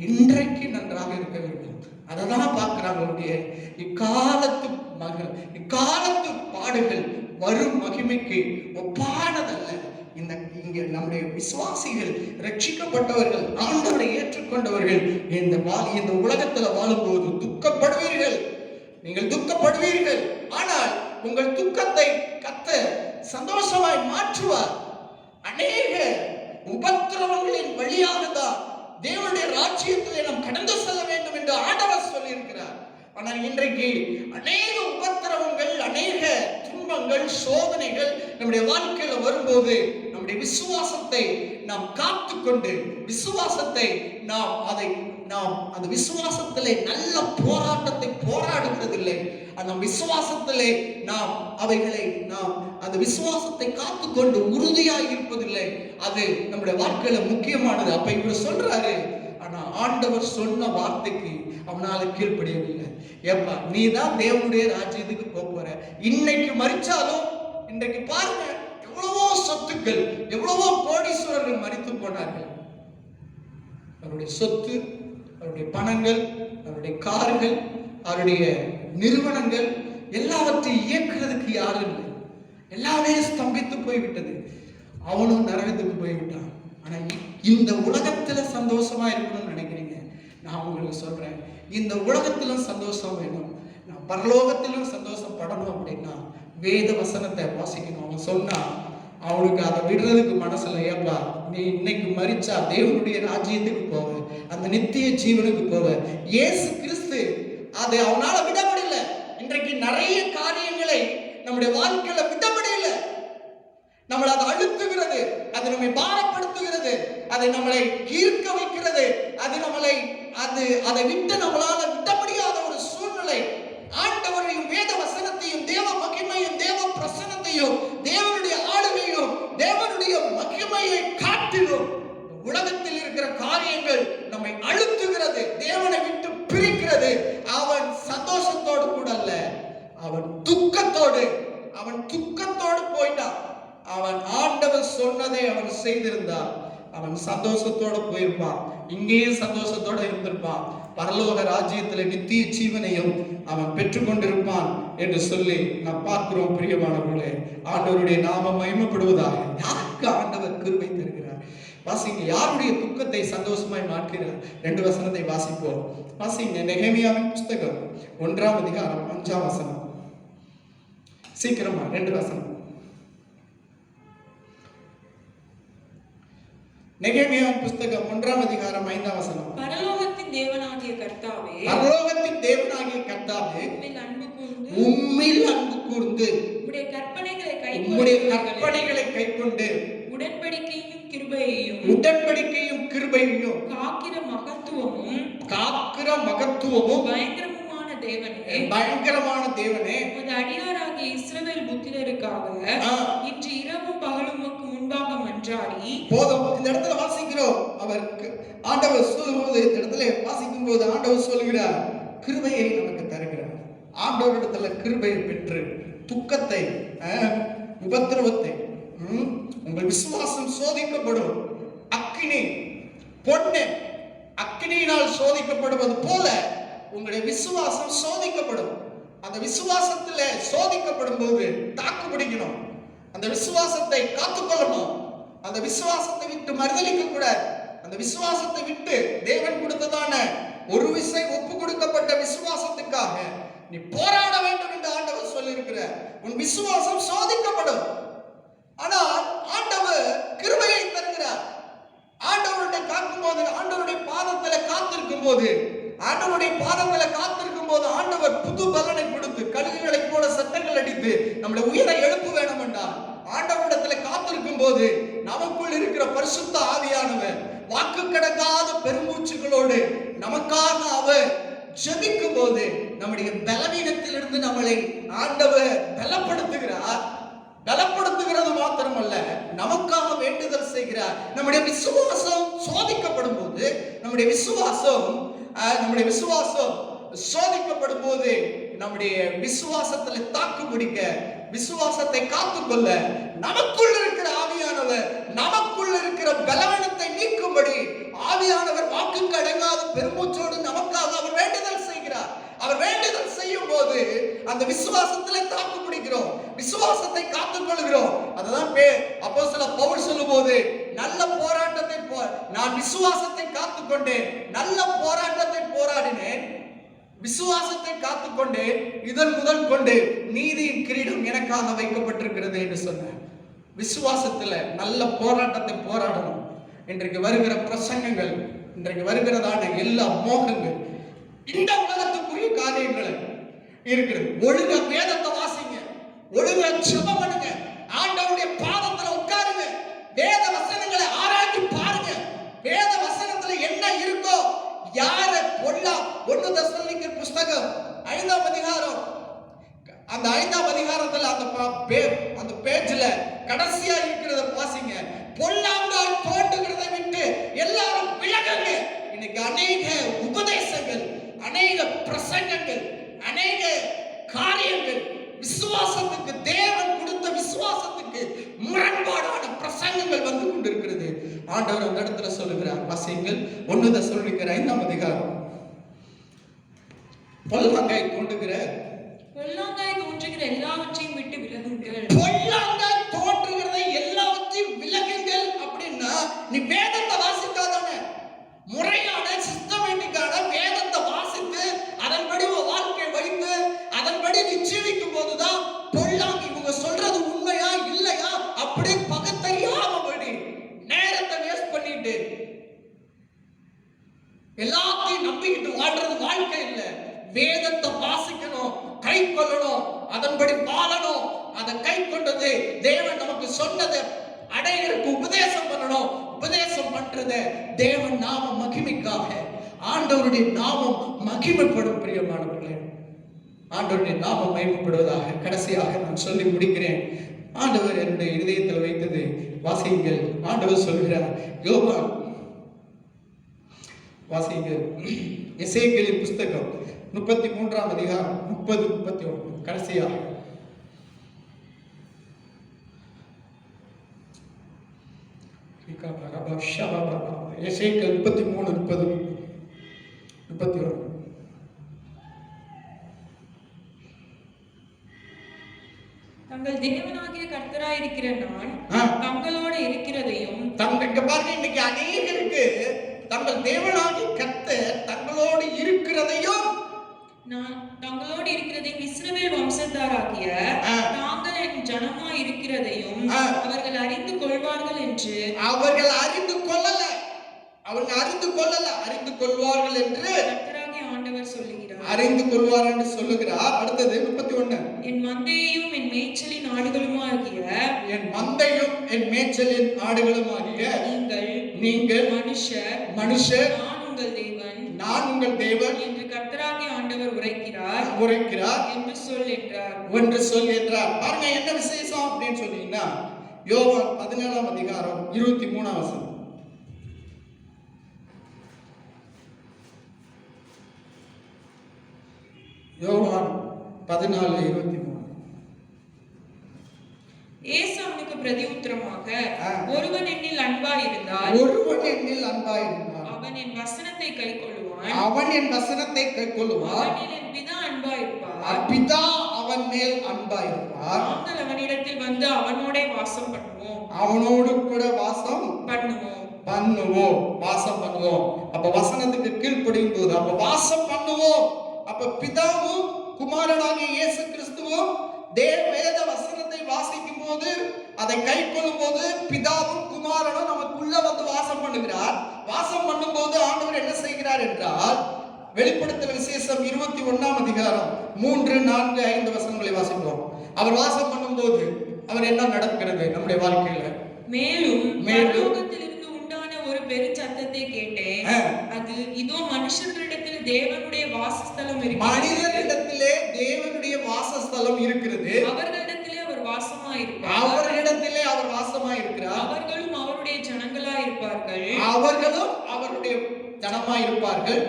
இன்றைக்கு நன்றாக இருக்க வேண்டும். அததான் பார்க்கிறாங்க. இக்காலத்து பாடுகள் வரும் மகிமைக்கு ஒப்பானதல்ல. இங்க நம்முடைய விசுவாசிகள், ரட்சிக்கப்பட்டவர்கள், ஆண்டவரை ஏற்றுக்கொண்டவர்கள் இந்த உலகத்துல வாழும்போது துக்கப்படுவீர்கள், நீங்கள் துக்கப்படுவீர்கள். ஆனால் உங்கள் துக்கத்தை கர்த்தர் சந்தோஷமாய் மாற்றுவார். அநேக உபத்திரவங்களின் வழியாக தான் தேவனுடைய ராஜ்யத்திலே நாம் கடந்து செல்ல வேண்டும் என்று ஆண்டவர் சொல்லி இருக்கிறார். ஆனால் இன்றைக்கு அநேக உபத்திரவங்கள், அநேக துன்பங்கள், சோதனைகள் நம்முடைய வாழ்க்கையில வரும்போது நம்முடைய விசுவாசத்தை நாம் காத்துக்கொண்டு, விசுவாசத்தை நாம் அந்த விசுவாசத்திலே நல்ல போராட்டத்தை போராடுகிறதில்லை. அந்த விசுவாசத்திலே நாம் அந்த விசுவாசத்தை காத்துக்கொண்டு உறுதியாக இருப்பதில்லை. அது நம்முடைய வாழ்க்கையில முக்கியமானது. அப்ப இவர் சொல்றாரு, ஆனா ஆண்டவர் சொன்ன வார்த்தைக்கு அவனால கீழ்ப்படியவில்லை. ஏப்பா, நீ தான் தேவனுடைய ராஜ்யத்துக்கு போற, இன்னைக்கு மரிச்சாலும், இன்றைக்கு பாருங்க எவ்வளவோ சொத்துக்கள், எவ்வளவோ கோடீஸ்வரர்கள் மரித்து போனார்கள். அவருடைய சொத்து, அவருடைய பணங்கள், அவருடைய கார்கள், அவருடைய நிறுவனங்கள் எல்லாவற்றையும் இயக்குறதுக்கு யாரும் இல்லை. எல்லாமே ஸ்தம்பித்து போய்விட்டது. அவனும் நரகத்துக்கு போய்விட்டான். ஆனா இந்த உலகத்துல சந்தோஷமா இருக்கணும்னு நினைக்கிறீங்க, நான் உங்களுக்கு சொல்றேன், இந்த உலகத்திலும் சந்தோஷம் வேணும், நான் பரலோகத்திலும் சந்தோஷப்படணும் அப்படின்னா வேத வசனத்தை வாசிக்கணும். அவன் சொன்னா அவனுக்கு அதை விடுறதுக்கு மனசுல, ஏப்பா நீ இன்னைக்கு மரிச்சா தேவனுடைய ராஜ்யத்துக்கு போவ, அந்த நித்திய ஜீவனுக்கு போவ. இயேசு கிறிஸ்து அதை அவனால விட முடியல. இன்றைக்கு நிறைய காரியங்களை நம்முடைய வாழ்க்கையில விட முடியல. நம்மளை அதை அழுத்துகிறது, அது நம்மை பாரப்படுத்துகிறது, அதை நம்மளை ஈர்க்க வைக்கிறது, அது நம்மளை அதை விட்டு நம்மளால விட முடியாத ஒரு சூழ்நிலை. ஆண்டவரையும் வேத வசனத்தையும் தேவ மகிமையும் தேவ பிரசன்னத்தையும் தேவனுடைய ஆளுமையும் தேவனுடைய மகிமையை காட்டிலும் உலகத்தில் இருக்கிற காரியங்கள் நம்மை அழுத்துகிறது, தேவனை விட்டு பிரிக்கிறது. அவன் சந்தோஷத்தோடு கூட அல்ல, அவன் துக்கத்தோடு போயிட்டான். அவன் ஆண்டவர் சொன்னதை அவன் செய்திருந்தான், அவன் சந்தோஷத்தோடு போயிருப்பான். இங்கேயும் சந்தோஷத்தோட இருந்திருப்பான். பரலோக ராஜ்யத்தில் நித்திய ஜீவனையும் அவன் பெற்றுக்கொண்டிருப்பான் என்று சொல்லி நாம் பார்க்கிறோம். பிரியமானவர்களே, ஆண்டவருடைய நாமம் மகிமைப்படுவதாக. யாருக்கு ஆண்டவர் கிருபை தருகிறார்? வாசிங்க, யாருடைய துக்கத்தை சந்தோஷமாய் மாற்றுகிறார்? 2 வசனத்தை வாசிப்போம். வாசிங்க, நெகேமியாவின் புஸ்தகம் 1ஆம் அதிகாரம் 5ஆம் வசனம். சீக்கிரமா 2 வசனம். நெகேமியாவின் புஸ்தகம் 1ஆம் அதிகாரம் 5ஆம் வசனம். பரலோகத்தின் தேவனாகிய கர்த்தாவே, உம்மில் அன்பு கூர்ந்து உம்முடைய கற்பனைகளை கைக்கொண்டு உடன்படிக்கையும் கிருபையையும் காக்கிற மகத்துவமும் பயங்கரமான தேவனே, உமது அடியாராகிய இஸ்ரவேல் புத்திரருக்காக இன்று இரவும் பகலும் உமக்கு முன்பாக மன்றாடி. போதும், இந்த இடத்துல வாசிக்கிறோம். அவருக்கு ஆண்டவர் சொல்லும்போது, இந்த இடத்துல வாசிக்கும் போது ஆண்டவர் சொல்லுகிறார், கிருபையை நமக்கு தருகிறார். ஆண்டவரிடத்துல கிருபையை பெற்று துக்கத்தை, உபத்திரவத்தை, உங்கள் விசுவாசம் சோதிக்கப்படும். அக்கினி பொண்ணு அக்கினியினால் சோதிக்கப்படுவது போல உங்களுடைய விசுவாசம் சோதிக்கப்படும். அந்த விசுவாசத்துல சோதிக்கப்படும் போது தாக்கு பிடிக்கணும், அந்த விசுவாசத்தை காத்துக்கொள்ளணும், அந்த விசுவாசத்தை விட்டு மறுதலிக்க கூடாது. அந்த விசுவாசத்தை விட்டு தேவன் கொடுத்ததான ஒரு விசை ஒப்பு கொடுக்கப்பட்ட விசுவாசத்துக்காக நீ போராட வேண்டும் என்று ஆண்டவர் சொல்லியிருக்கிறார். உன் விசுவாசம் சோதிக்கப்படும். ஆனால் ஆண்டவர் கிருபையை தருகிறார். ஆண்டவருடைய காக்கும் போது, ஆண்டவருடைய பாதத்துல காத்திருக்கும் போது, ஆண்டவர் புது பலனை கொடுத்து, கழுகுகளை போல சட்டங்கள் அடித்து நம்மளை உயிரை எழுப்ப வேண்டும் என்றால், ஆண்டவரிடத்துல காத்திருக்கும் போது நமக்குள் இருக்கிற பரிசுத்த ஆவியானவர் வாக்கு கடக்காத பெருமூச்சுகளோடு நமக்காக அவர் ஜெபிக்கும் போது நம்முடைய பலவீனத்திலிருந்து நம்மளை ஆண்டவர் பலப்படுத்துகிறது மாத்திரமல்ல, நமக்காக வேண்டுதல் செய்கிறார். நம்முடைய விசுவாசம் சோதிக்கப்படும் போது, நம்முடைய விசுவாசம் சோதிக்கப்படும் போது நம்முடைய விசுவாசத்துல தாக்கு பிடிக்க, விசுவாசத்தை காத்துக்கொள்ள நமக்குள்ள இருக்கிற ஆவியானவர், நமக்குள்ள இருக்கிற பலவீனத்தை நீக்கும்படி ஆவியானவர் வாக்குக்கு அடங்காத பெருமூச்சோடு நமக்காக அவர் வேண்டுதல் செய்கிறார். அவர் வேண்டுதல் செய்யும் போது அந்த விசுவாசத்திலே தாக்கு பிடிக்கிறோம், விசுவாசத்தை காத்துக்கொள்கிறோம். அதுதான் அப்போஸ்தலர் பவுல் சொல்லும்போது, நல்ல போராட்டத்தை நான் விசுவாசத்தை காத்துக்கொண்டேன், நல்ல போராட்டத்தை போராடினேன், விசுவாசத்தை காத்துக்கொண்டேன், இதன் முதல் கொண்டு நீதியின் கிரீடம் எனக்காக வைக்கப்பட்டிருக்கிறது என்று சொன்னார். விசுவாசத்துல நல்ல போராட்டத்தை போராடணும். இன்றைக்கு வருகிற பிரசங்கங்கள், இன்றைக்கு வருகிறதான எல்லா மோகங்கள், இந்த உலகத்துக்குரிய காரியங்கள் இருக்கிறது. ஒழுங்கா வேதத்தை வாசிங்க, ஒழுங்கா ஜெபம் பண்ணுங்க, ஆண்டவருடைய பாதத்துல உட்காருங்க, வேத வசனங்களை ஆராய்ச்சி பாருங்க. வேத வசனத்துல என்ன இருக்கோ, யார கொல்லா 1 தெசலோனிக்கர் புஸ்தகம் 5ஆம் அதிகாரம், அந்த 5ஆம் அதிகாரத்துல அந்த பேஜ்ல கடைசியா இருக்கிறத வாசிங்க. பொல்லாங்கால் தோன்றுகிறதை விட்டு எல்லாரும் விலகுங்க. இன்னைக்கு அநேக உபதேசங்கள், அநேக பிரசங்கங்கள், அநேக காரியங்கள் விசுவாசத்துக்கு, தேவன் கொடுத்த விசுவாசத்துக்கு முரண்பாடான பிரசங்கங்கள் வந்து கொண்டிருக்கிறது. ஆண்டவர் அந்த இடத்துல சொல்லுகிறார், வாசியுங்கள் 1 தெசலோனிக்கர் 5ஆம் அதிகாரம். பொல்லாங்காய் தோன்றுகிற எல்லாவற்றையும் விட்டு விலகுங்கள். பொல்லாங்காய் தோன்றுகிறதை எல்லாவற்றையும் விலகுங்கள் அப்படின்னா, நீ வேதத்தை வாசிக்காதானே, முறையான சிஸ்டமேட்டிக்கான வேதத்தை வாசித்து அதன்படி வாழ்க்கை வைத்து அதன்படி நீ ஜீவிக்கும் போதுதான் பொல்லாங்கி எல்லாத்தையும் நம்பிக்கிட்டு வாழ்றது வாழ்க்கை இல்லை. வேதத்தை வாசிக்கணும், கை கொள்ளணும், அதன்படி வாழணும். அதை கை கொண்டது தேவன் நமக்கு சொன்னதை அடையிறதுக்கு உபதேசம் பண்ணணும். உபதேசம் பண்றத தேவன் நாம மகிமைக்காக, ஆண்டவருடைய நாமம் மகிமைப்படும். பிரியமானவர்களே, ஆண்டவருடைய நாமம் மகிமைப்படுவதாக. கடைசியாக நான் சொல்லி முடிக்கிறேன். ஆண்டவர் என்னுடைய இதயத்தில் வைத்தது வாசியுங்கள். ஆண்டவர் சொல்கிறார், யோவான் வாசியுங்கள், எசேக்கியேலின் புஸ்தகம் 33ஆம் அதிகாரம் 30-31 கடைசியாக. எசேக்கியேல் 33:30-31. தங்கள் தேவனாகிய கர்த்தராயிருக்கிற நான் தங்களோட இருக்கிறதையும் இன்னைக்கு அநேகருக்கு தங்கள் தேவனாகிய கர்த்தர் தங்களோடு இருக்கிறதையும், நான் தங்களோடு இருக்கிறதையும் இஸ்ரவேல் வம்சத்தாராகிய தாங்கள் என் ஜனமாய் இருக்கிறதையும் அவர்கள் அறிந்து கொள்வார்கள் என்று, அவர்கள் அறிந்து கொள்ளல, அறிந்து கொள்வார்கள் என்று கர்த்தராகிய ஆண்டவர் சொல்லுகிறார். அறிந்து கொள்வார் என்று சொல்லுகிறார். அடுத்தது 31. என் மந்தையும் என் மேய்ச்சலின் ஆடுகளுமாகிய, என் மந்தையும் என் மேய்ச்சலின் ஆடுகளுமாகிய நீங்கள் மனுஷர் நான் உங்கள் தேவன் என்று கர்த்தராகிய ஆண்டவர் உரைக்கிறார் என்று சொல் என்றார். பாருங்க என்ன விசேஷம் அப்படின்னு சொன்னீங்கன்னா, யோவான் 17ஆம் அதிகாரம் 23ஆம் வசனம். யோவான் 14:23. இயேசு அவனுக்கு பிரதியுத்தரமாக, ஒருவன் என்னில் அன்பாயிருந்தால் அவன் என் வசனத்தை கைக்கொள்ளுவான். அவனில் என் பிதா அன்பாயிருப்பார். பிதா அவன் மேல் அன்பாயிருப்பார். நாங்கள் அவனிடத்தில் வந்து அவனோட வாசம் பண்ணுவோம். அவனோடு கூட வாசம் பண்ணுவோம். அப்ப வசனத்துக்கு கீழ்ப்படியும் போது அப்ப வாசம் பண்ணுவோம். அப்ப பிதாவும் குமாரனாகிய இயேசு கிறிஸ்துவும் வேத வசனத்தை வாசிக்கும் போது, அதை கை கொள்ளும் போது, பிதாவும் குமாரனும் நமக்குள்ள வந்து வாசம் பண்ணுகிறார். வாசம் பண்ணும் போது ஆண்டவர் என்ன செய்கிறார் என்றால், வெளிப்படுத்தல் விசேஷம் 21ஆம் அதிகாரம் 3, 4, 5 வசனங்களை வாசிப்போம். அவர் வாசம் பண்ணும் போது அவர் என்ன நடக்கிறது நம்முடைய வாழ்க்கையில? மேலும் பரலோகத்திலிருந்து உண்டான ஒரு பெருஞ்சத்தத்தை கேட்டேன். அது இதோ மனுஷர்களிடத்தில் தேவனுடைய வாசஸ்தலம் இருக்கிறது. மனிதரிடத்திலே தேவனுடைய வாசஸ்தலம் இருக்கிறது. அவர்களிடத்திலே அவர் வாசமாயிருப்பார். அவர்களும் அவருடைய ஜனங்களாயிருப்பார்கள்.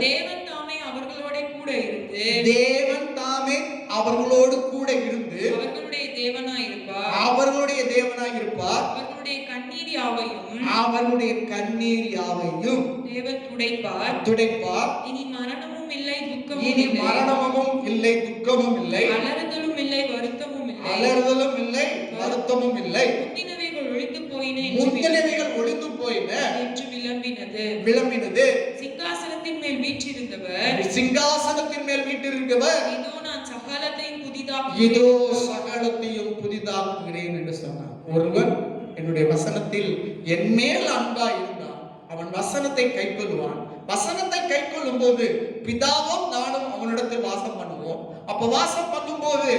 தேவன் தாமே அவர்களோடு கூட இருந்து அவர்களுடைய தேவனாயிருப்பார். அவர்களுடைய கண்ணீர் யாவையும் தேவன் துடைப்பார். இனி மரணமும் இல்லை, துக்கமும் இல்லை, அலறுதலும் இல்லை, வருத்தமும் இல்லை. முந்தினவைகள் ஒழிந்து போயின என்று விளம்பினது. சிங்காசனத்தின் மேல் வீற்றிருந்தவர் இதோ நான் சகலத்தையும் புதிதாக்குகிறேன் என்று சொன்னார். ஒருவன் என்னுடைய வசனத்தில் என் மேல் அன்பா இருந்தான், அவன் வசனத்தை கைக்கொள்வான். வசனத்தை கைக்கொள்ளும் போது பிதாவும் நானும் அவனிடத்தில் வாசம் பண்ணுவோம். அப்ப வாசம் பண்ணும் போது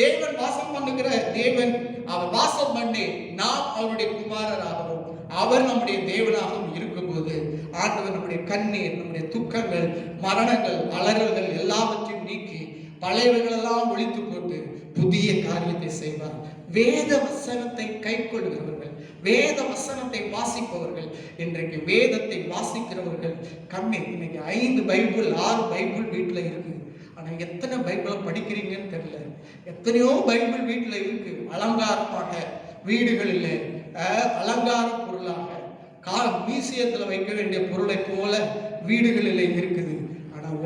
தேவன் வாசம் பண்ணுகிற தேவன் அவர் வாசம் பண்ணி நாம் அவருடைய குமாரராகவும் அவர் நம்முடைய தேவனாகவும் இருக்கும்போது ஆண்டவர் நம்முடைய கண்ணீர், நம்முடைய துக்கங்கள், மரணங்கள், அலறல்கள் எல்லாவற்றையும் நீக்கி பழையவைகள் எல்லாம் ஒழித்து போட்டு புதிய காரியத்தை செய்வார். வேத வசனத்தை கைக்கொள்கிறவர்கள், வேத வசனத்தை வாசிப்பவர்கள், இன்றைக்கு வேதத்தை வாசிக்கிறவர்கள் கம்மி. இன்னைக்கு 5 பைபிள் 6 பைபிள் வீட்டுல இருக்கு. ஆனா எத்தனை பைபிளை படிக்கிறீங்கன்னு தெரியல. எத்தனையோ பைபிள் வீட்டுல இருக்கு. அலங்காரமாக வீடுகளில் அலங்கார பொருளாக மியூசியத்துல வைக்க வேண்டிய பொருளை போல வீடுகளில் இருக்குது.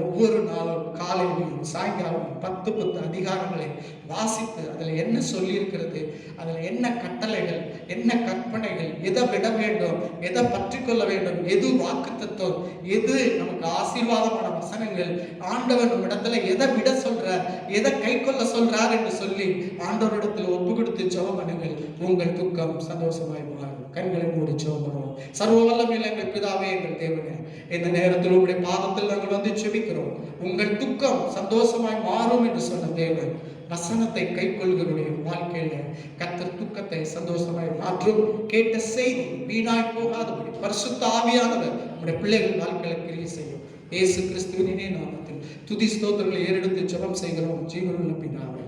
ஒவ்வொரு நாளும் காலையிலும் சாயங்காலம் 10 அதிகாரங்களை வாசித்து அதில் என்ன சொல்லி இருக்கிறது, அதில் என்ன கட்டளைகள், என்ன கற்பனைகள், எதை விட வேண்டும், எதை பற்றி கொள்ள வேண்டும், எது வாக்குத்தத்தம், எது நமக்கு ஆசீர்வாதமான வசனங்கள், ஆண்டவர் நம்ம இடத்துல எதை விட சொல்றார், எதை கை கொள்ள சொல்றார் என்று சொல்லி ஆண்டவரிடத்தில் ஒப்பு கொடுத்து ஜெபம் பண்ணுங்கள். உங்கள் துக்கம் சந்தோஷமாய் மாறும். கண்களை மூடி ஜெபிக்கிறோம். சர்வ வல்லமையுள்ள எங்கள் பிதாவே, எங்கள் தேவனே, இந்த நேரத்தில் உங்களுடைய பாதத்தில் நாங்கள் வந்து ஜெபிக்கிறோம். உங்கள் துக்கம் சந்தோஷமாய் மாறும் என்று சொன்ன தேவன் வசனத்தை கைக்கொள்களுடைய வாழ்க்கையில கர்த்தர் துக்கத்தை சந்தோஷமாய் மாற்றும். கேட்ட செய்தி வீணாய் போகாதபடி பரிசுத்த ஆவியானவர் நம்முடைய பிள்ளைகள் வாழ்க்கையில கிரியை செய்யும். இயேசு கிறிஸ்துவின் நாமத்தில் துதி ஸ்தோத்திரங்களை ஏறெடுத்து ஜெபம் செய்கிறோம் ஜீவனுள்ள பிதாவே,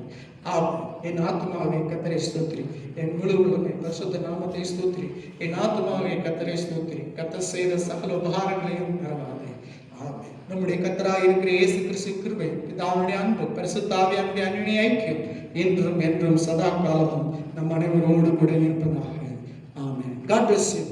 ஆமென். என் ஆத்துமாவே கர்த்தரை ஸ்தோத்திரி, என் முழு உள்ளமே பரிசுத்த நாமத்தை ஸ்தோத்திரி. என் ஆத்துமாவே கர்த்தரை ஸ்தோத்திரி, கர்த்தர் செய்த சகல உபகாரங்களையும் மறவாதே. ஆமென். நம்முடைய கர்த்தராய் இருக்கிற இயேசு கிறிஸ்து கிருபை, பிதாவுடைய அன்பு, பரிசுத்த ஆவியானுடைய அன்பின் ஐக்கியம் என்றும் என்றும் சதா காலமும் நம் அனைவரோடு கூட இருப்பதாக. ஆமென். God bless you.